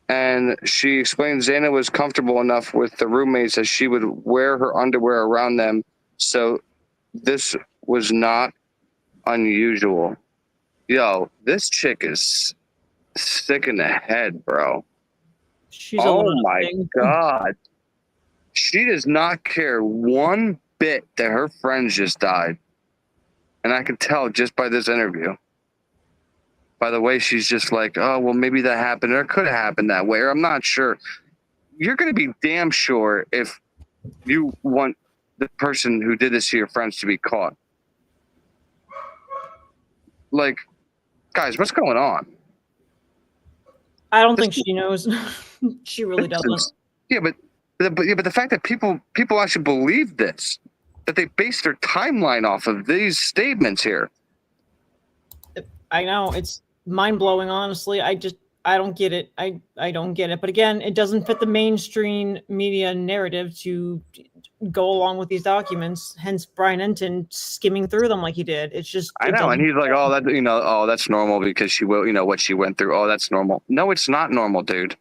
and she explained Xana was comfortable enough with the roommates that she would wear her underwear around them. So this was not unusual. Yo, this chick is sick in the head, bro. She's a Oh little my thing. God. She does not care one bit that her friends just died. And I could tell just by this interview. By the way, she's just like, oh, well, maybe that happened, or it could have happened that way, or I'm not sure. You're going to be damn sure if you want the person who did this to your friends to be caught. Like, guys, what's going on? I don't think she knows. She really doesn't. Yeah, but the fact that people actually believe this, that they base their timeline off of these statements here. I know, it's mind-blowing, honestly. I don't get it. I don't get it. But again, it doesn't fit the mainstream media narrative to go along with these documents. Hence Brian Enton skimming through them like he did. It's just, I know, and he's like, oh, that, that's normal because she will, what she went through. Oh, that's normal. No, it's not normal, dude.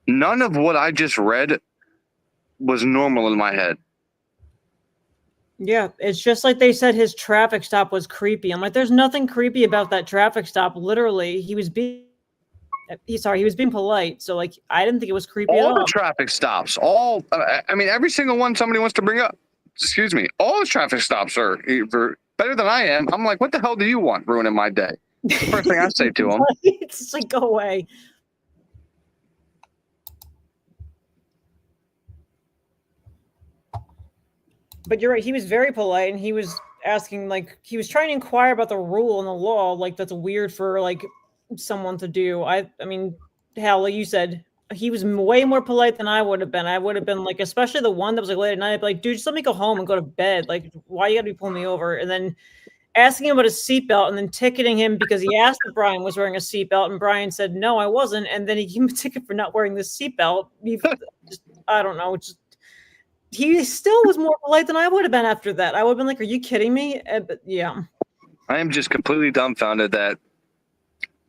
None of what I just read was normal in my head. Yeah, it's just like they said his traffic stop was creepy. I'm like, there's nothing creepy about that traffic stop. Literally, he was being polite. So like, I didn't think it was creepy at All all. the traffic stops, every single one somebody wants to bring up. Excuse me. All the traffic stops are better than I am. I'm like, what the hell do you want ruining my day? First thing I say to him. It's just like, go away. But you're right. He was very polite, and he was asking, like, he was trying to inquire about the rule and the law. Like, that's weird for like someone to do. I mean, hell, like you said, he was way more polite than I would have been. I would have been like, especially the one that was like late at night, I'd be like, dude, just let me go home and go to bed. Like, why you gotta be pulling me over? And then asking him about his seatbelt and then ticketing him because he asked if Brian was wearing a seatbelt, and Brian said no, I wasn't. And then he gave him a ticket for not wearing the seatbelt. I don't know. He still was more polite than I would have been after that. I would have been like, are you kidding me? But yeah. I am just completely dumbfounded that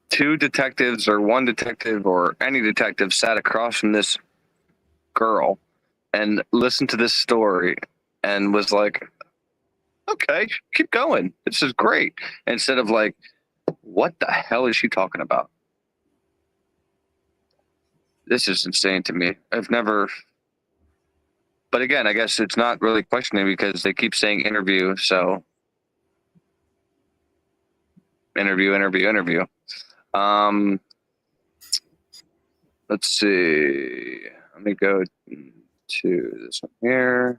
two detectives or one detective or any detective sat across from this girl and listened to this story and was like, okay, keep going. This is great. Instead of like, what the hell is she talking about? This is insane to me. I've never... But again, I guess it's not really questioning because they keep saying interview, so interview. Let's see. Let me go to this one here.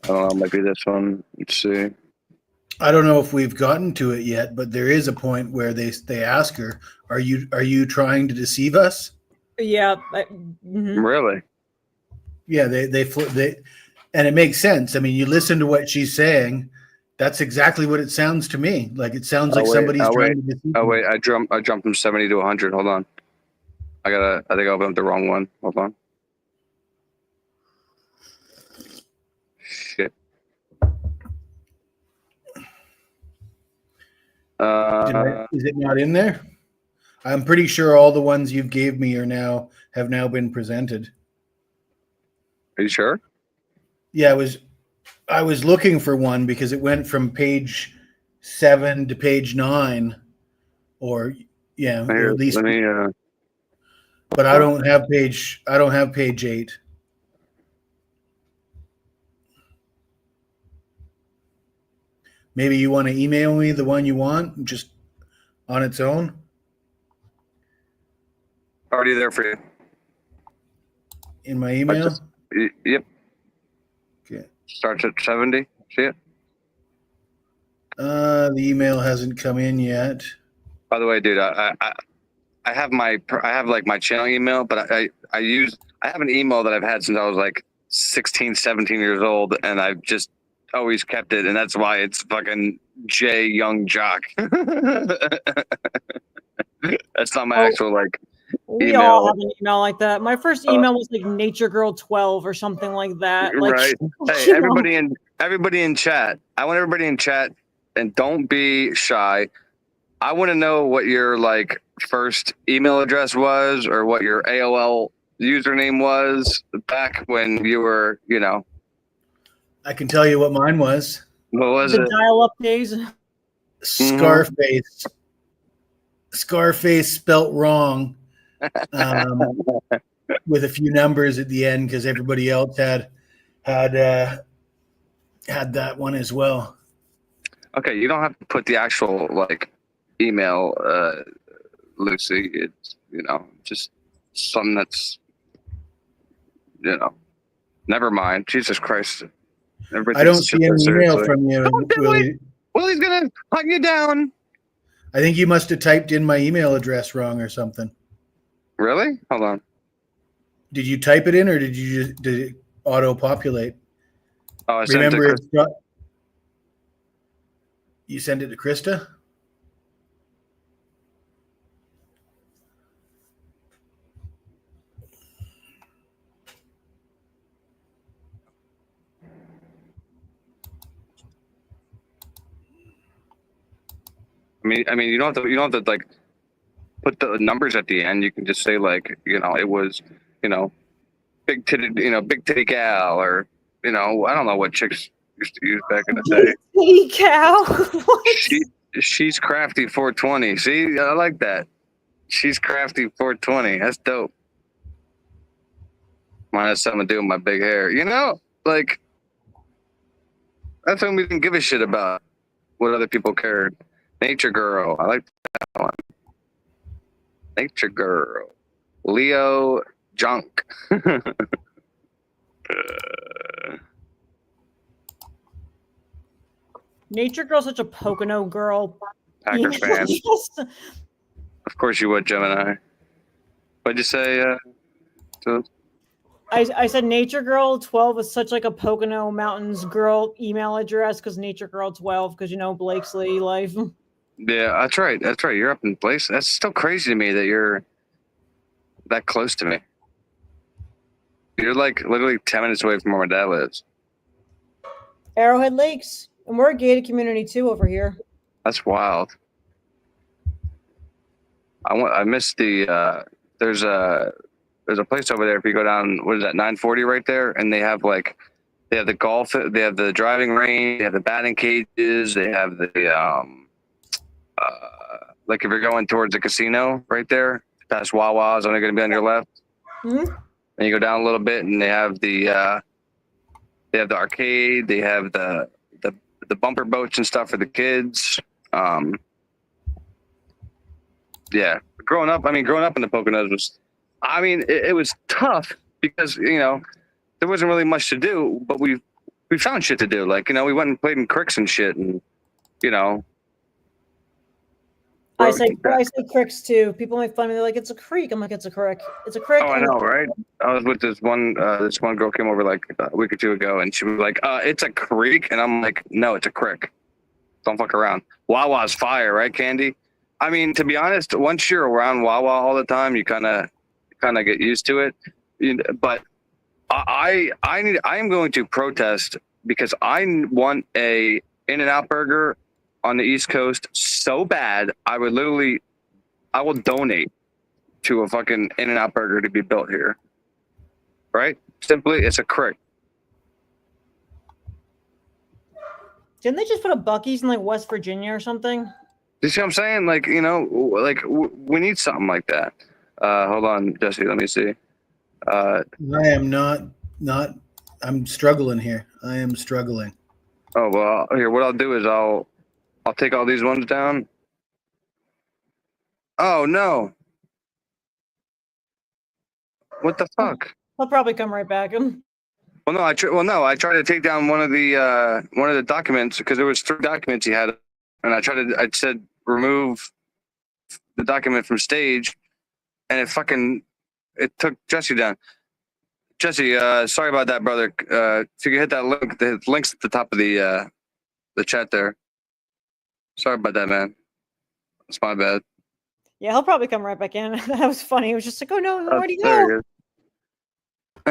I don't know, maybe this one. Let's see. I don't know if we've gotten to it yet, but there is a point where they ask her, "Are you trying to deceive us?" Yeah. Really? Yeah, they and it makes sense. I mean, you listen to what she's saying. That's exactly what it sounds to me. Like it sounds like somebody's trying to deceive. Oh wait, I jumped from 70 to 100. Hold on. I think I opened up the wrong one. Hold on. Shit. Is it not in there? I'm pretty sure all the ones you've gave me have now been presented. Are you sure? Yeah, I was looking for one because it went from page 7 to page 9, or yeah, or Here, at least. let me. But I don't have page 8. Maybe you want to email me the one you want just on its own. Already there for you. In my email. Yep. Okay. Starts at 70. See it? The email hasn't come in yet. By the way, dude, I have like my channel email, but I have an email that I've had since I was like 16, 17 years old, and I've just always kept it, and that's why it's fucking J Young Jock. That's not my actual like We email. all have an email like that. My first email was like Nature Girl 12 or something like that. Like, right. Hey, everybody in chat. I want everybody in chat, and don't be shy. I want to know what your like first email address was, or what your AOL username was back when you were, I can tell you what mine was. What was the it? dial-up days. Scarface. Scarface spelt wrong, with a few numbers at the end because everybody else had that one as well. Okay, you don't have to put the actual like email, Lucy. It's just something that's never mind. Jesus Christ. Everybody I don't takes see shit an so email seriously. from you, Don't do Willie. it. Willie's gonna hunt you down. I think you must have typed in my email address wrong or something. Really? Hold on. Did you type it in, or did it auto populate? Oh, I sent Remember, it. you sent it to Krista? I mean, you don't have to like put the numbers at the end. You can just say like, it was, big titty gal, or I don't know what chicks used to use back in the day. Hey, cow. What? She's crafty 420. See, I like that. She's crafty 420. That's dope. Mine has something to do with my big hair. Like that's when we didn't give a shit about what other people cared. Nature girl. I like that one. Nature girl. Leo junk. Nature Girl's such a Pocono girl. Packers fan. Of course you would, Gemini. What'd you say? I said Nature Girl 12 is such like a Pocono Mountains girl email address because Nature Girl 12 because Blakesley life. Yeah, that's right. That's right. You're up in place. That's still crazy to me that you're that close to me. You're like literally 10 minutes away from where my dad lives. Arrowhead Lakes, and we're a gated community too over here. That's wild. I missed the there's a place over there if you go down, what is that, 940 right there, and they have the golf, they have the driving range, they have the batting cages, they have the like if you're going towards the casino right there, past Wawa's only going to be on your left. Mm-hmm. And you go down a little bit and they have the arcade, they have the bumper boats and stuff for the kids. Yeah, growing up in the Poconos was, it was tough because there wasn't really much to do, but we found shit to do. Like we went and played in creeks and shit, and I say cricks too. People make fun of me. They're like, it's a creek. I'm like, it's a creek. It's a creek. Oh, I know, right? I was with this one girl came over like a week or two ago, and she was like, it's a creek, and I'm like, no, it's a creek. Don't fuck around. Wawa's fire, right, Candy? I mean, to be honest, once you're around Wawa all the time, you kind of get used to it. But I am going to protest because I want a In-N-Out burger on the East Coast so bad. I would literally I will donate to a fucking In-N-Out burger to be built here. Right? Simply, it's a crick. Didn't they just put a Buc-ee's in like West Virginia or something? You see what I'm saying? Like, you know, like we need something like that. Hold on, Jesse. Let me see. I am not. I'm struggling here. I am struggling. Oh well, here. What I'll do is I'll take all these ones down. Oh no! What the fuck? He'll probably come right back. Well, no, I tried to take down one of the documents because there was 3 documents he had, and I said remove the document from stage, and it took Jesse down. Jesse, sorry about that, brother. If you could hit that link, the link's at the top of the chat there. Sorry about that, man. It's my bad. Yeah, he'll probably come right back in. That was funny. It was just like, oh no, where'd he There go? he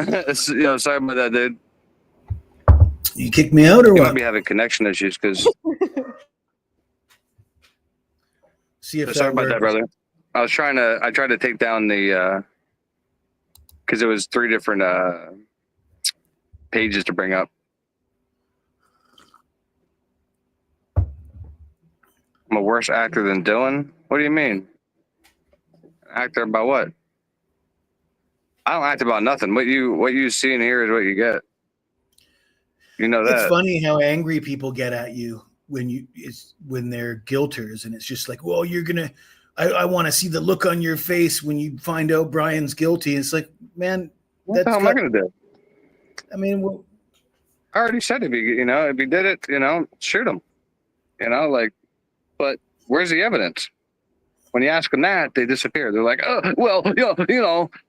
is. Sorry about that, dude. You kicked me out or You might what? be having connection issues because. See if Sorry that about that, works. brother. I tried to take down the because it was 3 different pages to bring up. I'm a worse actor than Dylan. What do you mean? Actor about what? I don't act about nothing. What you see and hear is what you get. You know It's that. funny how angry people get at you when they're guilters, and it's just like, well, you're gonna. I want to see the look on your face when you find out Brian's guilty. It's like, man, What the hell am I gonna do? I mean, well, I already said if he did it, shoot him. But where's the evidence? When you ask them that, they disappear. They're like, oh, well,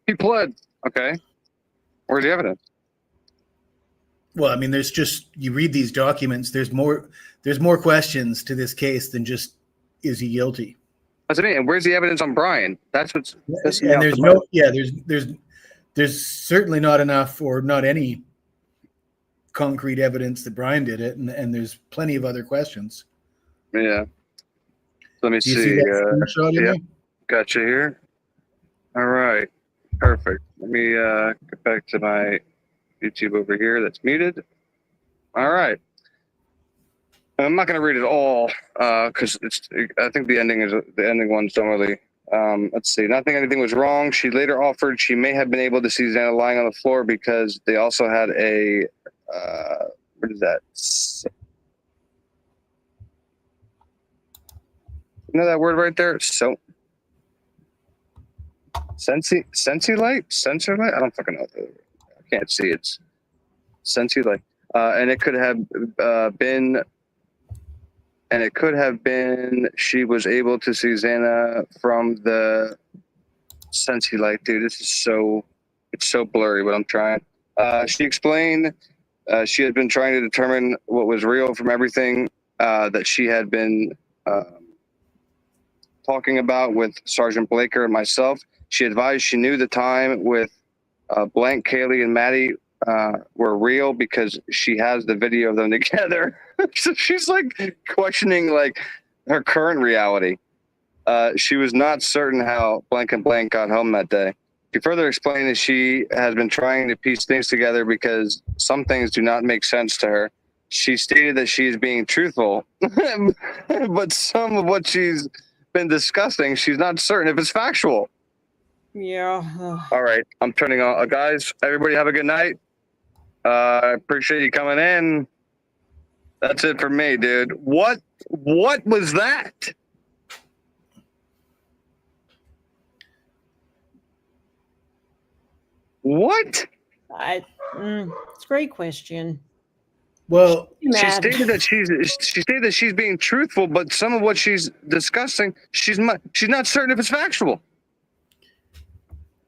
he pled. Okay. Where's the evidence? well, I mean, there's just you read these documents. There's more questions to this case than just is he guilty. That's what I mean. And where's the evidence on Brian? That's what's. And there's certainly not enough or not any concrete evidence that Brian did it, and there's plenty of other questions. Yeah. Let me Do you see. see that screenshot in Yep. there? Gotcha here. All right. Perfect. Let me get back to my YouTube over here that's muted. All right. I'm not going to read it all because I think the ending ones don't really. Let's see. Not think anything was wrong. She later offered she may have been able to see Xana lying on the floor because they also had a what is that? You know that word right there? So Sensi light? Sensor light? I don't fucking know. I can't see. It's Sensi light. And it could have been she was able to see Xana from the Sensi light, dude. It's so blurry, but I'm trying. She explained she had been trying to determine what was real from everything that she had been talking about with Sergeant Blaker and myself. She advised she knew the time with Blank, Kaylee, and Maddie were real because she has the video of them together. So she's like questioning like her current reality. She was not certain how Blank and Blank got home that day. She further explained that she has been trying to piece things together because some things do not make sense to her. She stated that she is being truthful, but some of what she's been discussing, she's not certain if it's factual. Yeah. All right, I'm turning on. Guys, everybody have a good night. I appreciate you coming in. That's it for me, dude. What was that? What? It's a great question. Well, She stated that she's being truthful, but some of what she's discussing, she's not certain if it's factual.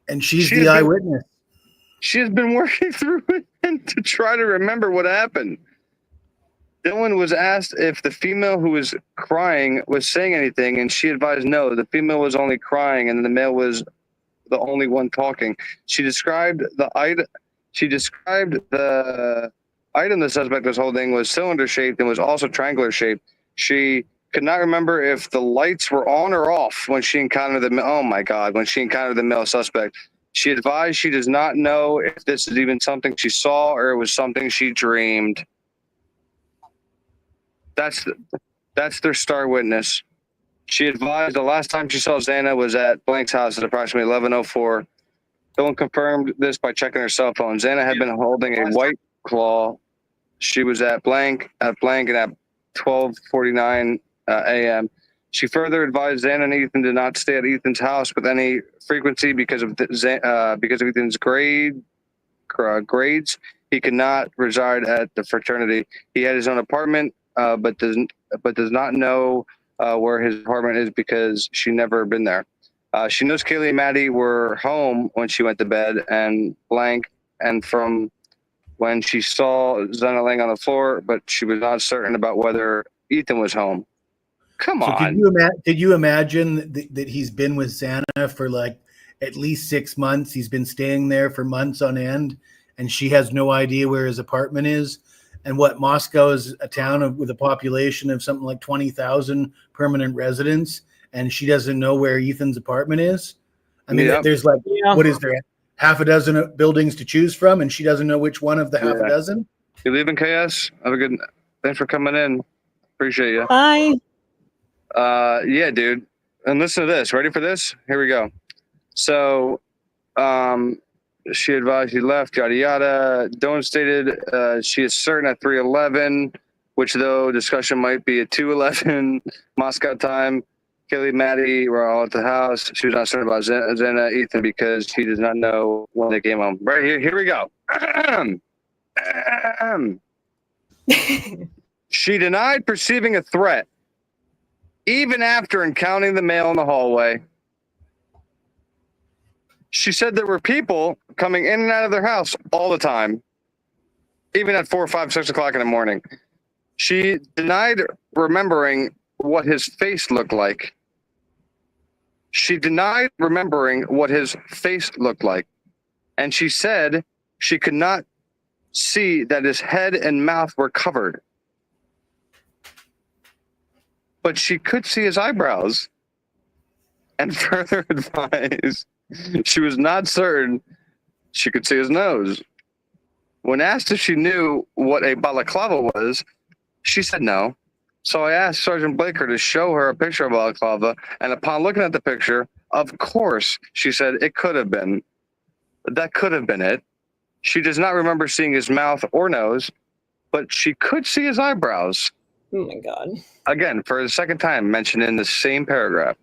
and she's the eyewitness. She has been working through it to try to remember what happened. Dylan was asked if the female who was crying was saying anything, and she advised no. The female was only crying, and the male was the only one talking. She described the item. The item the suspect was holding was cylinder shaped and was also triangular shaped. She could not remember if the lights were on or off when she encountered when she encountered the male suspect. She advised she does not know if this is even something she saw or it was something she dreamed. That's their star witness. She advised the last time she saw Xana was at blank's house at approximately 11:04. Dylan confirmed this by checking her cell phone. Xana had been holding a white claw. She was at blank and at 12:49 a.m. She further advised Xana and Ethan to not stay at Ethan's house with any frequency because of Ethan's grades. He could not reside at the fraternity. He had his own apartment, but does not know where his apartment is because she never been there. She knows Kaylee and Maddie were home when she went to bed, and blank, and from when she saw Xana laying on the floor, but she was not certain about whether Ethan was home. Come on. Could you imagine that he's been with Xana for like at least 6 months? He's been staying there for months on end, and she has no idea where his apartment is. And what, Moscow is a town with a population of something like 20,000 permanent residents, and she doesn't know where Ethan's apartment is? I mean, there's like, what is there, half a dozen buildings to choose from, and she doesn't know which one of the half a dozen? You leaving, KS? Have a good. Thanks for coming in. Appreciate you. Bye. Yeah, dude. And listen to this. Ready for this? Here we go. So, she advised she left, yada yada. Doan stated she is certain at 3:11, which though discussion might be at 2:11 Moscow time. Kaylee and Maddie were all at the house. She was not certain about Xana Ethan because he does not know when they came home. Right here we go. She denied perceiving a threat even after encountering the male in the hallway. She said there were people coming in and out of their house all the time, even at 4, 5, 6 o'clock in the morning. She denied remembering what his face looked like. She denied remembering what his face looked like. And she said she could not see that his head and mouth were covered. But she could see his eyebrows. And further advised she was not certain she could see his nose. When asked if she knew what a balaclava was, she said no. So I asked Sergeant Blaker to show her a picture of a balaclava, and upon looking at the picture, of course, she said it could have been. That could have been it. She does not remember seeing his mouth or nose, but she could see his eyebrows. Oh my God. Again, for the second time, mentioned in the same paragraph.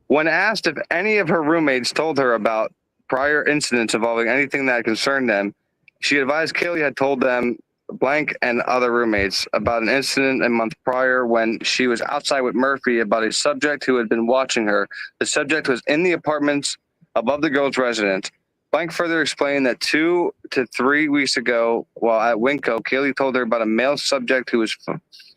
When asked if any of her roommates told her about prior incidents involving anything that concerned them, she advised Kaylee had told them blank and other roommates about an incident a month prior when she was outside with Murphy about a subject who had been watching her. The subject was in the apartments above the girl's residence. Blank further explained that 2 to 3 weeks ago, while at Winco, Kaylee told her about a male subject who was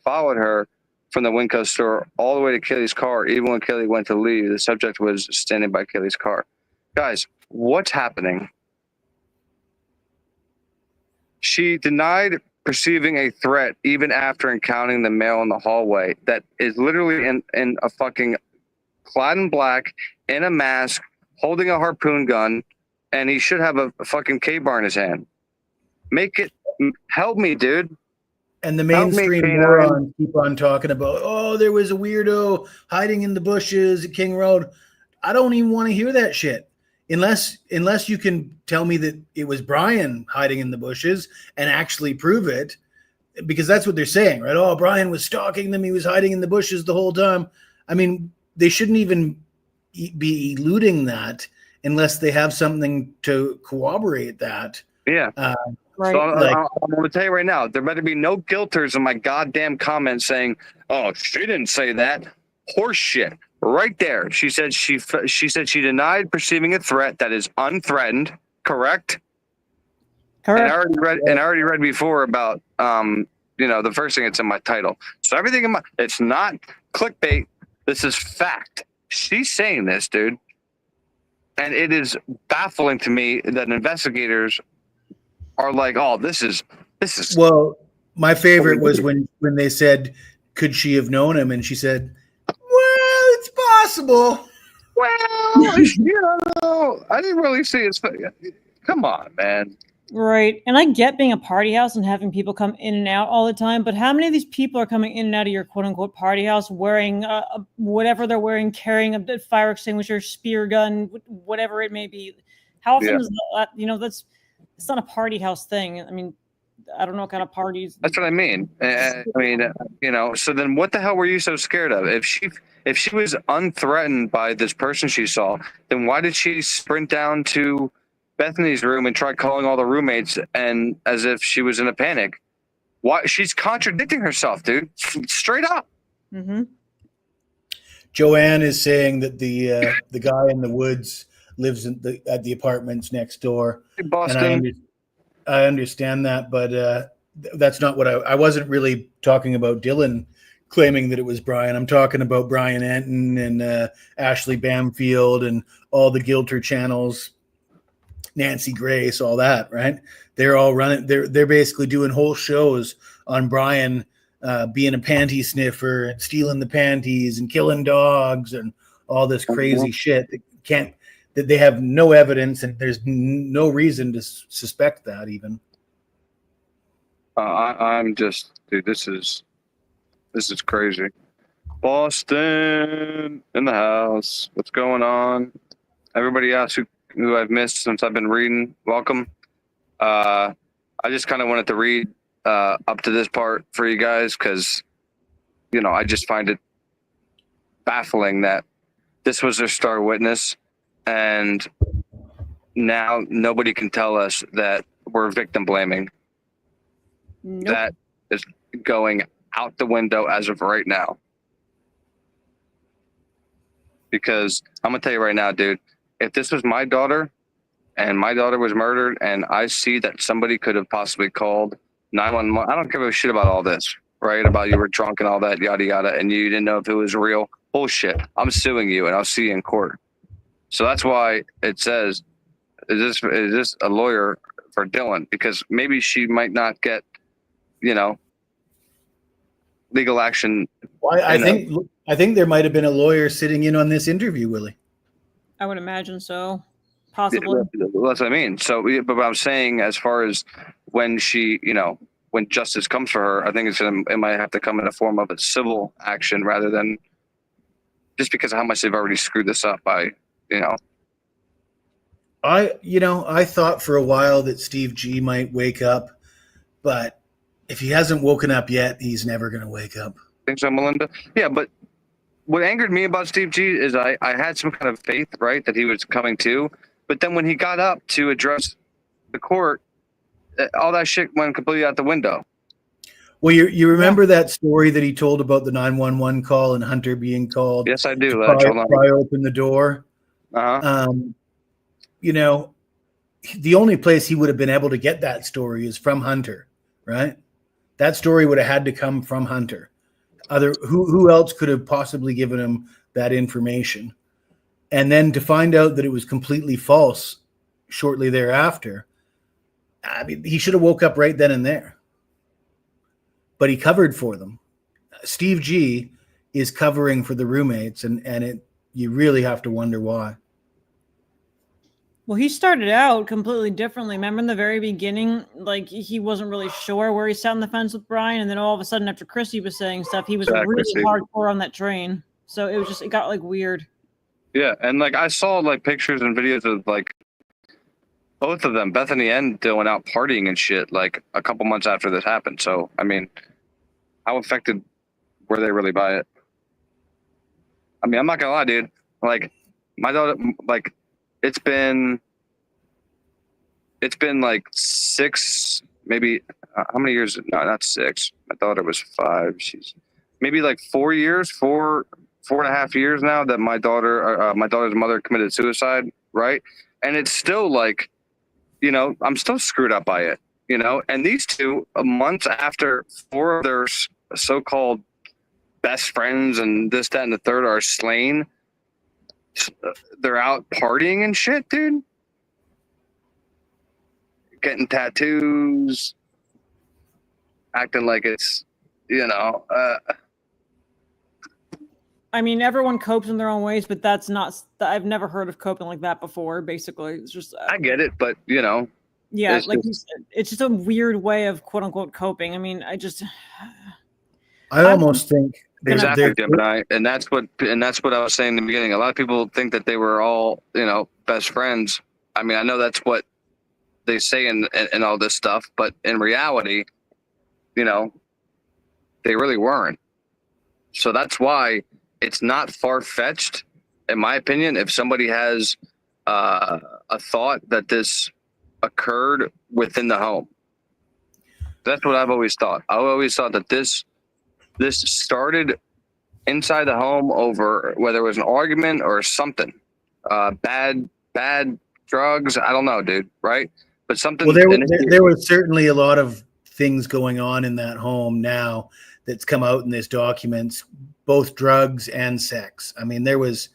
followed her from the Winco store all the way to Kaylee's car. Even when Kaylee went to leave, the subject was standing by Kaylee's car. Guys, what's happening? She denied perceiving a threat even after encountering the male in the hallway that is literally in a fucking clad in black, in a mask, holding a harpoon gun, and he should have a fucking K-bar in his hand. Help me, dude. And the mainstream morons keep on talking about, oh, there was a weirdo hiding in the bushes at King Road. I don't even want to hear that shit. Unless you can tell me that it was Brian hiding in the bushes and actually prove it, because that's what they're saying, right? Oh, Brian was stalking them. He was hiding in the bushes the whole time. I mean, they shouldn't even be eluding that unless they have something to corroborate that. Yeah. Right. So I'm going to tell you right now, there better be no guilters in my goddamn comments saying, oh, she didn't say that. Horse shit. Right there. She said she denied perceiving a threat that is unthreatened. Correct? Correct. And I already read before about the first thing that's in my title. So everything it's not clickbait. This is fact. She's saying this, dude. And it is baffling to me that investigators are like, oh, this is Well, my favorite was when they said could she have known him? And she said, well, it's possible. Well, you know, I didn't really see his face. Come on, man. Right. And I get being a party house and having people come in and out all the time, but how many of these people are coming in and out of your quote unquote party house wearing whatever they're wearing, carrying a fire extinguisher, spear gun, whatever it may be? How often is that? It's not a party house thing. I mean, I don't know what kind of parties. That's what I mean. I mean, you know, so then what the hell were you so scared of? If she was unthreatened by this person she saw, then why did she sprint down to Bethany's room and try calling all the roommates and as if she was in a panic? Why? She's contradicting herself, dude. Straight up. Mm-hmm. Joanne is saying that the guy in the woods lives at the apartments next door. Hey, Boston. And I understand that, but that's not what I wasn't really talking about Dylan claiming that it was Brian. I'm talking about Brian Anton and Ashley Bamfield and all the Gilter channels, Nancy Grace, all that, right? They're all running. They're basically doing whole shows on Brian being a panty sniffer and stealing the panties and killing dogs and all this crazy shit that they have no evidence and there's no reason to suspect that even. I'm just, dude. This is crazy. Boston in the house. What's going on? Everybody else who I've missed since I've been reading, welcome. I just kind of wanted to read up to this part for you guys because, you know, I just find it baffling that this was their star witness and now nobody can tell us that we're victim blaming. Nope. That is going out the window as of right now. Because I'm going to tell you right now, dude, if this was my daughter and my daughter was murdered and I see that somebody could have possibly called 911, I don't give a shit about all this, right? About you were drunk and all that, yada, yada, and you didn't know if it was real. Bullshit. I'm suing you and I'll see you in court. So that's why it says, is this a lawyer for Dylan? Because maybe she might not get, you know, legal action. Well, I think there might have been a lawyer sitting in on this interview, Willie. I would imagine so. Possibly. That's what I mean. So, but what I'm saying, as far as when she, you know, when justice comes for her, I think it might have to come in the form of a civil action rather than just because of how much they've already screwed this up by, you know. I thought for a while that Steve G might wake up, but if he hasn't woken up yet, he's never going to wake up. Think so, Melinda? Yeah, but what angered me about Steve G is I had some kind of faith, right, that he was coming to. But then when he got up to address the court, all that shit went completely out the window. Well, you remember that story that he told about the 911 call and Hunter being called? Yes, I do. Pry open the door. Uh-huh. You know, the only place he would have been able to get that story is from Hunter, right? That story would have had to come from Hunter. Who else could have possibly given him that information? And then to find out that it was completely false shortly thereafter, I mean, he should have woke up right then and there. But he covered for them. Steve G is covering for the roommates, and you really have to wonder why. Well, he started out completely differently. Remember in the very beginning, like he wasn't really sure where he sat on the fence with Brian, and then all of a sudden, after Chrissy was saying stuff, he was really hardcore on that train. So it got like weird. Yeah, and like I saw like pictures and videos of like both of them, Bethany and Dylan, out partying and shit like a couple months after this happened. So I mean, how affected were they really by it? I mean, I'm not gonna lie, dude. Like my daughter, like it's been like 6, maybe how many years? No, not 6. My daughter was 5. She's maybe like 4 years, 4.5 years now that my daughter's mother committed suicide, right? And it's still like, you know, I'm still screwed up by it, you know. And these two, months after 4 of their so-called best friends and this, that, and the third are slain, they're out partying and shit, dude. Getting tattoos, acting like it's, you know, I mean, everyone copes in their own ways, but that's not. I've never heard of coping like that before. Basically, it's just. I get it, but you know, Yeah, it's like you just- said, it's just a weird way of quote unquote coping. I mean, I almost think exactly, they're, Gemini, and that's what I was saying in the beginning. A lot of people think that they were all, you know, best friends. I mean, I know that's what they say in all this stuff, but in reality, you know, they really weren't. So that's why it's not far-fetched, in my opinion, if somebody has a thought that this occurred within the home. That's what I've always thought. I always thought that this started inside the home over whether it was an argument or something, bad drugs. I don't know, dude. Right? But something. well, there was certainly a lot of things going on in that home now that's come out in this documents, both drugs and sex. I mean, there was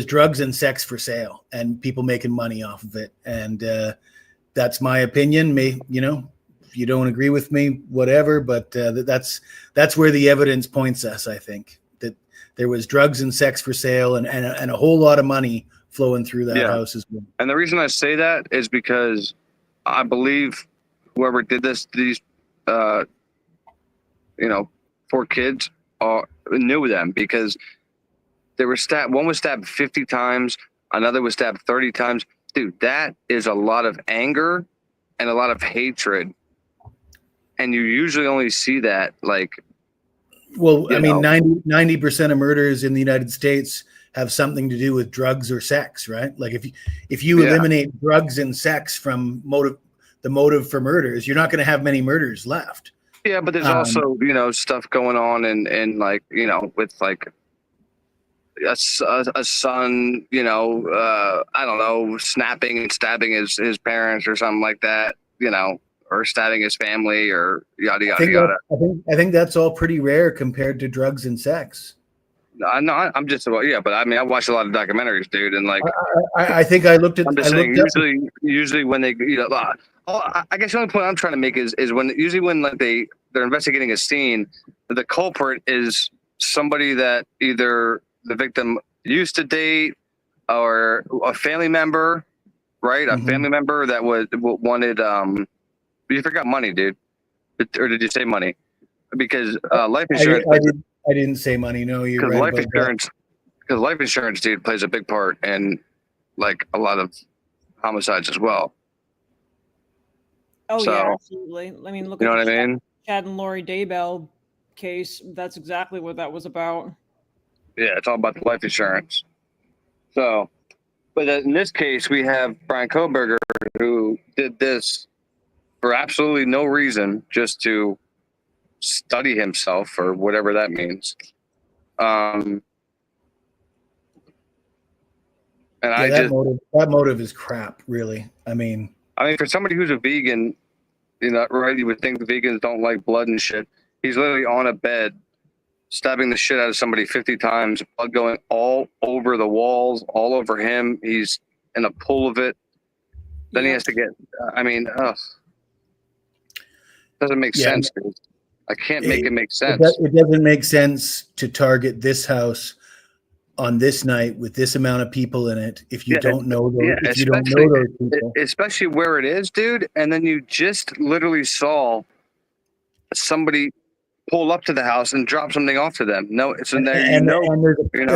drugs and sex for sale and people making money off of it. And that's my opinion. You know, if you don't agree with me, whatever, but that's where the evidence points us. I think that there was drugs and sex for sale and a whole lot of money flowing through that house as well. And the reason I say that is because I believe whoever did this, these, you know, 4 kids knew them because they were stabbed. One was stabbed 50 times. Another was stabbed 30 times. Dude, that is a lot of anger and a lot of hatred. And you usually only see that like. Well, I mean, 90% of murders in the United States have something to do with drugs or sex, right? Like if you eliminate drugs and sex from the motive for murders, you're not going to have many murders left. Yeah, but there's also, you know, stuff going on and like, you know, with like a son, you know, I don't know, snapping and stabbing his parents or something like that, you know, or stabbing his family or yada, yada, yada. I think that's all pretty rare compared to drugs and sex. No, I'm just about, yeah, but I mean, I watch a lot of documentaries, dude, and like, I think I looked at. I'm just saying, usually when they, you know, I guess the only point I'm trying to make is when like they're investigating a scene, the culprit is somebody that either the victim used to date or a family member, right? A family member that wanted, you forgot money, dude, or did you say money? Because life insurance. I didn't say money. No, you're right. Because life insurance, dude, plays a big part in like a lot of homicides as well. Oh, yeah, absolutely. I mean, look at what I mean? Chad and Lori Daybell case. That's exactly what that was about. Yeah, it's all about the life insurance. So, but in this case, we have Brian Koberger who did this for absolutely no reason, just to study himself or whatever that means. And that motive is crap, really. I mean, for somebody who's a vegan, you know, right? You would think the vegans don't like blood and shit. He's literally on a bed, stabbing the shit out of somebody 50 times, blood going all over the walls, all over him. He's in a pool of it. Then he has to get. Doesn't make sense, dude. I can't make it make sense. It doesn't make sense to target this house on this night with this amount of people in it if you don't know those. If you don't know those people, especially where it is, dude. And then you just literally saw somebody pull up to the house and drop something off to them. No, it's in there. And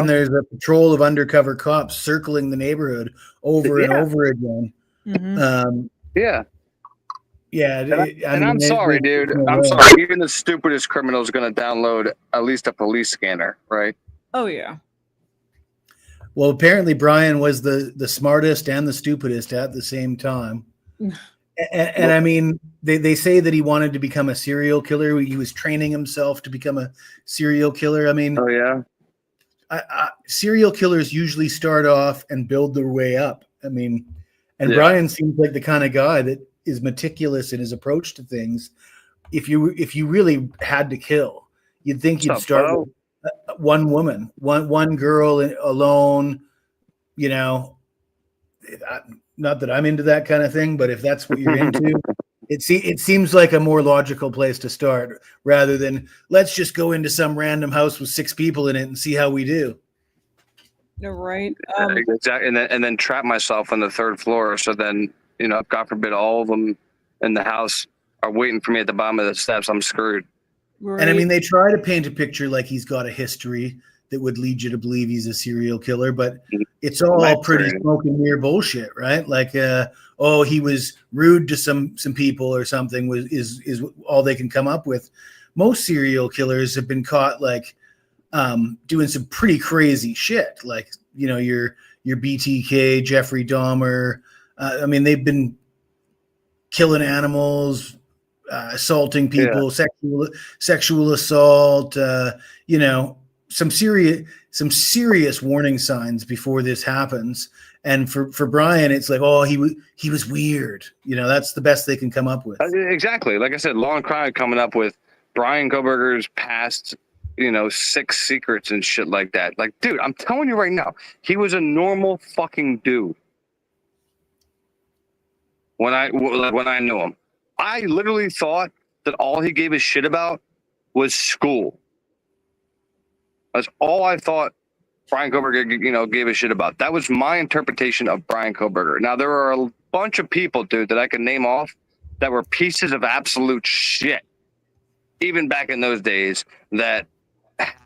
there's a patrol of undercover cops circling the neighborhood over and over again. Mm-hmm. I'm sorry, dude. I'm sorry. Even the stupidest criminal is going to download at least a police scanner, right? Oh, yeah. Well, apparently Brian was the smartest and the stupidest at the same time. And I mean, they say that he wanted to become a serial killer. He was training himself to become a serial killer. I mean, oh yeah. Serial killers usually start off and build their way up. I mean, and Brian seems like the kind of guy that is meticulous in his approach to things. If you really had to kill, you'd think you'd start with one woman, one girl alone, you know. Not that I'm into that kind of thing, but if that's what you're into, It seems like a more logical place to start rather than let's just go into some random house with 6 people in it and see how we do. You're right. Exactly, and then trap myself on the 3rd floor. So then, God forbid, all of them in the house are waiting for me at the bottom of the steps. I'm screwed. Right. And I mean, they try to paint a picture like he's got a history that would lead you to believe he's a serial killer, but it's all pretty smoke and mirror bullshit, right? Like, he was rude to some people or something is all they can come up with. Most serial killers have been caught like doing some pretty crazy shit, like your BTK, Jeffrey Dahmer. I mean, they've been killing animals, assaulting people, sexual assault. Some serious warning signs before this happens. And for Brian, it's like, he was weird. That's the best they can come up with. Exactly. Like I said, Law and Crime coming up with Brian Koberger's past, 6 secrets and shit like that. Like, dude, I'm telling you right now, he was a normal fucking dude. When I knew him, I literally thought that all he gave a shit about was school. That's all I thought Brian Koberger, gave a shit about. That was my interpretation of Brian Koberger. Now, there are a bunch of people, dude, that I can name off that were pieces of absolute shit, even back in those days, that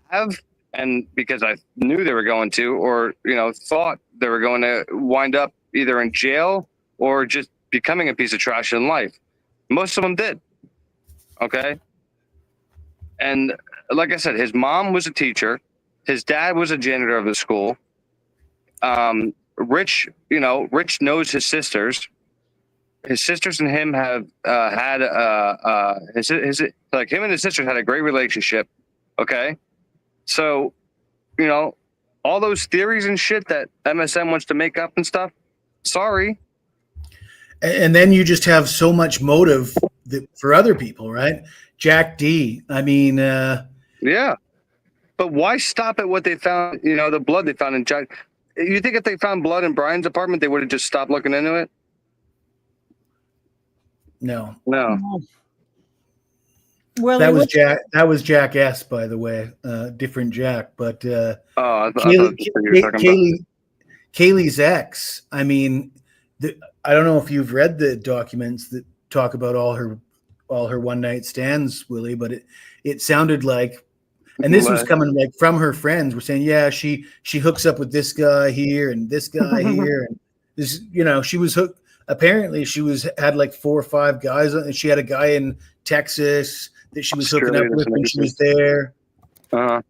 have, and because I knew they were going to, or, thought they were going to wind up either in jail or just becoming a piece of trash in life. Most of them did. Okay. And like I said, his mom was a teacher. His dad was a janitor of the school. Rich knows his sisters. His sisters and him have had him and his sisters had a great relationship. Okay. So, all those theories and shit that MSM wants to make up and stuff. Sorry. And then you just have so much motive for other people, right? Jack D. I mean, yeah. But why stop at what they found? The blood they found in Jack. You think if they found blood in Brian's apartment, they would have just stopped looking into it? No. Well, that was Jack. That was Jack S. By the way, different Jack. But Kaylee's ex. I mean, I don't know if you've read the documents that talk about all her one night stands, Willie, but it sounded like, and this was coming like from her friends were saying, yeah, she hooks up with this guy here and this guy here, and this, she was hooked. Apparently, had like 4 or 5 guys, and she had a guy in Texas that she was hooking up with when she was there. And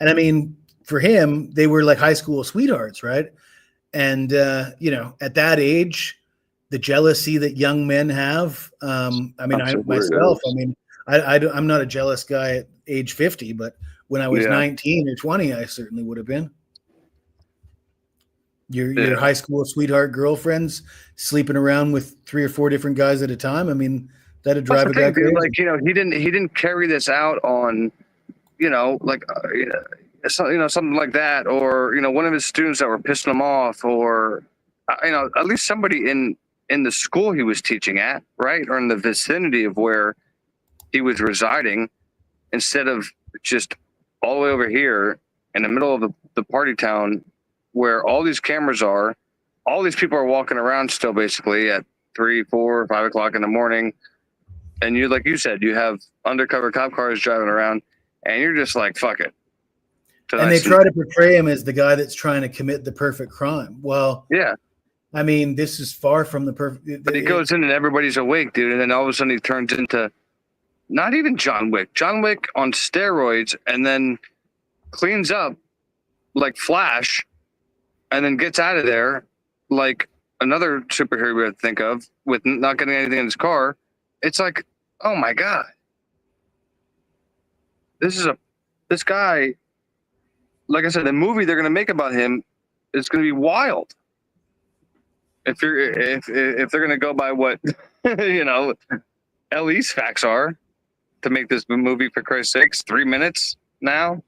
I mean, for him, they were like high school sweethearts, right? And at that age, the jealousy that young men have. I mean, I'm not a jealous guy at age 50, but when I was 19 or 20, I certainly would have been. Your high school sweetheart girlfriends sleeping around with 3 or 4 different guys at a time. I mean, that'd drive a guy crazy. Like, he didn't carry this out on, something like that, or one of his students that were pissing him off, or at least somebody in the school he was teaching at, right, or in the vicinity of where he was residing, instead of just all the way over here in the middle of the party town where all these cameras are, all these people are walking around still basically at 3, 4, 5 o'clock in the morning, and you, like you said, you have undercover cop cars driving around, and you're just like, fuck it. And they try to portray him as the guy that's trying to commit the perfect crime. Well, yeah. I mean, this is far from the perfect. But he goes in and everybody's awake, dude. And then all of a sudden he turns into not even John Wick on steroids, and then cleans up like Flash, and then gets out of there like another superhero we would think of with not getting anything in his car. It's like, oh my God. This guy, like I said, the movie they're going to make about him is going to be wild. If they're going to go by what, Ellie's facts are to make this movie, for Christ's sakes, 3 minutes now.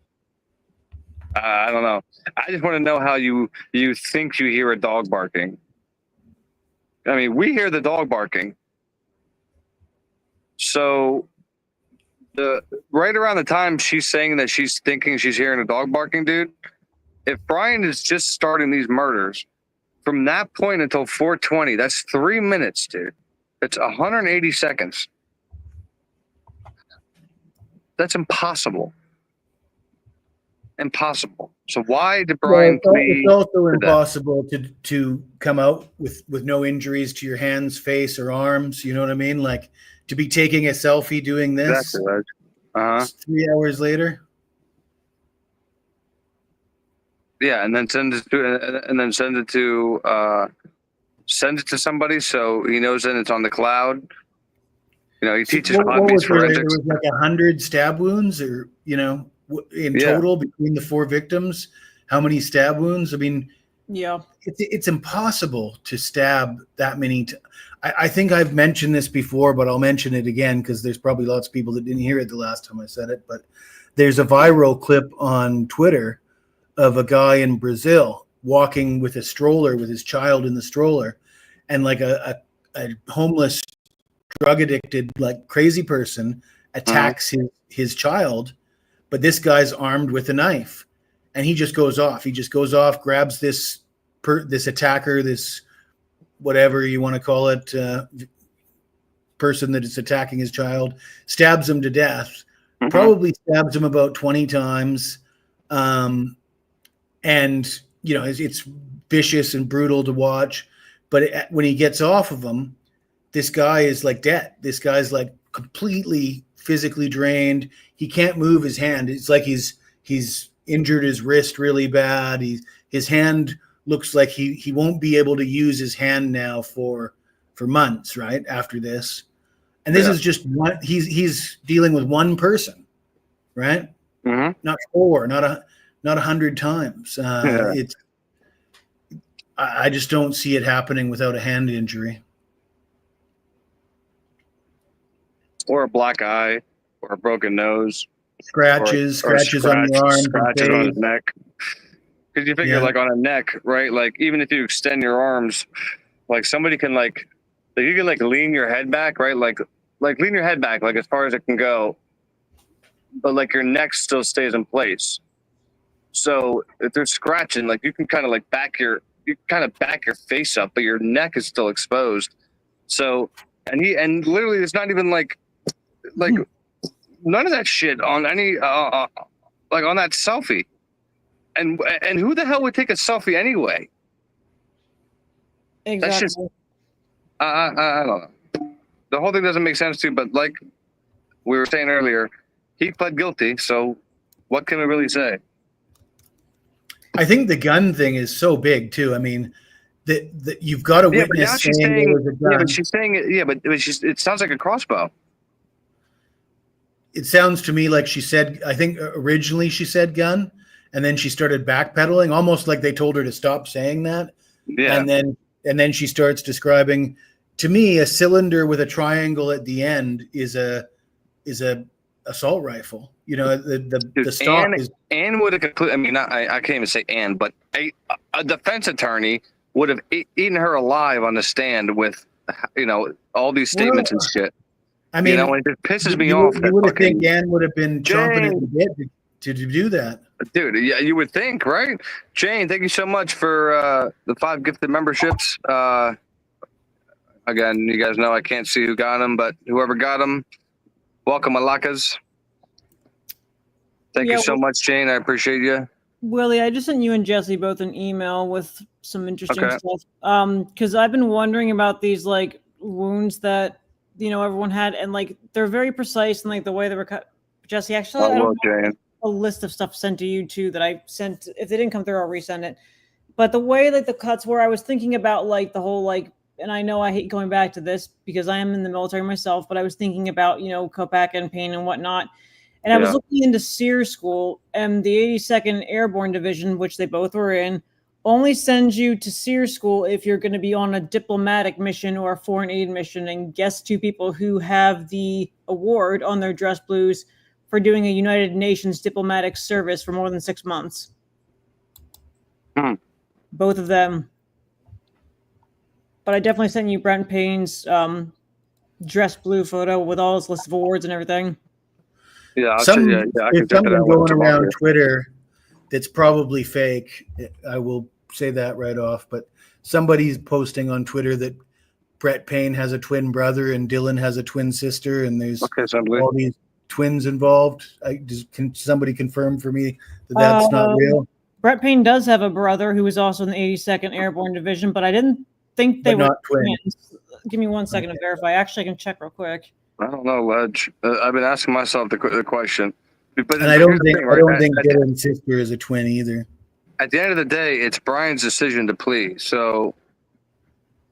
I don't know. I just want to know how you think you hear a dog barking. I mean, we hear the dog barking. So right around the time she's saying that she's thinking she's hearing a dog barking, dude, if Brian is just starting these murders from that point until 4:20, that's 3 minutes, dude. That's 180 seconds. That's impossible. Impossible. So why did Brian it's also do that? impossible to come out with no injuries to your hands, face, or arms. You know what I mean? Like to be taking a selfie doing this Exactly. Right. 3 hours later. Yeah, and then send it to somebody so he knows that it's on the cloud. You know, he teaches What hobbies was there? There forensics. was like 100 stab wounds, or in total between the 4 victims. How many stab wounds? I mean, Yeah. it's impossible to stab that many. I think I've mentioned this before, but I'll mention it again because there's probably lots of people that didn't hear it the last time I said it. But there's a viral clip on Twitter of a guy in Brazil walking with a stroller with his child in the stroller, and like a homeless, drug addicted, like crazy person attacks his child, but this guy's armed with a knife, and he just goes off. He just goes off, grabs this attacker, this whatever you want to call it, person that is attacking his child, stabs him to death. Probably stabs him about 20 times. And you know, it's vicious and brutal to watch. But when he gets off of him, this guy is like dead. This guy's like completely physically drained. He can't move his hand. It's like he's injured his wrist really bad. His hand looks like he won't be able to use his hand now for months, right? After this. And this is just one, he's dealing with one person, right? Not 4, not 100 times. I just don't see it happening without a hand injury. Or a black eye, or a broken nose, scratches on the arm, scratches on his neck. Because you figure, like on a neck, right? Like even if you extend your arms, like somebody can like you can like lean your head back, right? Like lean your head back, like as far as it can go, but like your neck still stays in place. So if they're scratching, like you can kind of like back your face up, but your neck is still exposed. So and literally, it's not even like none of that shit on any like on that selfie. And who the hell would take a selfie anyway? Exactly. That's just I don't know. The whole thing doesn't make sense to me. But like we were saying earlier, he pled guilty. So what can we really say? I think the gun thing is so big too. I mean, that you've got a witness saying there was a gun. Yeah, but she's saying it. Yeah, but it sounds like a crossbow. It sounds to me like she said. I think originally she said gun, and then she started backpedaling, almost like they told her to stop saying that. Yeah. And then she starts describing. To me, a cylinder with a triangle at the end is a assault rifle. You know, the stock is. Anne would have concluded. I mean, I can't even say Anne, but a defense attorney would have eaten her alive on the stand with, you know, all these statements and shit. I mean, you know, it just pisses me off. You would have think Anne would have been chomping at the bit to do that. Dude, yeah, you would think, right? Jane, thank you so much for the 5 gifted memberships. Again, you guys know I can't see who got them, but whoever got them, welcome, Alakas. Thank you so much, Jane. I appreciate you. Willie, I just sent you and Jesse both an email with some interesting stuff. Because I've been wondering about these like wounds that everyone had, and like they're very precise and like the way they were cut. Jesse, actually, I don't have a list of stuff sent to you too that I sent. If they didn't come through, I'll resend it. But the way like the cuts were, I was thinking about like the whole like, and I know I hate going back to this because I am in the military myself, but I was thinking about Copac and pain and whatnot. And I was looking into SEER school, and the 82nd Airborne Division, which they both were in, only sends you to SEER school if you're going to be on a diplomatic mission or a foreign aid mission. And guess 2 people who have the award on their dress blues for doing a United Nations diplomatic service for more than 6 months. Both of them. But I definitely sent you Brent Payne's dress blue photo with all his list of awards and everything. Yeah, I Some can there's check it something out. going around Twitter that's probably fake. I will say that right off. But somebody's posting on Twitter that Brett Payne has a twin brother and Dylan has a twin sister, and there's Okay, so I believe. all these twins involved. Can somebody confirm for me that that's not real? Brett Payne does have a brother who was also in the 82nd Airborne Division, but I didn't think they But were not twins. twins. Give me 1 second to verify. Actually, I can check real quick. I don't know, Ledge. I've been asking myself the question. But And I don't here's the think thing, I right? don't think Dylan's sister is a twin either. At the end of the day, it's Brian's decision to plea. So,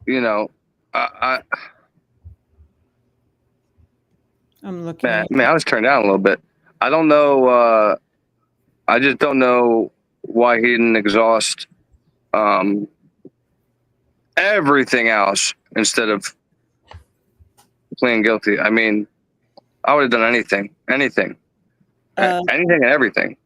you know, I'm looking. man, I was turned down a little bit. I don't know. I just don't know why he didn't exhaust everything else instead of pleading guilty. I mean, I would have done anything, anything and everything.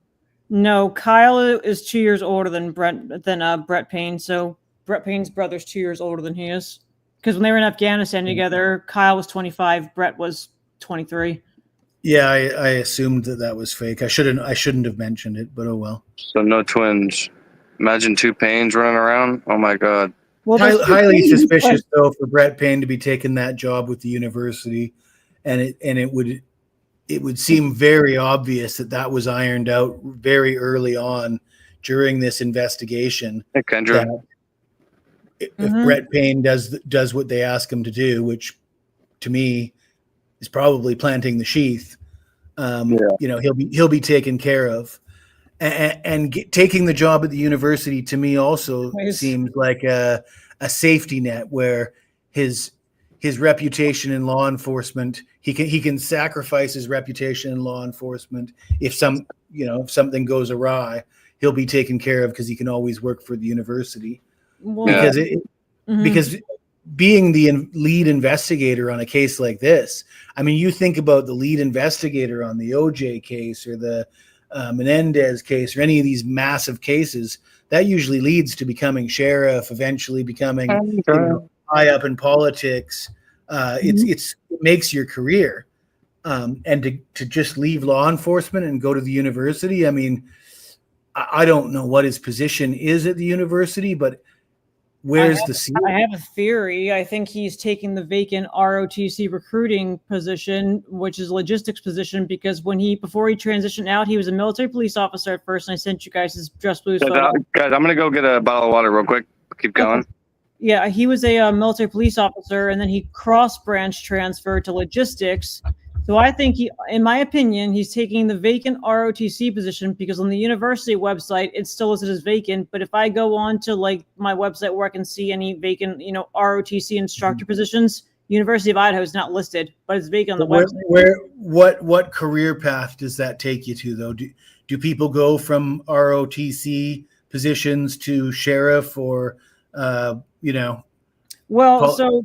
No, Kyle is 2 years older than Brett Payne. So Brett Payne's brother's 2 years older than he is. Because when they were in Afghanistan together, Kyle was 25, Brett was 23. Yeah, I assumed that was fake. I shouldn't have mentioned it, but oh well. So no twins. Imagine two Paynes running around. Oh my God. Well, Highly suspicious though for Brett Payne to be taking that job with the university, and it would seem very obvious that was ironed out very early on during this investigation. Hey, Kendra. If Brett Payne does what they ask him to do, which to me is probably planting the sheath, you know, he'll be taken care of. And taking the job at the university to me also seems like a safety net where his reputation in law enforcement, he can sacrifice his reputation in law enforcement if something goes awry, he'll be taken care of because he can always work for the university. Well, because being the lead investigator on a case like this, I mean, you think about the lead investigator on the OJ case or the Menendez case or any of these massive cases, that usually leads to becoming sheriff, eventually becoming high up in politics. It makes your career. And to just leave law enforcement and go to the university, I mean, I don't know what his position is at the university, but where's the seat? I have a theory. I think he's taking the vacant ROTC recruiting position, which is a logistics position, because before he transitioned out, he was a military police officer at first, and I sent you guys his dress blues photo. Guys, I'm gonna go get a bottle of water real quick. Keep going. Yeah, he was a military police officer, and then he cross-branch transferred to logistics. So I think in my opinion, he's taking the vacant ROTC position because on the university website, it's still listed as vacant. But if I go on to like my website where I can see any vacant, ROTC instructor positions, University of Idaho is not listed, but it's vacant on the website. What career path does that take you to though? Do people go from ROTC positions to sheriff or, so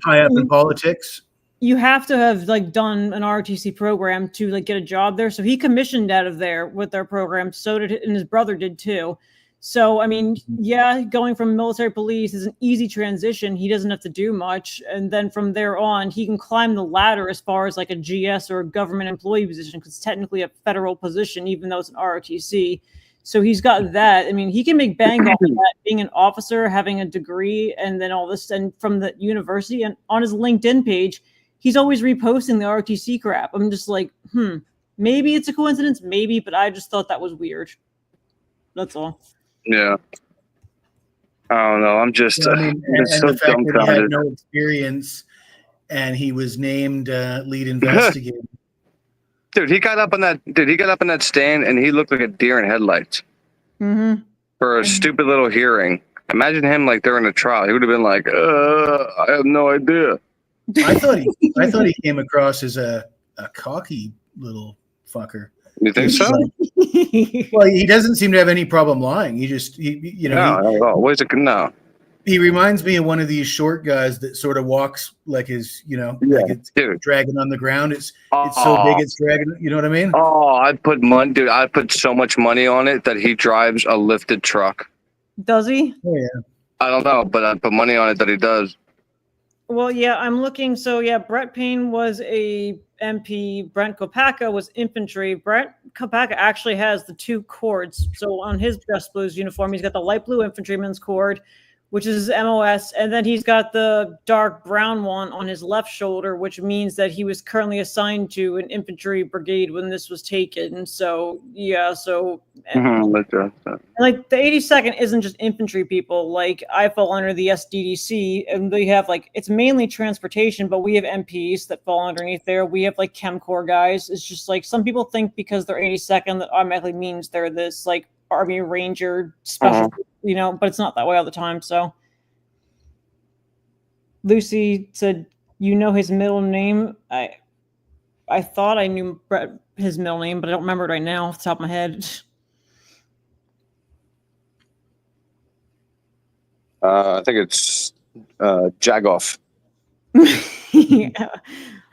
high up in politics? You have to have done an ROTC program to get a job there. So he commissioned out of there with their program. So did, and his brother did too. So, I mean, yeah, going from military police is an easy transition. He doesn't have to do much. And then from there on, he can climb the ladder as far as like a GS or a government employee position, because it's technically a federal position, even though it's an ROTC. So he's got that. I mean, he can make bank off of that, being an officer, having a degree, and then all this, and from the university. And on his LinkedIn page, he's always reposting the ROTC crap. I'm just like, maybe it's a coincidence, maybe, but I just thought that was weird. That's all. Yeah. I don't know. I'm just, so the fact that he had no experience and he was named lead investigator. Dude, he got up on that stand and he looked like a deer in headlights for a stupid little hearing. Imagine him during a trial. He would have been like, I have no idea. I thought he came across as a cocky little fucker. You think so? Well, he doesn't seem to have any problem lying. He reminds me of one of these short guys that sort of walks like his, like it's dragging on the ground. It's so big it's dragging. You know what I mean? Oh, I'd put so much money on it that he drives a lifted truck. Does he? Oh yeah. I don't know, but I'd put money on it that he does. Well, yeah, I'm looking. So, yeah, Brett Payne was a MP. Brent Kopacka was infantry. Brent Kopacka actually has the 2 cords. So on his Just Blues uniform, he's got the light blue infantryman's cord, which is his MOS, and then he's got the dark brown one on his left shoulder, which means that he was currently assigned to an infantry brigade when this was taken. So, yeah, so like the 82nd isn't just infantry people. Like I fall under the SDDC, and they have like it's mainly transportation, but we have MPs that fall underneath there. We have like Chem Corps guys. It's just like some people think because they're 82nd that automatically means they're this like Army Ranger special, but it's not that way all the time. So Lucy said, "You know his middle name." I thought I knew his middle name, but I don't remember it right now off the top of my head. I think it's Jagoff. Yeah.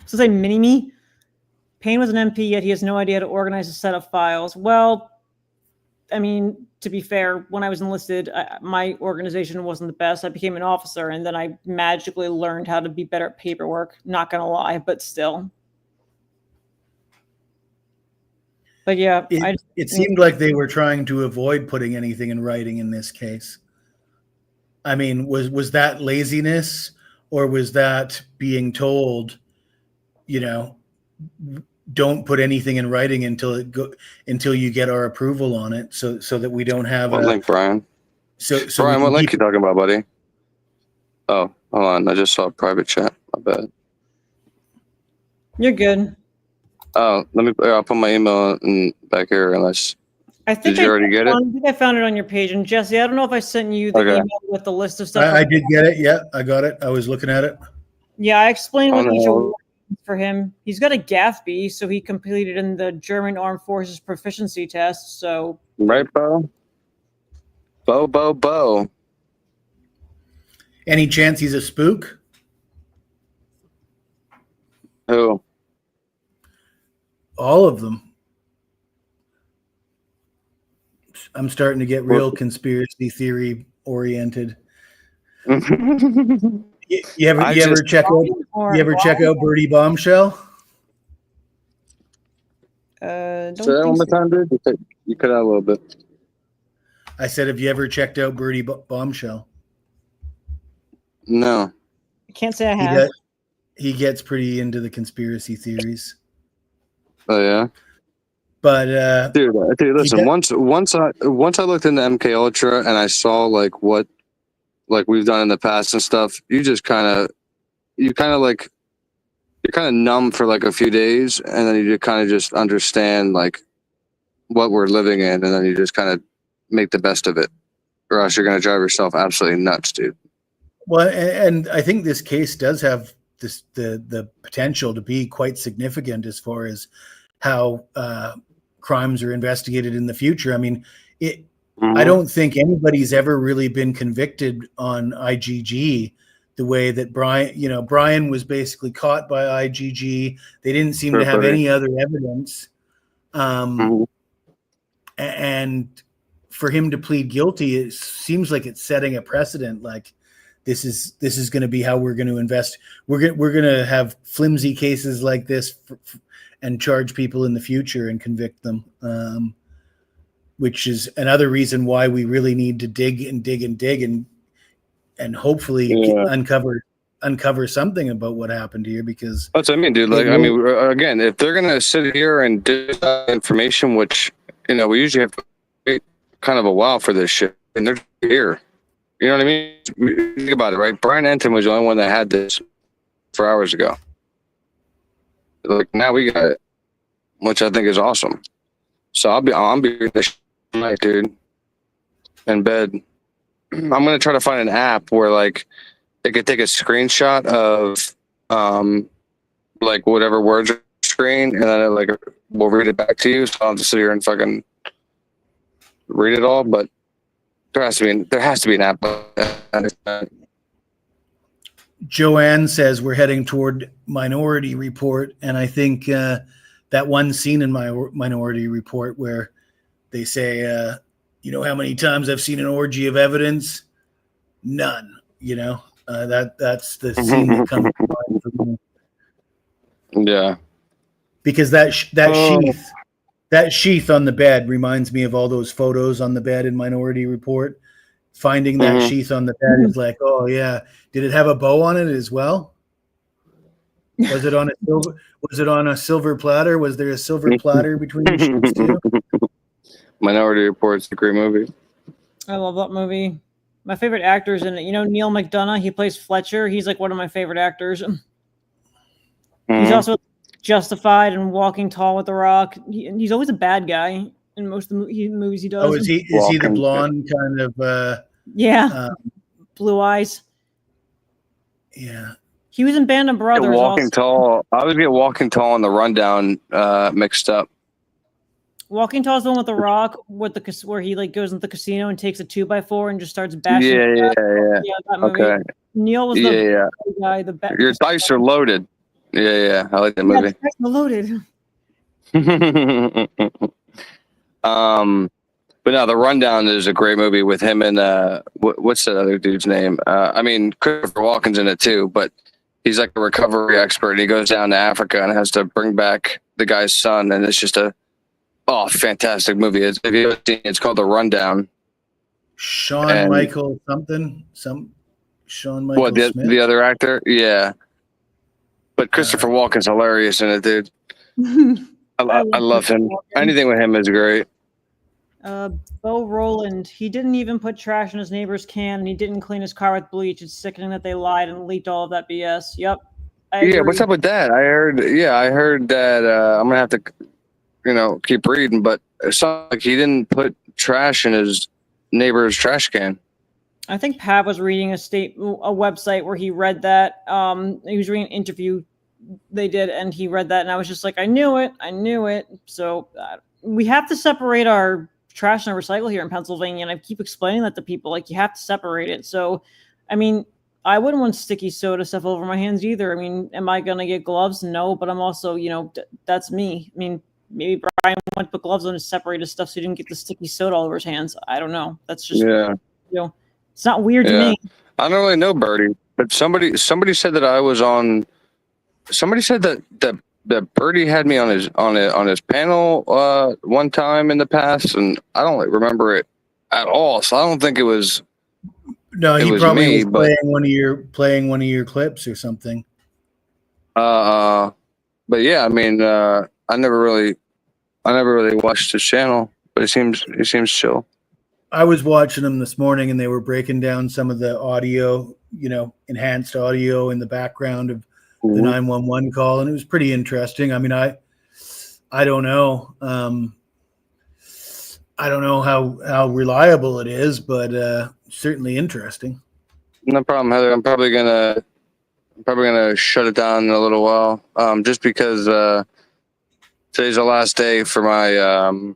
So say Mini-Me. Payne was an MP, yet he has no idea how to organize a set of files. Well, I mean, to be fair, when I was enlisted, my organization wasn't the best. I became an officer, and then I magically learned how to be better at paperwork. Not going to lie, but still. But yeah. It seemed like they were trying to avoid putting anything in writing in this case. I mean, was that laziness, or was that being told, don't put anything in writing until you get our approval on it, so that we don't have what link, Brian? So Brian, what link you talking about, buddy? Oh, hold on. I just saw a private chat. My bad. You're good. Oh, I'll put my email in back here unless. Did you already get it? I think I found it on your page. And Jesse, I don't know if I sent you the email with the list of stuff. I did get it. Yeah, I got it. I was looking at it. Yeah, I explained what each award is for him. He's got a GAFB, so he completed in the German Armed Forces proficiency test. So right, Bo. Any chance he's a spook? Who? All of them. I'm starting to get real conspiracy theory oriented. You ever check out Birdie Bombshell? Don't say that one more time, dude. You cut out a little bit. I said, have you ever checked out Birdie Bombshell? No. I can't say I have. He gets pretty into the conspiracy theories. Oh yeah. But dude, listen. Once I looked into MK Ultra and I saw like what we've done in the past and stuff, you're kind of numb for like a few days, and then you kind of just understand like what we're living in, and then you just kind of make the best of it, or else you're gonna drive yourself absolutely nuts, dude. Well, and I think this case does have the potential to be quite significant as far as how crimes are investigated in the future. I mean, I don't think anybody's ever really been convicted on IGG the way that Brian was basically caught by IGG. They didn't seem to have any other evidence. And for him to plead guilty, it seems like it's setting a precedent. Like this is going to be how we're going to invest. We're going to have flimsy cases like this and charge people in the future and convict them. Which is another reason why we really need to dig and hopefully uncover something about what happened here, because that's what I mean, dude. Like, I mean, again, if they're gonna sit here and do information, which we usually have to wait kind of a while for this shit, and they're here. You know what I mean? Think about it, right? Brian Enton was the only one that had this 4 hours ago. Like now we got it, which I think is awesome. So I'll be this night, dude, in bed. I'm gonna try to find an app where like it could take a screenshot of like whatever words are screen, and then it we'll read it back to you. So I'll just sit here and fucking read it all. But there has to be an app. Joanne says we're heading toward Minority Report, and I think that one scene in my Minority Report where they say, how many times I've seen an orgy of evidence? None. That's the scene that comes to mind for me. Yeah. Because that sheath on the bed reminds me of all those photos on the bed in Minority Report. Finding that sheath on the bed is like, oh yeah. Did it have a bow on it as well? Was it on a silver platter? Was there a silver platter between the sheets too? Minority Report's a great movie. I love that movie. My favorite actors in it. You know, Neil McDonough, he plays Fletcher. He's like one of my favorite actors. He's also Justified and Walking Tall with The Rock. He's always a bad guy in most of the movies he does. Oh, is he the blonde kind of? Blue eyes. Yeah. He was in Band of Brothers. Walking Tall. I always get Walking Tall and The Rundown mixed up. Walking Tall is the one with The Rock, where he like goes into the casino and takes a 2x4 and just starts bashing. Yeah. That movie. Okay. Neil was the guy. Your dice are loaded. Yeah. I like that movie. Dice are loaded. But no, The Rundown is a great movie with him and what's that other dude's name? I mean, Christopher Walken's in it too, but he's like a recovery expert, and he goes down to Africa and has to bring back the guy's son, and it's just a fantastic movie. If you haven't seen it, it's called The Rundown. Shawn Michael something? Shawn Michael What, Smith? the other actor? Yeah. But Christopher Walken's hilarious in it, dude. I love him. Anything with him is great. Bo Roland, he didn't even put trash in his neighbor's can, and he didn't clean his car with bleach. It's sickening that they lied and leaked all of that BS. Yep. Yeah, what's up with that? I heard that I'm gonna have to, keep reading, but it sounds like he didn't put trash in his neighbor's trash can. I think Pav was reading a website where he read that. He was reading an interview they did, and he read that, and I was just like, I knew it. So we have to separate our trash and recycle here in Pennsylvania, and I keep explaining that to people, like, you have to separate it. So, I mean, I wouldn't want sticky soda stuff over my hands either. I mean, am I going to get gloves? No, but I'm also, that's me. I mean, maybe Brian went to put gloves on to separate his stuff so he didn't get the sticky soda all over his hands. I don't know. That's just, it's not weird to me. I don't really know Birdie, but somebody said that I was on. Somebody said that Birdie had me on his panel one time in the past, and I don't remember it at all. So I don't think it was. No, he probably was playing one of your clips or something. But yeah, I mean, I never really watched his channel, but it seems chill. I was watching them this morning, and they were breaking down some of the audio, enhanced audio in the background of the 911 call, and it was pretty interesting. I mean, I don't know. I don't know how reliable it is, but certainly interesting. No problem, Heather. I'm probably gonna shut it down in a little while, just because today's the last day for my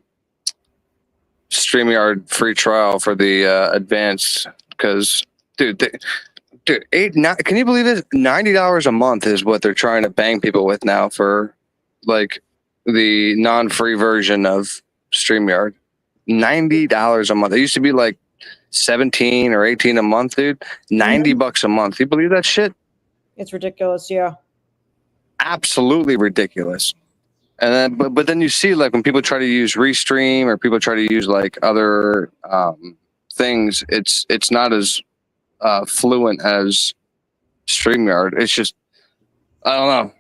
StreamYard free trial for the advanced. Because, dude, can you believe this? $90 a month is what they're trying to bang people with now for, like, the non-free version of StreamYard. $90 a month. It used to be like 17 or 18 a month, dude. $90 a month. You believe that shit? It's ridiculous, yeah. Absolutely ridiculous. And then, but then you see, like, when people try to use Restream or people try to use like other things, it's not as fluent as StreamYard. It's just, I don't know.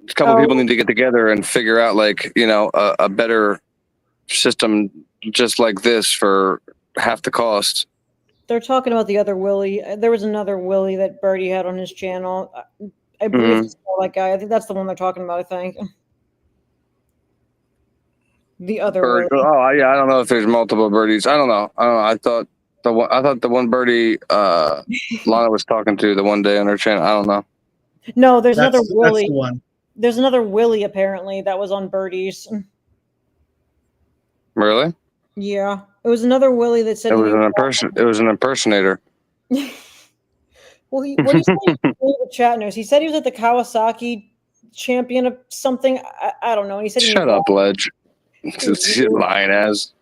A couple of people need to get together and figure out, like, a better system just like this for half the cost. They're talking about the other Willie. There was another Willie that Birdie had on his channel. I believe it's that guy. I think that's the one they're talking about, I think. The other Willie. Oh, yeah. I don't know if there's multiple Birdies. I don't know. I thought the one Birdie Lana was talking to the one day on her channel. I don't know. No, there's another Willie. That's the one. There's another Willie apparently that was on Birdie's. Really? Yeah, it was another Willie that said it was an impersonator. Well, what do you say? The chat knows. He said he was at the Kawasaki champion of something. I don't know. And he said, "Shut up, Ledge." Lying ass.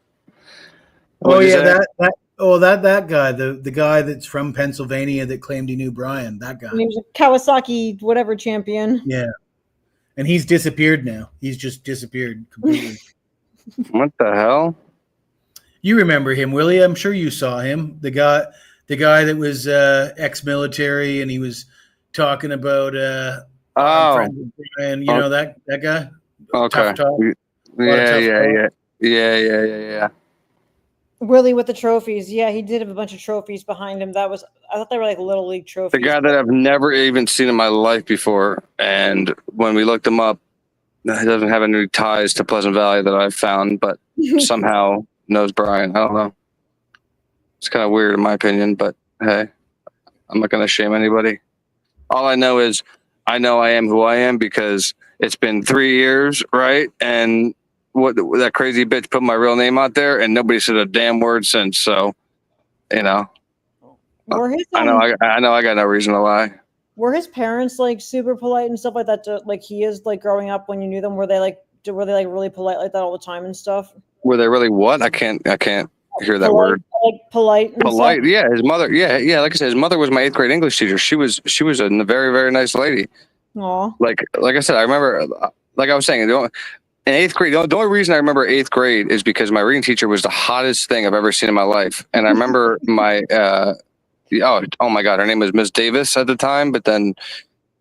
Oh yeah, Oh, that guy, the guy that's from Pennsylvania that claimed he knew Brian. That guy. And he was a Kawasaki whatever champion. Yeah, and he's disappeared now. He's just disappeared completely. What the hell? You remember him, Willie? I'm sure you saw him. The guy that was ex-military, and he was talking about Oh, friends with Brian. You know that guy. okay. Tough talk. Yeah. Willie with the trophies. Yeah, he did have a bunch of trophies behind him. I thought they were like little league trophies. The guy that I've never even seen in my life before, and when we looked him up, he doesn't have any ties to Pleasant Valley that I've found, but somehow knows Brian. I don't know. It's kind of weird in my opinion, but hey, I'm not going to shame anybody. All I know is I know I am who I am because it's been 3 years, right? And what that crazy bitch put my real name out there, and nobody said a damn word since. So, you know, I know I got no reason to lie. Were his parents like super polite and stuff like that? Like he is like growing up when you knew them. Were they like really polite like that all the time and stuff? Were they really what? I can't hear that polite, word. Like polite. Polite. Stuff? Yeah, his mother. Yeah. Like I said, his mother was my 8th grade English teacher. She was a very, very nice lady. Aw. Like I said, I remember. Like I was saying, in 8th grade, the only reason I remember 8th grade is because my reading teacher was the hottest thing I've ever seen in my life, and I remember my. Oh my God, her name was Miss Davis at the time, but then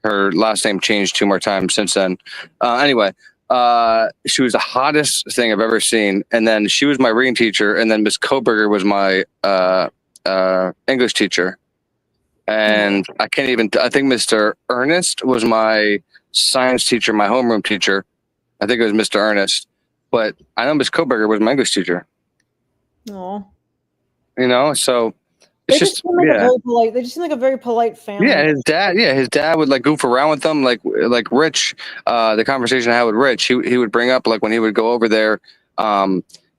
her last name changed 2 more times since then. Anyway. She was the hottest thing I've ever seen. And then she was my reading teacher. And then Miss Koberger was my English teacher. And I think Mr. Ernest was my science teacher, my homeroom teacher. I think it was Mr. Ernest. But I know Miss Koberger was my English teacher. Aw. You know, so They just seem like a very polite family. Yeah, his dad would like goof around with them, like Rich. The conversation I had with Rich, he would bring up like when he would go over there,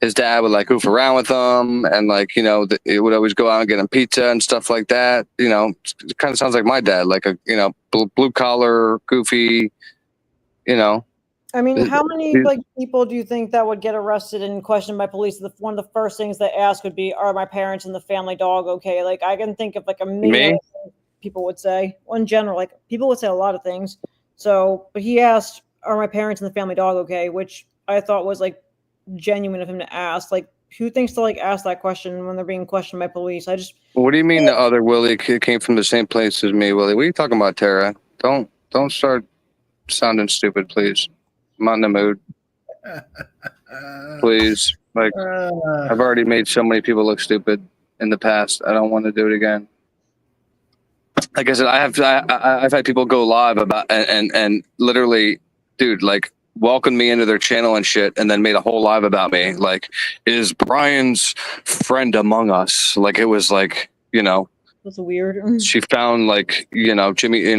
his dad would like goof around with them, and like it would always go out and get him pizza and stuff like that. You know, it kind of sounds like my dad, like a blue collar, goofy. You know. I mean, how many like people do you think that would get arrested and questioned by police? One of the first things they ask would be, "Are my parents and the family dog okay?" Like I can think of like a million people would say. Well, in general, like people would say a lot of things. So, but he asked, "Are my parents and the family dog okay?" Which I thought was like genuine of him to ask. Like, who thinks to like ask that question when they're being questioned by police? What do you mean the other Willie came from the same place as me, Willie? What are you talking about, Tara? Don't start sounding stupid, please. I'm not in the mood. Please. Like, I've already made so many people look stupid in the past. I don't want to do it again. Like I said, I've had people go live about and literally, dude, like welcomed me into their channel and shit, and then made a whole live about me. Like, is Brian's friend among us? Like, it was like, That's weird. She found like, Jimmy in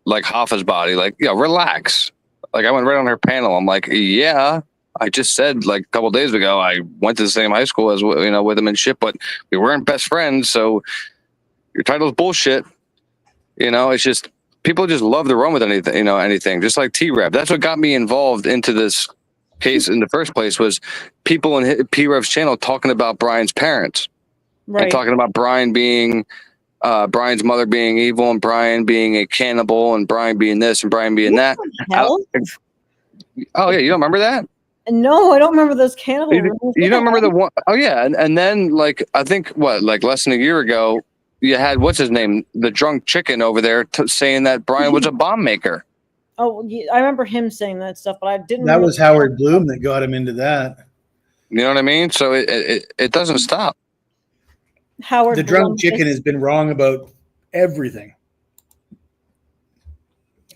like Hoffa's body. Like, relax. Like I went right on her panel. I'm like, yeah, I just said like a couple of days ago, I went to the same high school as with him and shit, but we weren't best friends. So your title's bullshit. It's just people just love to run with anything. Anything. Just like T-Rev. That's what got me involved into this case in the first place. Was people in P-Rev's channel talking about Brian's parents, right? And talking about Brian being. Brian's mother being evil, and Brian being a cannibal, and Brian being this, and Brian being that. Hell? Oh yeah, you don't remember that? No, I don't remember those cannibal. You don't remember the one? Oh yeah, and then like I think like less than a year ago, you had what's his name, the drunk chicken over there saying that Brian was a bomb maker. Oh, yeah, I remember him saying that stuff, but I didn't. That was Howard Bloom that got him into that. You know what I mean? So it doesn't stop. Howard the drunk chicken has been wrong about everything.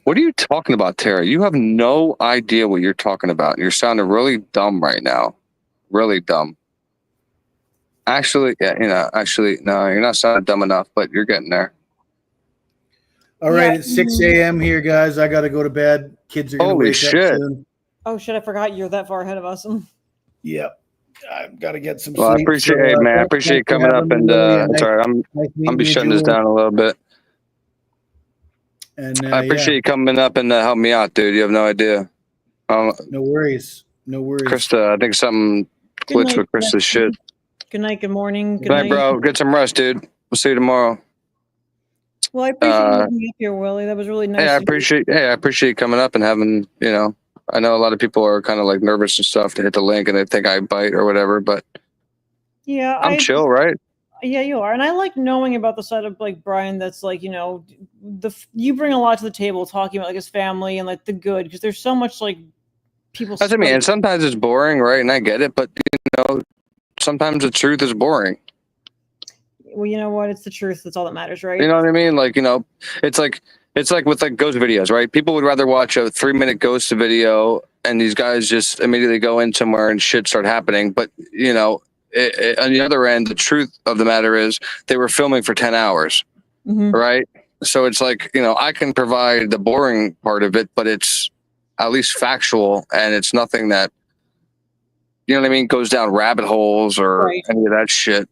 What are you talking about, Tara? You have no idea what you're talking about. You're sounding really dumb right now. Really dumb. Actually, yeah, no, you're not sounding dumb enough, but you're getting there. All right, it's 6 a.m. here, guys. I got to go to bed. Kids are going to wake up soon. Oh, shit, I forgot you're that far ahead of us. Yep. I've got to get some sleep. I appreciate it, man. I appreciate you coming up, and sorry, I'm be shutting this down a little bit. And I appreciate you coming up and helping me out, dude. You have no idea. No worries. No worries. Krista, I think something glitched with Krista's shit. Good night. Good morning. Good Good night, night. bro. Get some rest, dude. We'll see you tomorrow. Well, I appreciate you having me up here, Willie. That was really nice. I appreciate you coming up and having, I know a lot of people are kind of like nervous and stuff to hit the link and they think I bite or whatever, but Yeah, I'm chill, right? Yeah, you are, and I like knowing about the side of like Brian. That's like, you bring a lot to the table, talking about like his family and like the good, because there's so much like people. That's what I mean. And sometimes it's boring, right? And I get it, but sometimes the truth is boring. Well, you know what? It's the truth. That's all that matters, right? You know what I mean? Like, it's like with like ghost videos, right? People would rather watch a 3-minute ghost video and these guys just immediately go in somewhere and shit start happening. But, on the other end, the truth of the matter is they were filming for 10 hours, right? So it's like, I can provide the boring part of it, but it's at least factual and it's nothing that, you know what I mean, goes down rabbit holes or any of that shit.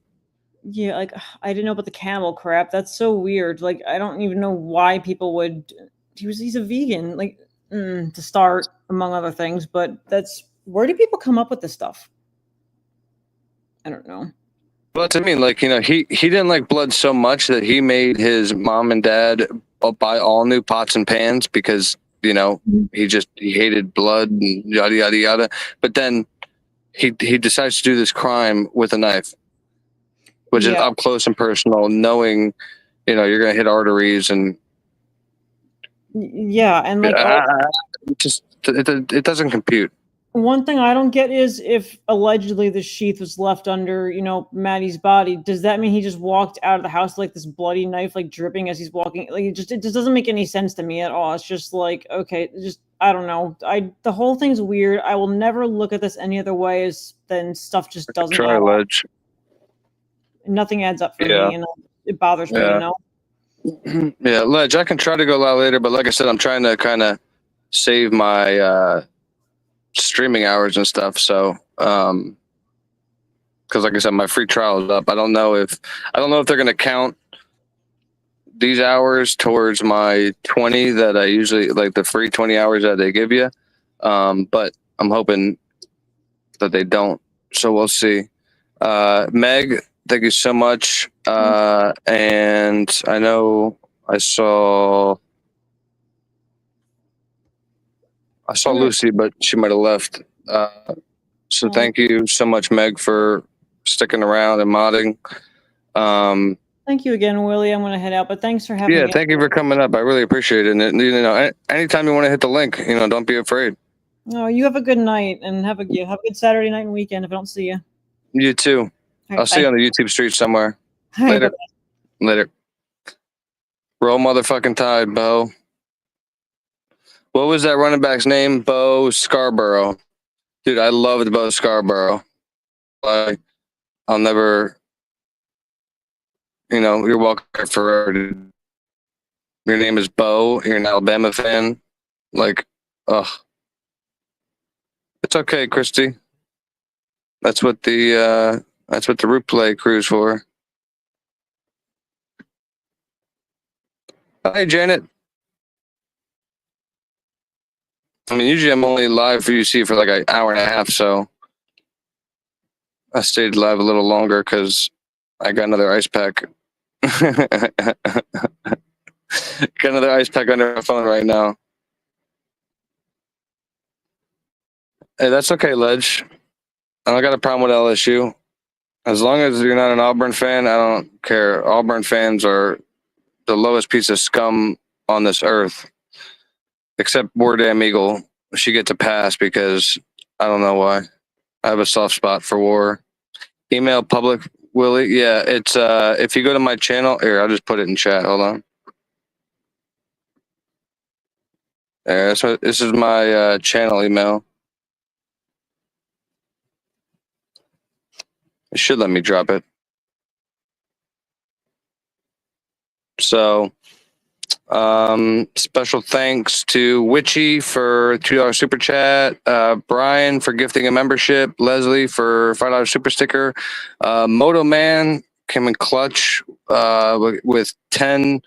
Yeah, like I didn't know about the cannibal crap. That's so weird. Like I don't even know why people would. He's a vegan, like to start among other things. But where do people come up with this stuff? I don't know. Well, that's what I mean. Like, he didn't like blood so much that he made his mom and dad buy all new pots and pans because he hated blood and yada yada yada. But then he decides to do this crime with a knife, which is up close and personal, knowing, you're going to hit arteries and. Yeah. And like, it doesn't compute. One thing I don't get is if allegedly the sheath was left under, Maddie's body, does that mean he just walked out of the house like this bloody knife, like dripping as he's walking? Like it just doesn't make any sense to me at all. It's just like, okay, I don't know. The whole thing's weird. I will never look at this any other way than stuff just doesn't Try add up. Ledge. Nothing adds up for me, and it bothers me, Yeah, Ledge, I can try to go a lot later, but like I said, I'm trying to kind of save my streaming hours and stuff. So, because like I said, my free trial is up. I don't know if they're going to count these hours towards my 20 that I usually like, the free 20 hours that they give you. But I'm hoping that they don't. So we'll see. Meg, thank you so much. And I know I saw Lucy, but she might have left. So thank you so much, Meg, for sticking around and modding. Thank you again, Willie. I'm going to head out, but thanks for having me. Yeah, thank you for coming up. I really appreciate it. And anytime you want to hit the link, don't be afraid. No, you have a good night and have a good Saturday night and weekend if I don't see you. You too. I'll see you on the YouTube street somewhere. Later. Later. Roll motherfucking Tide, Bo. What was that running back's name? Bo Scarborough. Dude, I loved Bo Scarborough. I'll never, you're welcome forever, dude. Your name is Bo. You're an Alabama fan. Like, ugh. It's okay, Christy. That's what the replay crew's for. Hi, Janet. I mean, usually I'm only live for UC for like an hour and a half, so I stayed live a little longer because I got another ice pack. Got another ice pack under my phone right now. Hey, that's okay, Ledge. I don't got a problem with LSU. As long as you're not an Auburn fan, I don't care. Auburn fans are the lowest piece of scum on this earth. Except War Damn Eagle. She gets a pass because I don't know why. I have a soft spot for War. Email public Willie. Yeah, it's if you go to my channel, here, I'll just put it in chat. Hold on. There, this is my channel email. It should let me drop it. So special thanks to Witchy for $2 super chat, Brian for gifting a membership, Leslie for $5 super sticker, Moto Man came in clutch with 10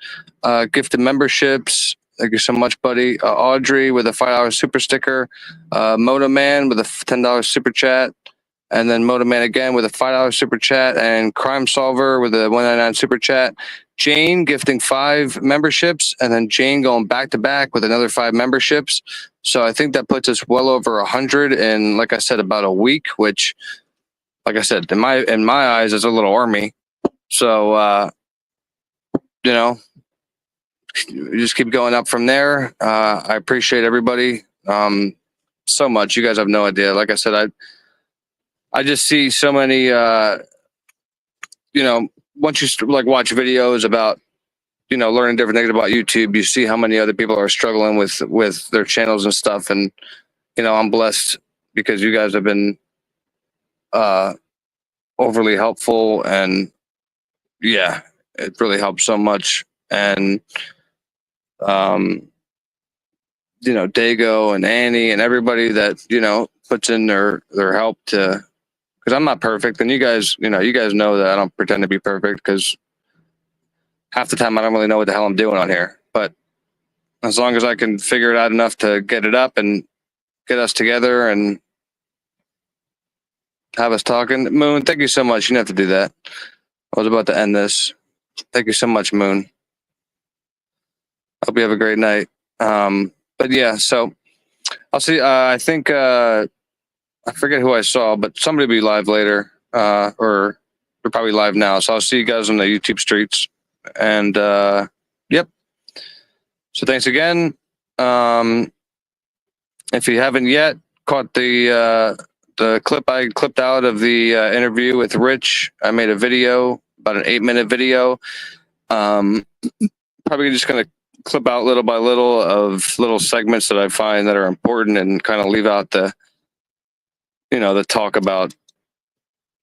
gifted memberships. Thank you so much, buddy. Audrey with a $5 super sticker, Moto Man with a $10 super chat, and then Motorman again with a $5 super chat, and Crime Solver with a $1.99 super chat. Jane gifting 5 memberships, and then Jane going back to back with another 5 memberships. So I think that puts us well over 100 in, like I said, about a week, which, like I said, in my eyes is a little army. So you know, you just keep going up from there. I appreciate everybody so much. You guys have no idea. Like I said, I just see so many once you like watch videos about learning different things about YouTube, you see how many other people are struggling with their channels and stuff. And I'm blessed because you guys have been overly helpful, and yeah, it really helps so much. And Dago and Annie and everybody that puts in their help to, because I'm not perfect, and you guys know that I don't pretend to be perfect, because half the time I don't really know what the hell I'm doing on here. But as long as I can figure it out enough to get it up and get us together and have us talking. Moon, thank you so much. You didn't have to do that. I was about to end this. Thank you so much, Moon. Hope you have a great night. But yeah, so I'll see. I think I forget who I saw, but somebody will be live later, or they're probably live now. So I'll see you guys on the YouTube streets. And yep. So thanks again. If you haven't yet caught the clip I clipped out of the interview with Rich, I made a video, about an 8-minute video. Probably just gonna clip out little by little of little segments that I find that are important, and kind of leave out the talk about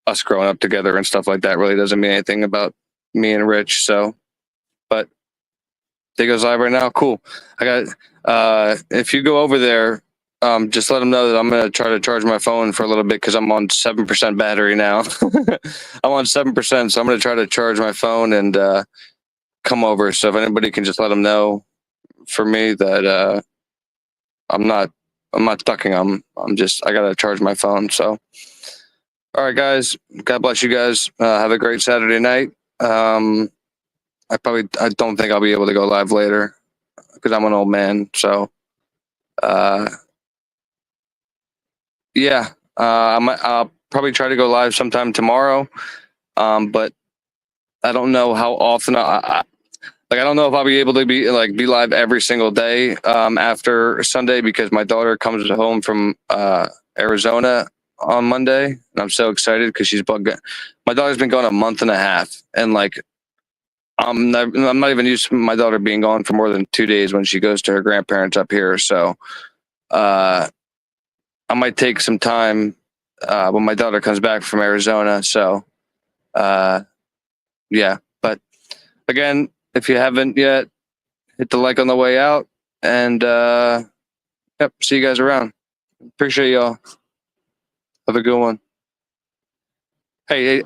us growing up together and stuff like that. Really doesn't mean anything about me and Rich. So, but they goes live right now. Cool. I got. If you go over there, just let them know that I'm gonna try to charge my phone for a little bit, because I'm on 7% battery now. I'm on 7%, so I'm gonna try to charge my phone and come over. So if anybody can just let them know for me that I'm not ducking. I gotta charge my phone. So, all right, guys. God bless you guys. Have a great Saturday night. I don't think I'll be able to go live later, because I'm an old man. So, yeah, I'll probably try to go live sometime tomorrow. But I don't know how often I don't know if I'll be able to be live every single day after Sunday, because my daughter comes home from Arizona on Monday, and I'm so excited because my daughter's been gone a month and a half, and I'm not even used to my daughter being gone for more than 2 days when she goes to her grandparents up here. So I might take some time when my daughter comes back from Arizona. So yeah, but again, if you haven't yet, hit the like on the way out, and yep, see you guys around. Appreciate y'all. Have a good one. Hey,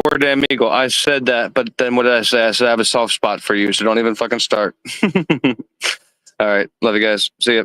word amigo. I said that, but then what did I say? I said I have a soft spot for you, so don't even fucking start. All right, love you guys. See ya.